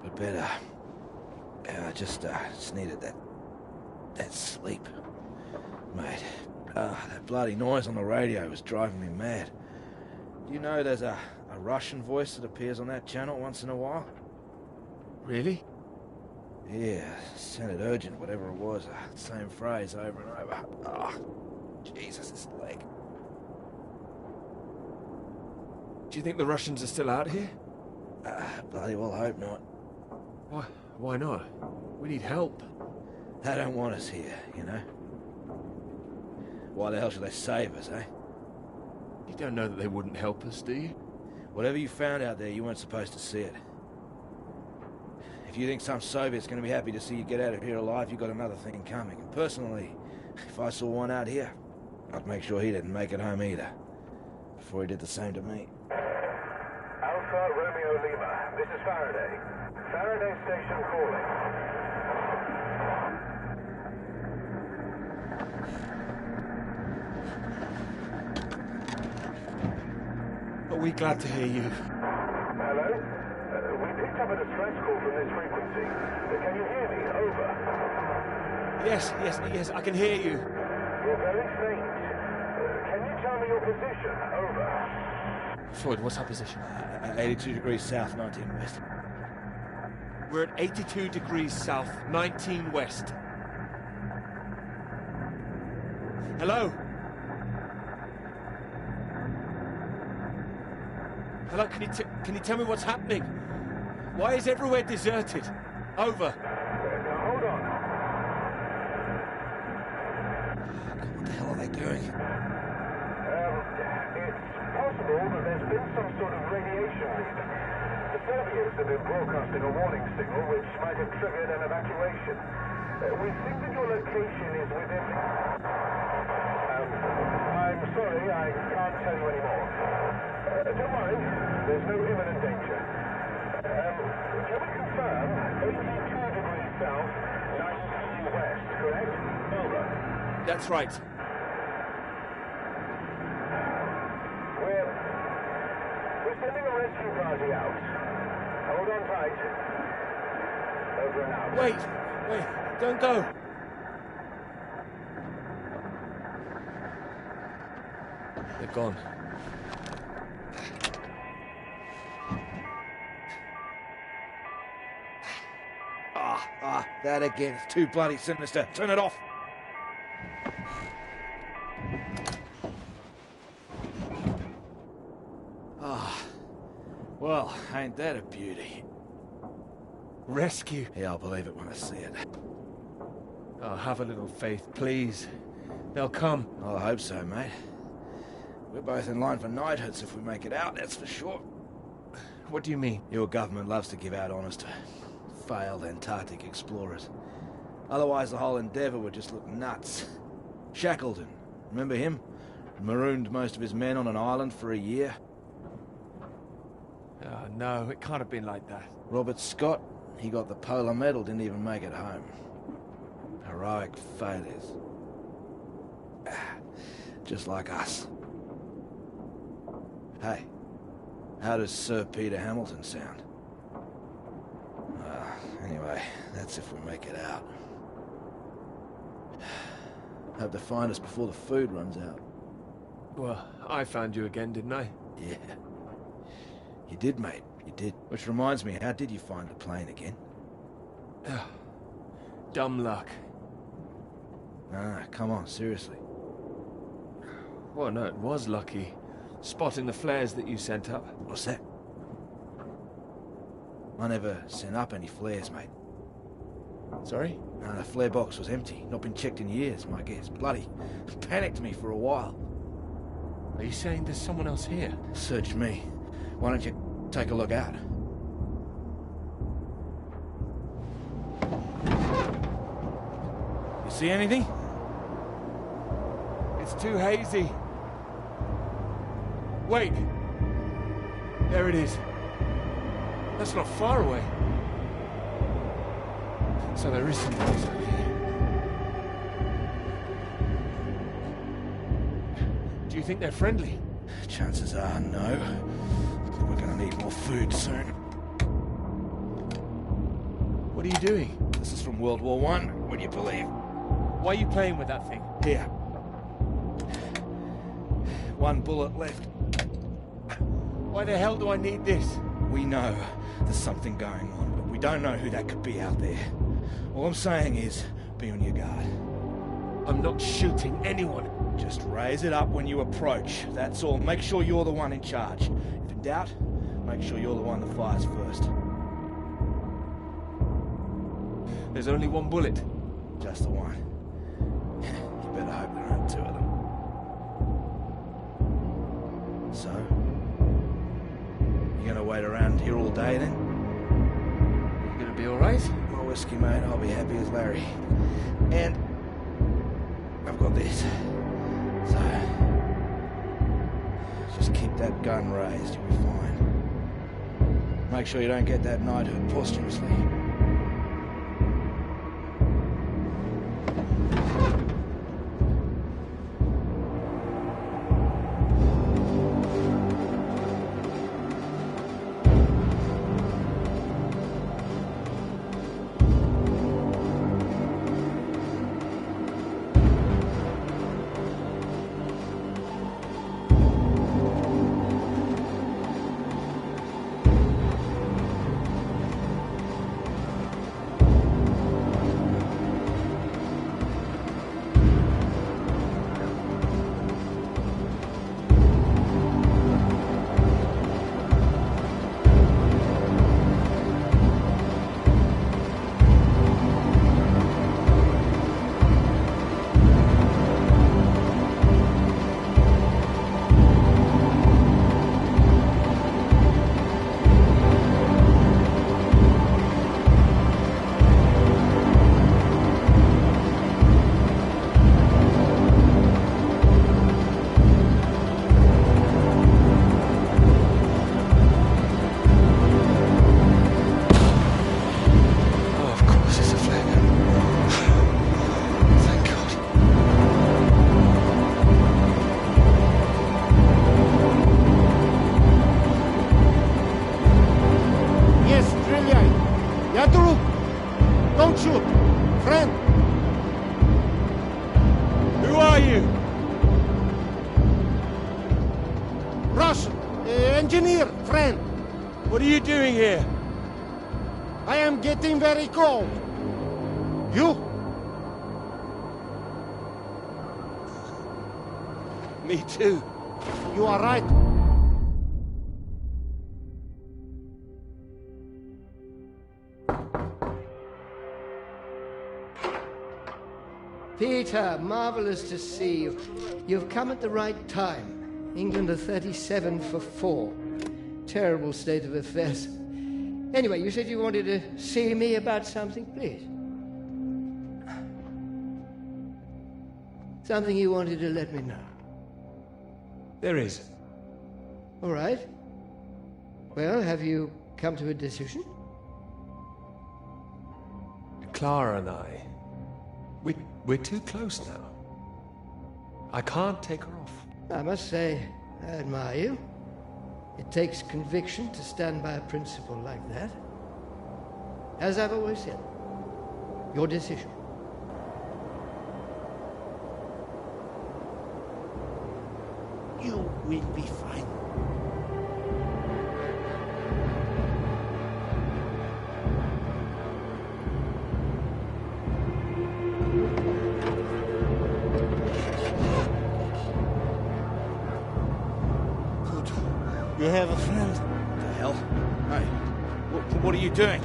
But better. Yeah, I just needed that sleep. Mate, that bloody noise on the radio was driving me mad. Do you know there's a Russian voice that appears on that channel once in a while? Really? Yeah, sounded urgent, whatever it was. Same phrase over and over. Oh, Jesus, this leg. Do you think the Russians are still out here? Bloody well hope not. Why not? We need help. They don't want us here, you know? Why the hell should they save us, eh? You don't know that they wouldn't help us, do you? Whatever you found out there, you weren't supposed to see it. If you think some Soviet's going to be happy to see you get out of here alive, you've got another thing coming. And personally, if I saw one out here, I'd make sure he didn't make it home either. Before he did the same to me. Alpha Romeo Lima, this is Faraday. Faraday Station calling. we glad to hear you. Hello? We picked up a distress call from this frequency. Can you hear me? Over. Yes, I can hear you. You're very faint. Can you tell me your position? Over. Floyd, what's our position? 82 degrees south, 19 west. We're at 82 degrees south, 19 west. Hello? Hello, can you tell me what's happening? Why is everywhere deserted? Over. Hold on. What the hell are they doing? It's possible that there's been some sort of radiation leak. The Soviets have been broadcasting a warning signal which might have triggered an evacuation. We think that your location is within... I'm sorry, I can't tell you anymore. Don't worry, there's no imminent danger. Can we confirm 82 degrees south, 19 west, correct? Over. That's right. We're sending a rescue party out. Hold on tight. Over and out. Wait, don't go. They're gone. That again. It's too bloody sinister. Turn it off. Well, ain't that a beauty? Rescue? Yeah, I'll believe it when I see it. Oh, have a little faith, please. They'll come. Oh, I hope so, mate. We're both in line for knighthoods if we make it out, that's for sure. What do you mean? Your government loves to give out honours to failed Antarctic explorers. Otherwise, the whole endeavour would just look nuts. Shackleton, remember him? Marooned most of his men on an island for a year. Oh, no, it can't have been like that. Robert Scott, he got the polar medal, didn't even make it home. Heroic failures. Just like us. Hey, how does Sir Peter Hamilton sound? Anyway, that's if we make it out. Hope to find us before the food runs out. Well, I found you again, didn't I? Yeah. You did, mate. You did. Which reminds me, how did you find the plane again? Dumb luck. Nah, come on, seriously. Well, no, it was lucky. Spotting the flares that you sent up. What's that? I never sent up any flares, mate. Sorry? No, the flare box was empty. Not been checked in years, my guess. Bloody panicked me for a while. Are you saying there's someone else here? Search me. Why don't you take a look out? You see anything? It's too hazy. Wait. There it is. That's not far away. So there is something else out here. Do you think they're friendly? Chances are no. We're gonna need more food soon. What are you doing? This is from World War I, would you believe? Why are you playing with that thing? Here. One bullet left. Why the hell do I need this? We know there's something going on, but we don't know who that could be out there. All I'm saying is, be on your guard. I'm not shooting anyone. Just raise it up when you approach. That's all. Make sure you're the one in charge. If in doubt, make sure you're the one that fires first. There's only one bullet. Just the one. You better hope there aren't two of them. So? You gonna wait around here all day then? You gonna be alright? My whiskey, mate. I'll be happy as Larry. And I've got this. So, just keep that gun raised, you'll be fine. Make sure you don't get that knighthood posthumously. Yadru! Don't shoot! Friend! Who are you? Russian! Engineer! Friend! What are you doing here? I am getting very cold. You? Me too. You are right. Peter, marvelous to see you. You've come at the right time. England are 37 for 4. Terrible state of affairs. Anyway, you said you wanted to see me about something, please. Something you wanted to let me know. There is. All right. Well, have you come to a decision? Clara and I, we're too close now. I can't take her off. I must say, I admire you. It takes conviction to stand by a principle like that. As I've always said, your decision. You will be fine. You have a friend. What the hell? Hey, what are you doing?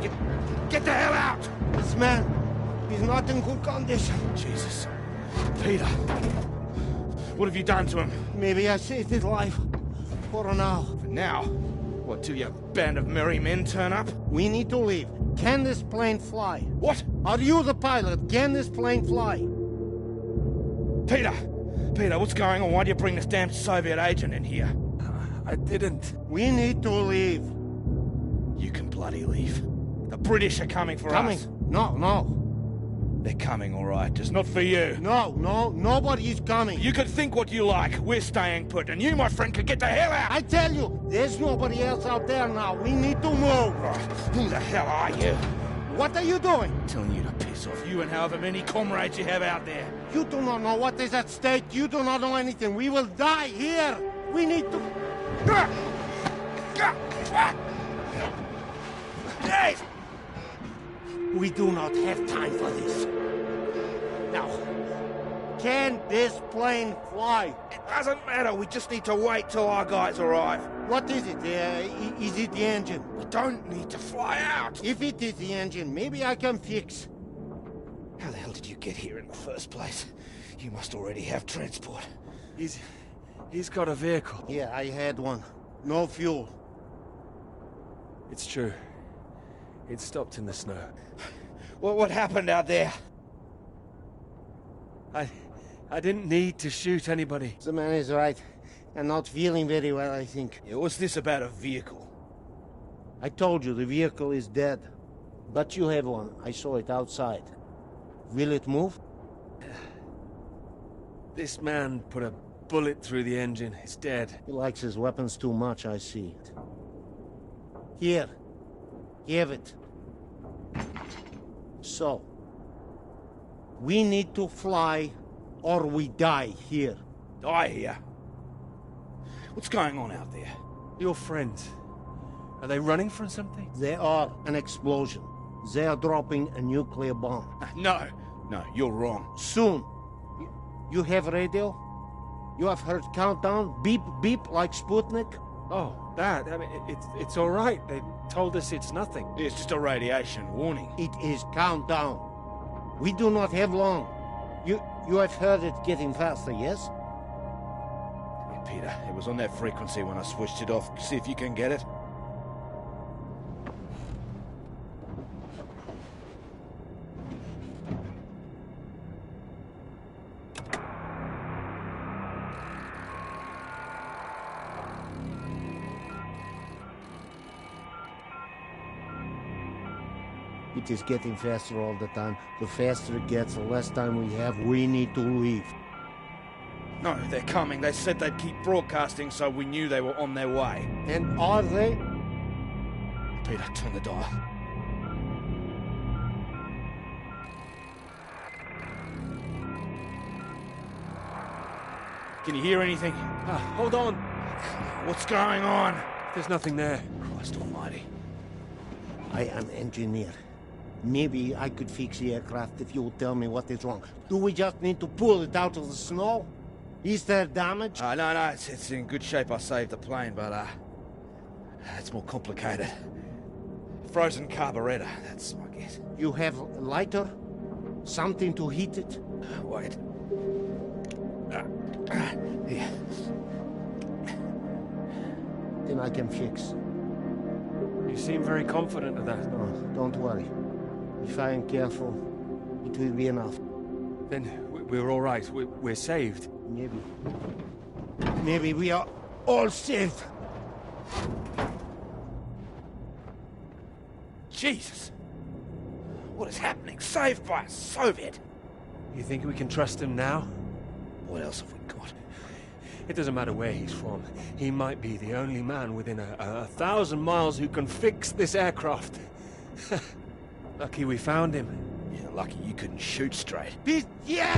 Get the hell out! This man, he's not in good condition. Jesus. Peter, what have you done to him? Maybe I saved his life. For now. For now? What, till your band of merry men turn up? We need to leave. Can this plane fly? What? Are you the pilot? Can this plane fly? Peter, what's going on? Why do you bring this damn Soviet agent in here? I didn't. We need to leave. You can bloody leave. The British are coming for us. No. They're coming, all right. Just not for you. No, nobody is coming. You can think what you like. We're staying put, and you, my friend, can get the hell out. I tell you, there's nobody else out there now. We need to move. Right. Who the hell are you? What are you doing? Telling you to piss off. You and however many comrades you have out there. You do not know what is at stake. You do not know anything. We will die here. We need to... We do not have time for this. Now, can this plane fly? It doesn't matter. We just need to wait till our guys arrive. What is it? Is it the engine? We don't need to fly out. If it is the engine, maybe I can fix. How the hell did you get here in the first place? You must already have transport. He's got a vehicle. Yeah, I had one. No fuel. It's true. It stopped in the snow. Well, what happened out there? I didn't need to shoot anybody. The man is right. I'm not feeling very well, I think. Yeah, what's this about a vehicle? I told you, the vehicle is dead. But you have one. I saw it outside. Will it move? This man put a bullet through the engine. It's dead. He likes his weapons too much, I see it. Here. Give it. So, we need to fly or we die here. Die here? What's going on out there? Your friends. Are they running from something? They are an explosion. They are dropping a nuclear bomb. No, you're wrong. Soon. You have radio? You have heard countdown? Beep, beep, like Sputnik? Oh, that. I mean, it's all right. They told us it's nothing. It's just a radiation warning. It is countdown. We do not have long. You have heard it getting faster, yes? Yeah, Peter, it was on that frequency when I switched it off. See if you can get it. It is getting faster all the time. The faster it gets, the less time we have. We need to leave. No, they're coming. They said they'd keep broadcasting, so we knew they were on their way. And are they? Peter, turn the dial. Can you hear anything? Hold on. What's going on? There's nothing there. Christ almighty. I am engineer. Maybe I could fix the aircraft if you would tell me what is wrong. Do we just need to pull it out of the snow? Is there damage? No, it's in good shape. I saved the plane, but, it's more complicated. Frozen carburetor, that's my guess. You have a lighter? Something to heat it? Wait. Here. Then I can fix. You seem very confident of that. No, don't worry. If I am careful, it will be enough. Then we're all right. We're saved. Maybe. Maybe we are all saved. Jesus! What is happening? Saved by a Soviet! You think we can trust him now? What else have we got? It doesn't matter where he's from. He might be the only man within 1,000 miles who can fix this aircraft. Lucky we found him. Yeah, lucky you couldn't shoot straight. Yes!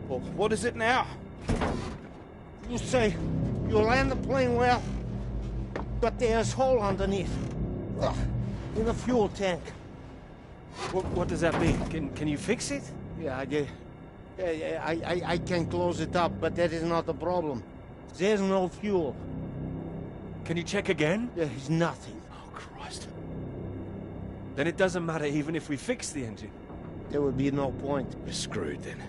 Well, what is it now? You say you land the plane well, but there's a hole underneath. In the fuel tank. What does that mean? Can you fix it? Yeah, I can close it up, but that is not the problem. There's no fuel. Can you check again? There is nothing. Oh, Christ. Then it doesn't matter even if we fix the engine. There would be no point. We're screwed then.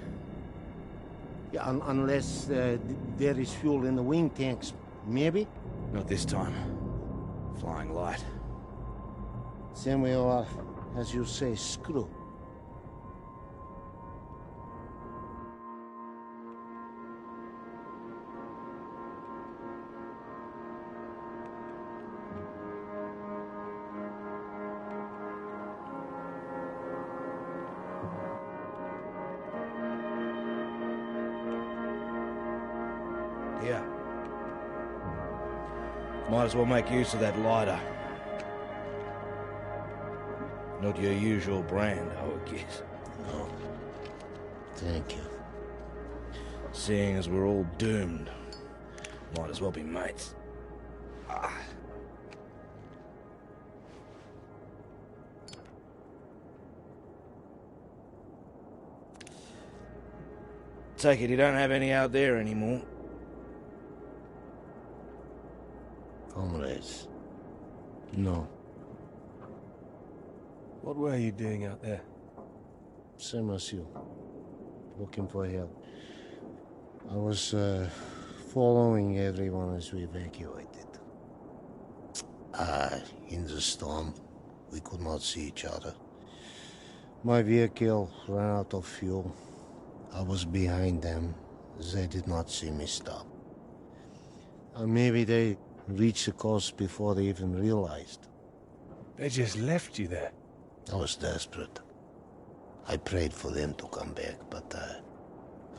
Yeah, unless there is fuel in the wing tanks. Maybe? Not this time. Flying light. Then we are, as you say, screwed. Yeah. Might as well make use of that lighter. Not your usual brand, I would guess. No. Thank you. Seeing as we're all doomed, might as well be mates. Take it you don't have any out there anymore. Comrades. No. What were you doing out there? Same as you. Looking for help. I was following everyone as we evacuated. In the storm, we could not see each other. My vehicle ran out of fuel. I was behind them. They did not see me stop. Maybe they reached the coast before they even realized. They just left you there? I was desperate. I prayed for them to come back, but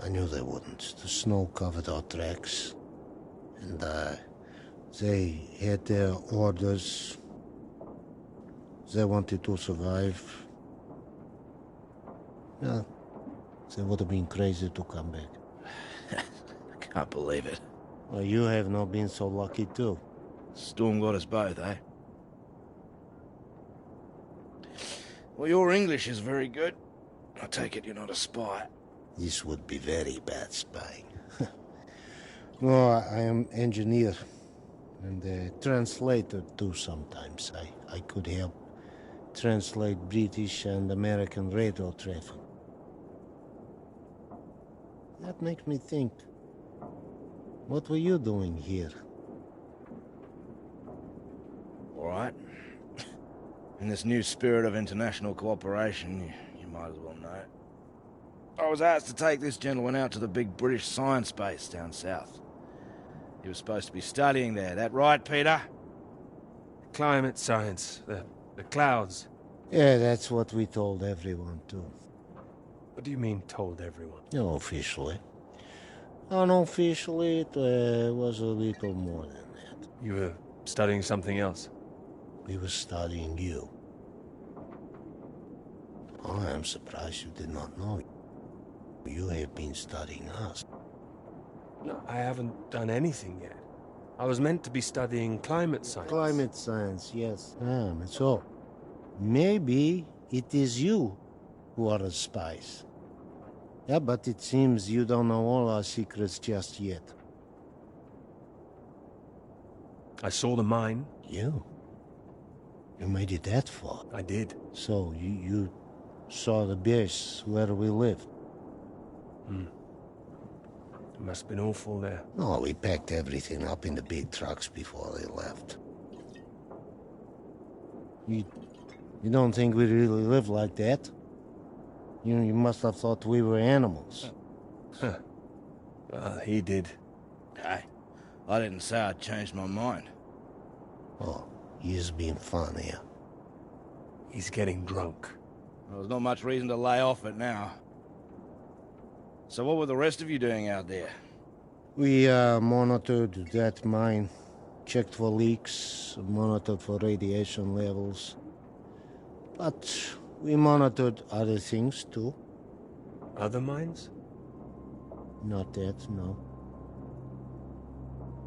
I knew they wouldn't. The snow covered our tracks, and they had their orders. They wanted to survive. Yeah, they would have been crazy to come back. I can't believe it. Well, you have not been so lucky too. Storm got us both, eh? Well, your English is very good. I take it you're not a spy. This would be very bad spying. No, I am engineer and a translator too sometimes. I could help translate British and American radio traffic. That makes me think. What were you doing here? All right. In this new spirit of international cooperation, you might as well know. I was asked to take this gentleman out to the big British science base down south. He was supposed to be studying there, that right, Peter? Climate science, the clouds. Yeah, that's what we told everyone too. What do you mean, told everyone? No, officially. Unofficially, it was a little more than that. You were studying something else? We were studying you. Oh, I am surprised you did not know. You have been studying us. No, I haven't done anything yet. I was meant to be studying climate science. Climate science, yes. So, maybe it is you who are the spies. Yeah, but it seems you don't know all our secrets just yet. I saw the mine. You made it that far? I did. So, you saw the base where we lived? It must have been awful there. No, we packed everything up in the big trucks before they left. You don't think we really live like that? You must have thought we were animals. Huh. Well, he did. Hey, I didn't say I'd changed my mind. Oh, he's being fun here. He's getting drunk. Well, there's not much reason to lay off it now. So what were the rest of you doing out there? We monitored that mine, checked for leaks, monitored for radiation levels. But we monitored other things too. Other mines? Not that, no.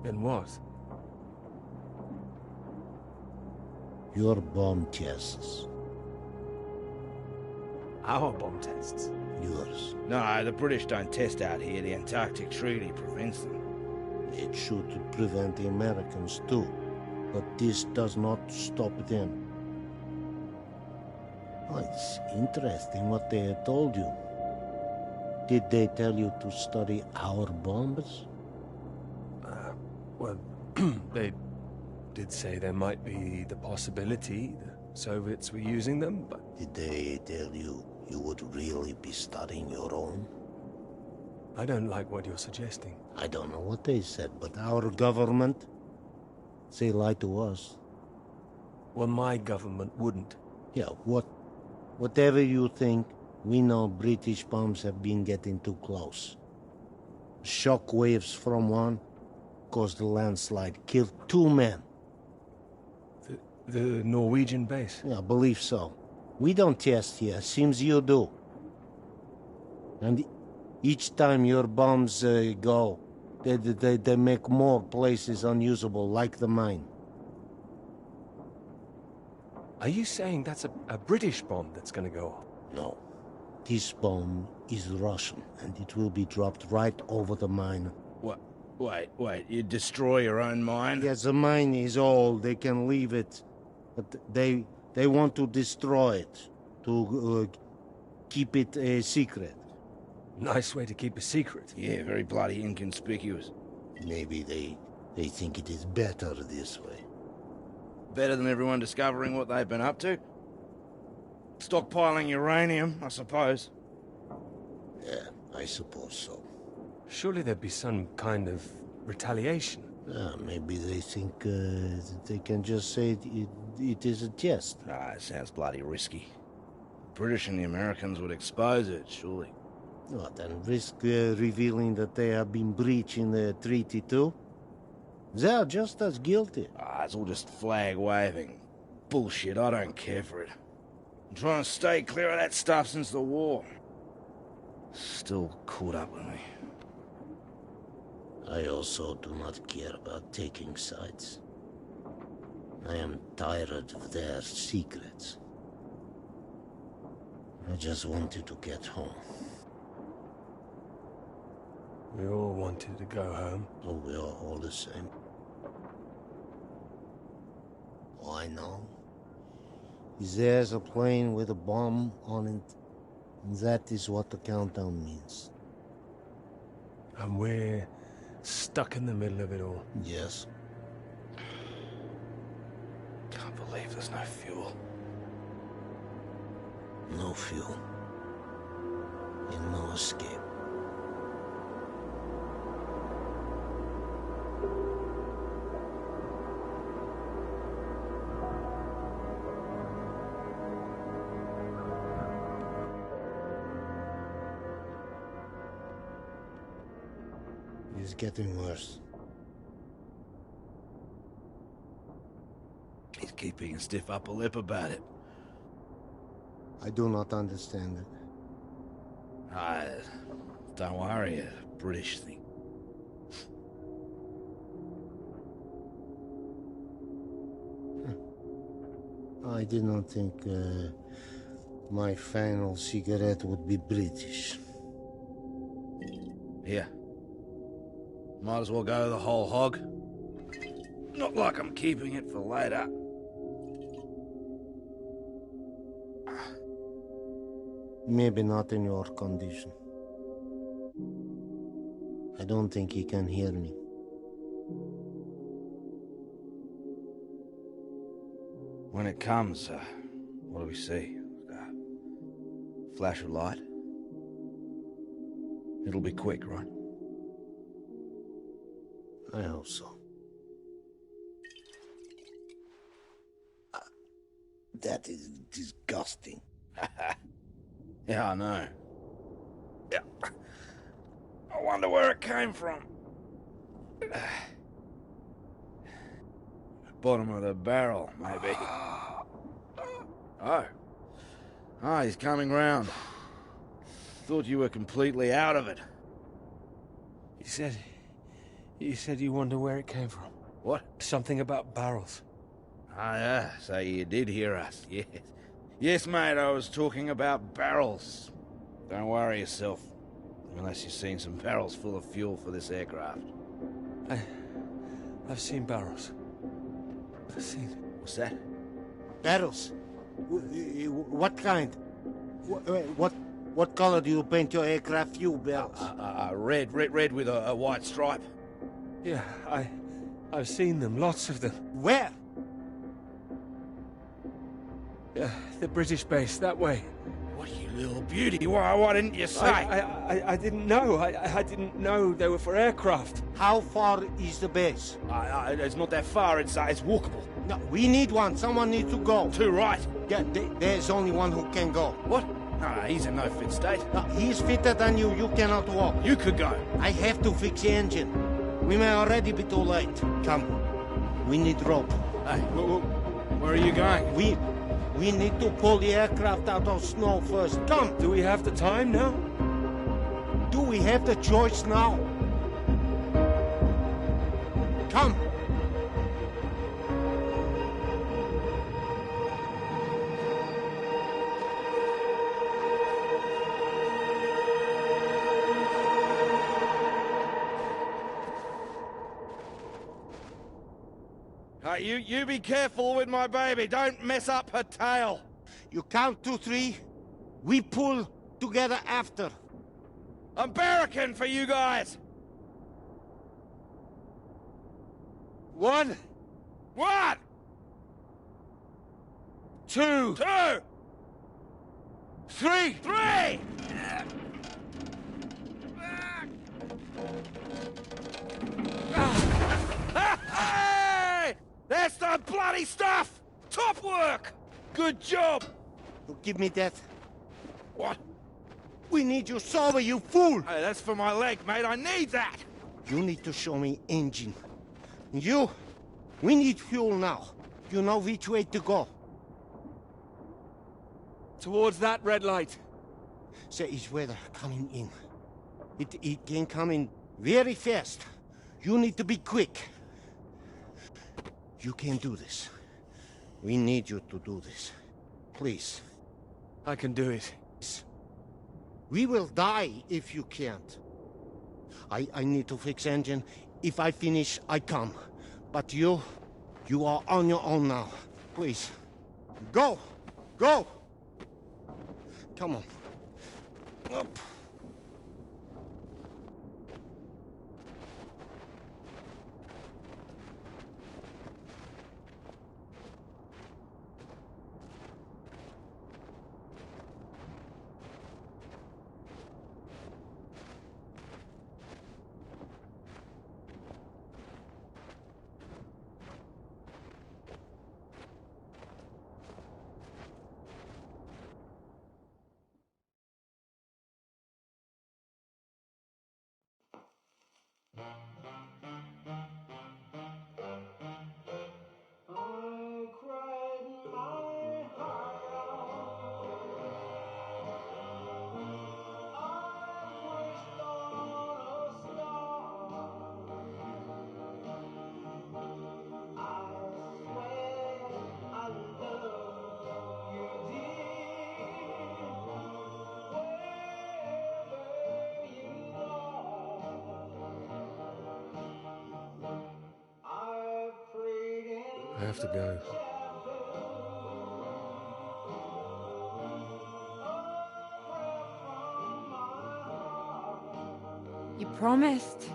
Then what? Your bomb tests. Our bomb tests? Yours. No, the British don't test out here. The Antarctic Treaty prevents them. It should prevent the Americans too. But this does not stop them. Oh, it's interesting what they have told you. Did they tell you to study our bombs? Well, they did say there might be the possibility the Soviets were using them, but... Did they tell you you would really be studying your own? I don't like what you're suggesting. I don't know what they said, but our government, they lied to us. Well, my government wouldn't. Yeah, whatever you think, we know British bombs have been getting too close. Shock waves from one caused a landslide, killed 2 men. The Norwegian base? Yeah, I believe so. We don't test here, seems you do. And each time your bombs go, they make more places unusable, like the mine. Are you saying that's a British bomb that's gonna go off? No. This bomb is Russian, and it will be dropped right over the mine. What? Wait, you destroy your own mine? Yes, the mine is old, they can leave it. But they want to destroy it, to keep it a secret. Nice way to keep a secret. Yeah, very bloody inconspicuous. Maybe they think it is better this way. Better than everyone discovering what they've been up to? Stockpiling uranium, I suppose. Yeah, I suppose so. Surely there'd be some kind of retaliation. Maybe they think they can just say it is a test. It sounds bloody risky. The British and the Americans would expose it, surely. What, then risk revealing that they have been breaching the treaty too? They are just as guilty. It's all just flag waving. Bullshit, I don't care for it. I'm trying to stay clear of that stuff since the war. Still caught up with me. I also do not care about taking sides. I am tired of their secrets. I just wanted to get home. We all wanted to go home. Oh, we are all the same. Oh, I know. There's a plane with a bomb on it, and that is what the countdown means. And we're stuck in the middle of it all. Yes. Can't believe there's no fuel. No fuel. And no escape. It's getting worse. He's keeping a stiff upper lip about it. I do not understand it. Don't worry, a British thing. I did not think my final cigarette would be British. Here. Might as well go the whole hog. Not like I'm keeping it for later. Maybe not in your condition. I don't think he can hear me. When it comes, what do we see? Flash of light? It'll be quick, right? I hope so. That is disgusting. Yeah, I know. Yeah. I wonder where it came from. Bottom of the barrel, maybe. Oh. Ah, he's coming round. Thought you were completely out of it. You said you wonder where it came from. What? Something about barrels. Ah, yeah, so you did hear us, yes. Yes, mate, I was talking about barrels. Don't worry yourself. Unless you've seen some barrels full of fuel for this aircraft. I've seen barrels. I've seen... What's that? Barrels? What kind? What color do you paint your aircraft fuel barrels? Red with a white stripe. Yeah, I've seen them, lots of them. Where? The British base, that way. What, you little beauty? Why didn't you say? I didn't know. I didn't know they were for aircraft. How far is the base? It's not that far. It's walkable. No, we need one. Someone needs to go. Two, right? Yeah, there's only one who can go. What? No, he's in no fit state. No, he's fitter than you. You cannot walk. You could go. I have to fix the engine. We may already be too late. Come. We need rope. Hey, where are you going? We need to pull the aircraft out of snow first. Come! Do we have the time now? Do we have the choice now? Come! You be careful with my baby. Don't mess up her tail. You count to 3. We pull together after. I'm barracking for you guys. 1. 1. 2. 2. 3. 3. That's the bloody stuff! Top work! Good job! Give me that. What? We need your Sobre, you fool! Hey, that's for my leg, mate. I need that! You need to show me engine. You, we need fuel now. You know which way to go. Towards that red light. There is weather coming in. It can come in very fast. You need to be quick. You can do this. We need you to do this. Please. I can do it. We will die if you can't. I need to fix engine. If I finish, I come. But you are on your own now. Please. Go! Go! Come on. Up. I have to go. You promised.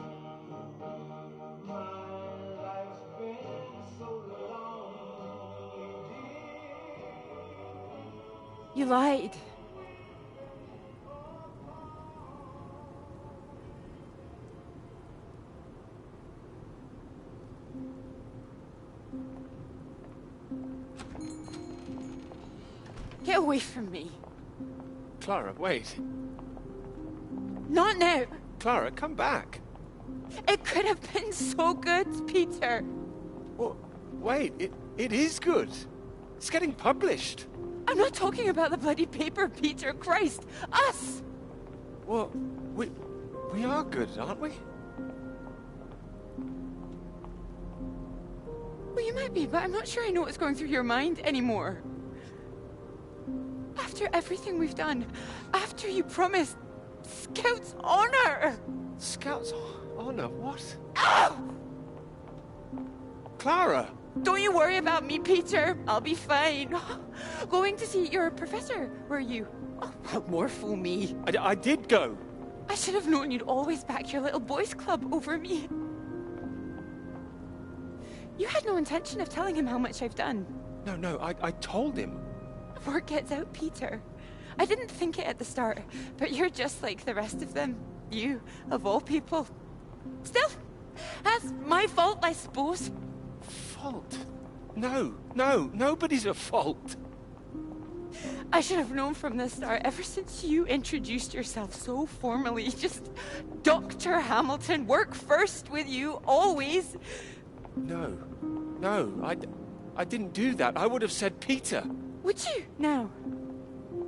You lied. Get away from me. Clara, wait. Not now. Clara, come back. It could have been so good, Peter. Well, wait, it is good. It's getting published. I'm not talking about the bloody paper, Peter. Christ. Us! Well, we are good, aren't we? Well, you might be, but I'm not sure I know what's going through your mind anymore. After everything we've done, after you promised Scout's honor! Scout's honor? What? Ow! Clara! Don't you worry about me, Peter. I'll be fine. Going to see your professor, were you? Oh, well, more fool me. I did go. I should have known you'd always back your little boys club over me. You had no intention of telling him how much I've done. No, I told him. Word gets out, Peter. I didn't think it at the start, but you're just like the rest of them. You, of all people. Still, that's my fault, I suppose. Fault? No, nobody's at fault. I should have known from the start, ever since you introduced yourself so formally. Just Dr. Hamilton, work first with you, always. No, I didn't do that. I would have said Peter. Would you, now?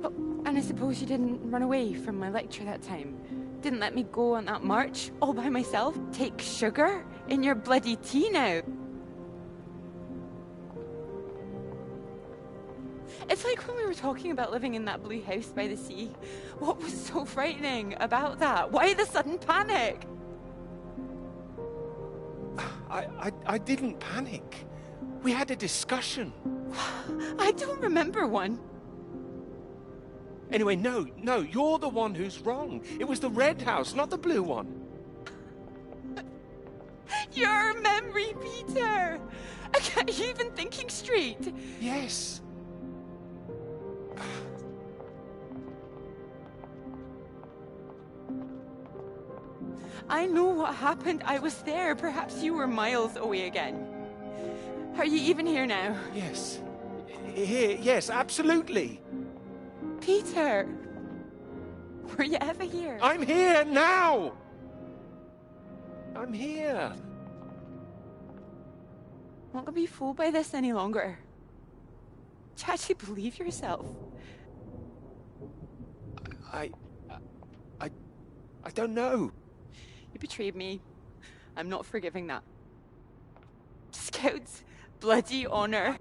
Oh, and I suppose you didn't run away from my lecture that time? Didn't let me go on that march all by myself? Take sugar in your bloody tea now? It's like when we were talking about living in that blue house by the sea. What was so frightening about that? Why the sudden panic? I didn't panic. We had a discussion. I don't remember one. Anyway, no, you're the one who's wrong. It was the red house, not the blue one. Your memory, Peter! Are you even thinking straight? Yes. I know what happened. I was there. Perhaps you were miles away again. Are you even here now? Yes. Here, yes, absolutely. Peter! Were you ever here? I'm here now! I'm here. I'm not gonna be fooled by this any longer. Do you actually believe yourself? I don't know. You betrayed me. I'm not forgiving that. Scout's bloody honor.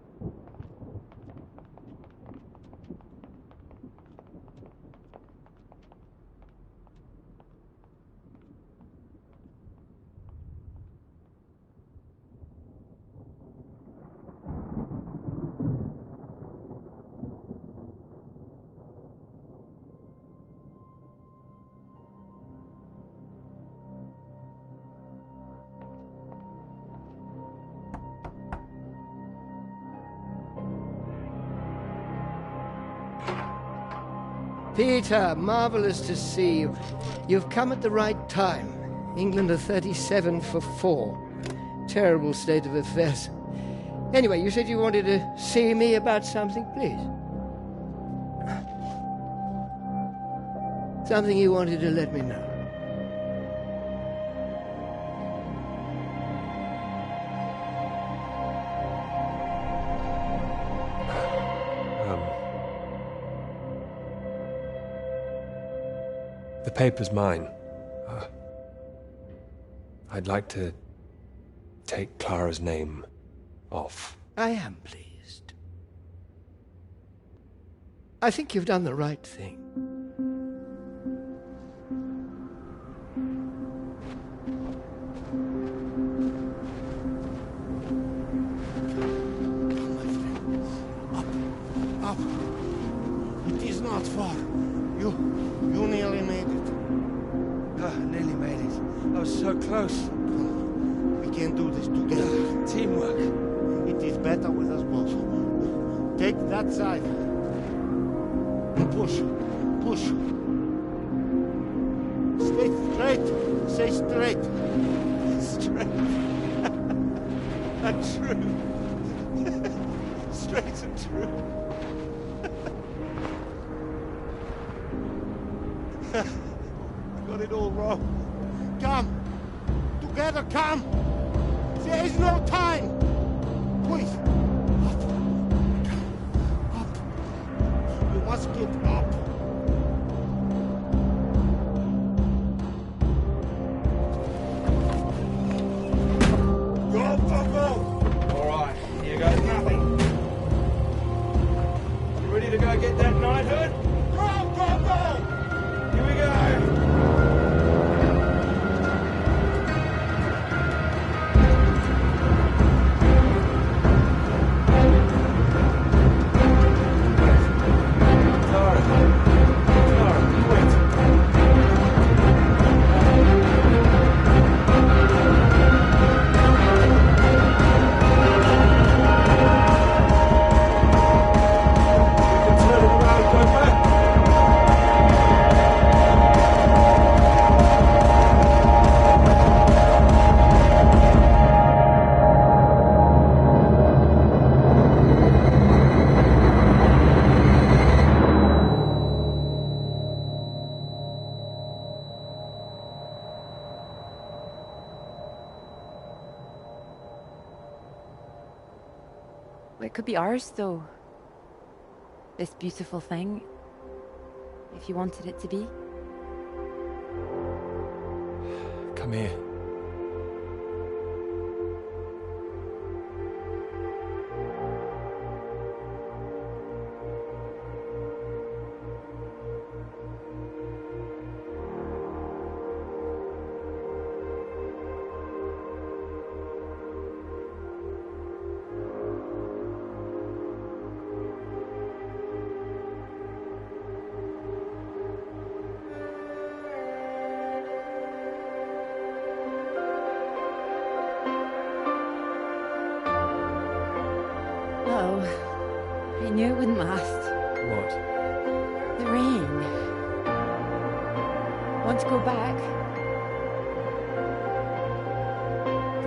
Peter, marvelous to see you. You've come at the right time. England are 37 for 4. Terrible state of affairs. Anyway, you said you wanted to see me about something, please. Something you wanted to let me know. The paper's mine. I'd like to take Clara's name off. I am pleased. I think you've done the right thing. It is not far. You nearly made it. Nearly made it. I was so close. We can do this together. Teamwork. It is better with us both. Take that side. And push. Stay straight. Stay straight. Straight. And true. Straight and true. I got it all wrong. Come. Together, come. There is no time. Please. Up. You must get up. Go. All right, here goes nothing. You ready to go get that knighthood? Go. Here we go. It could be ours, though. This beautiful thing. If you wanted it to be. Come here. Oh, I knew it wouldn't last. What? The rain. Want to go back?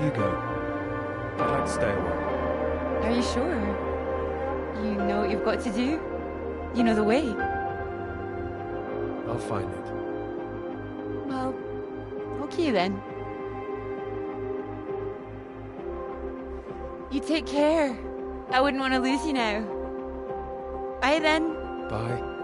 You go. I'd like to stay away. Are you sure? You know what you've got to do? You know the way? I'll find it. Well, okay then. You take care. I wouldn't want to lose you now. Bye then. Bye.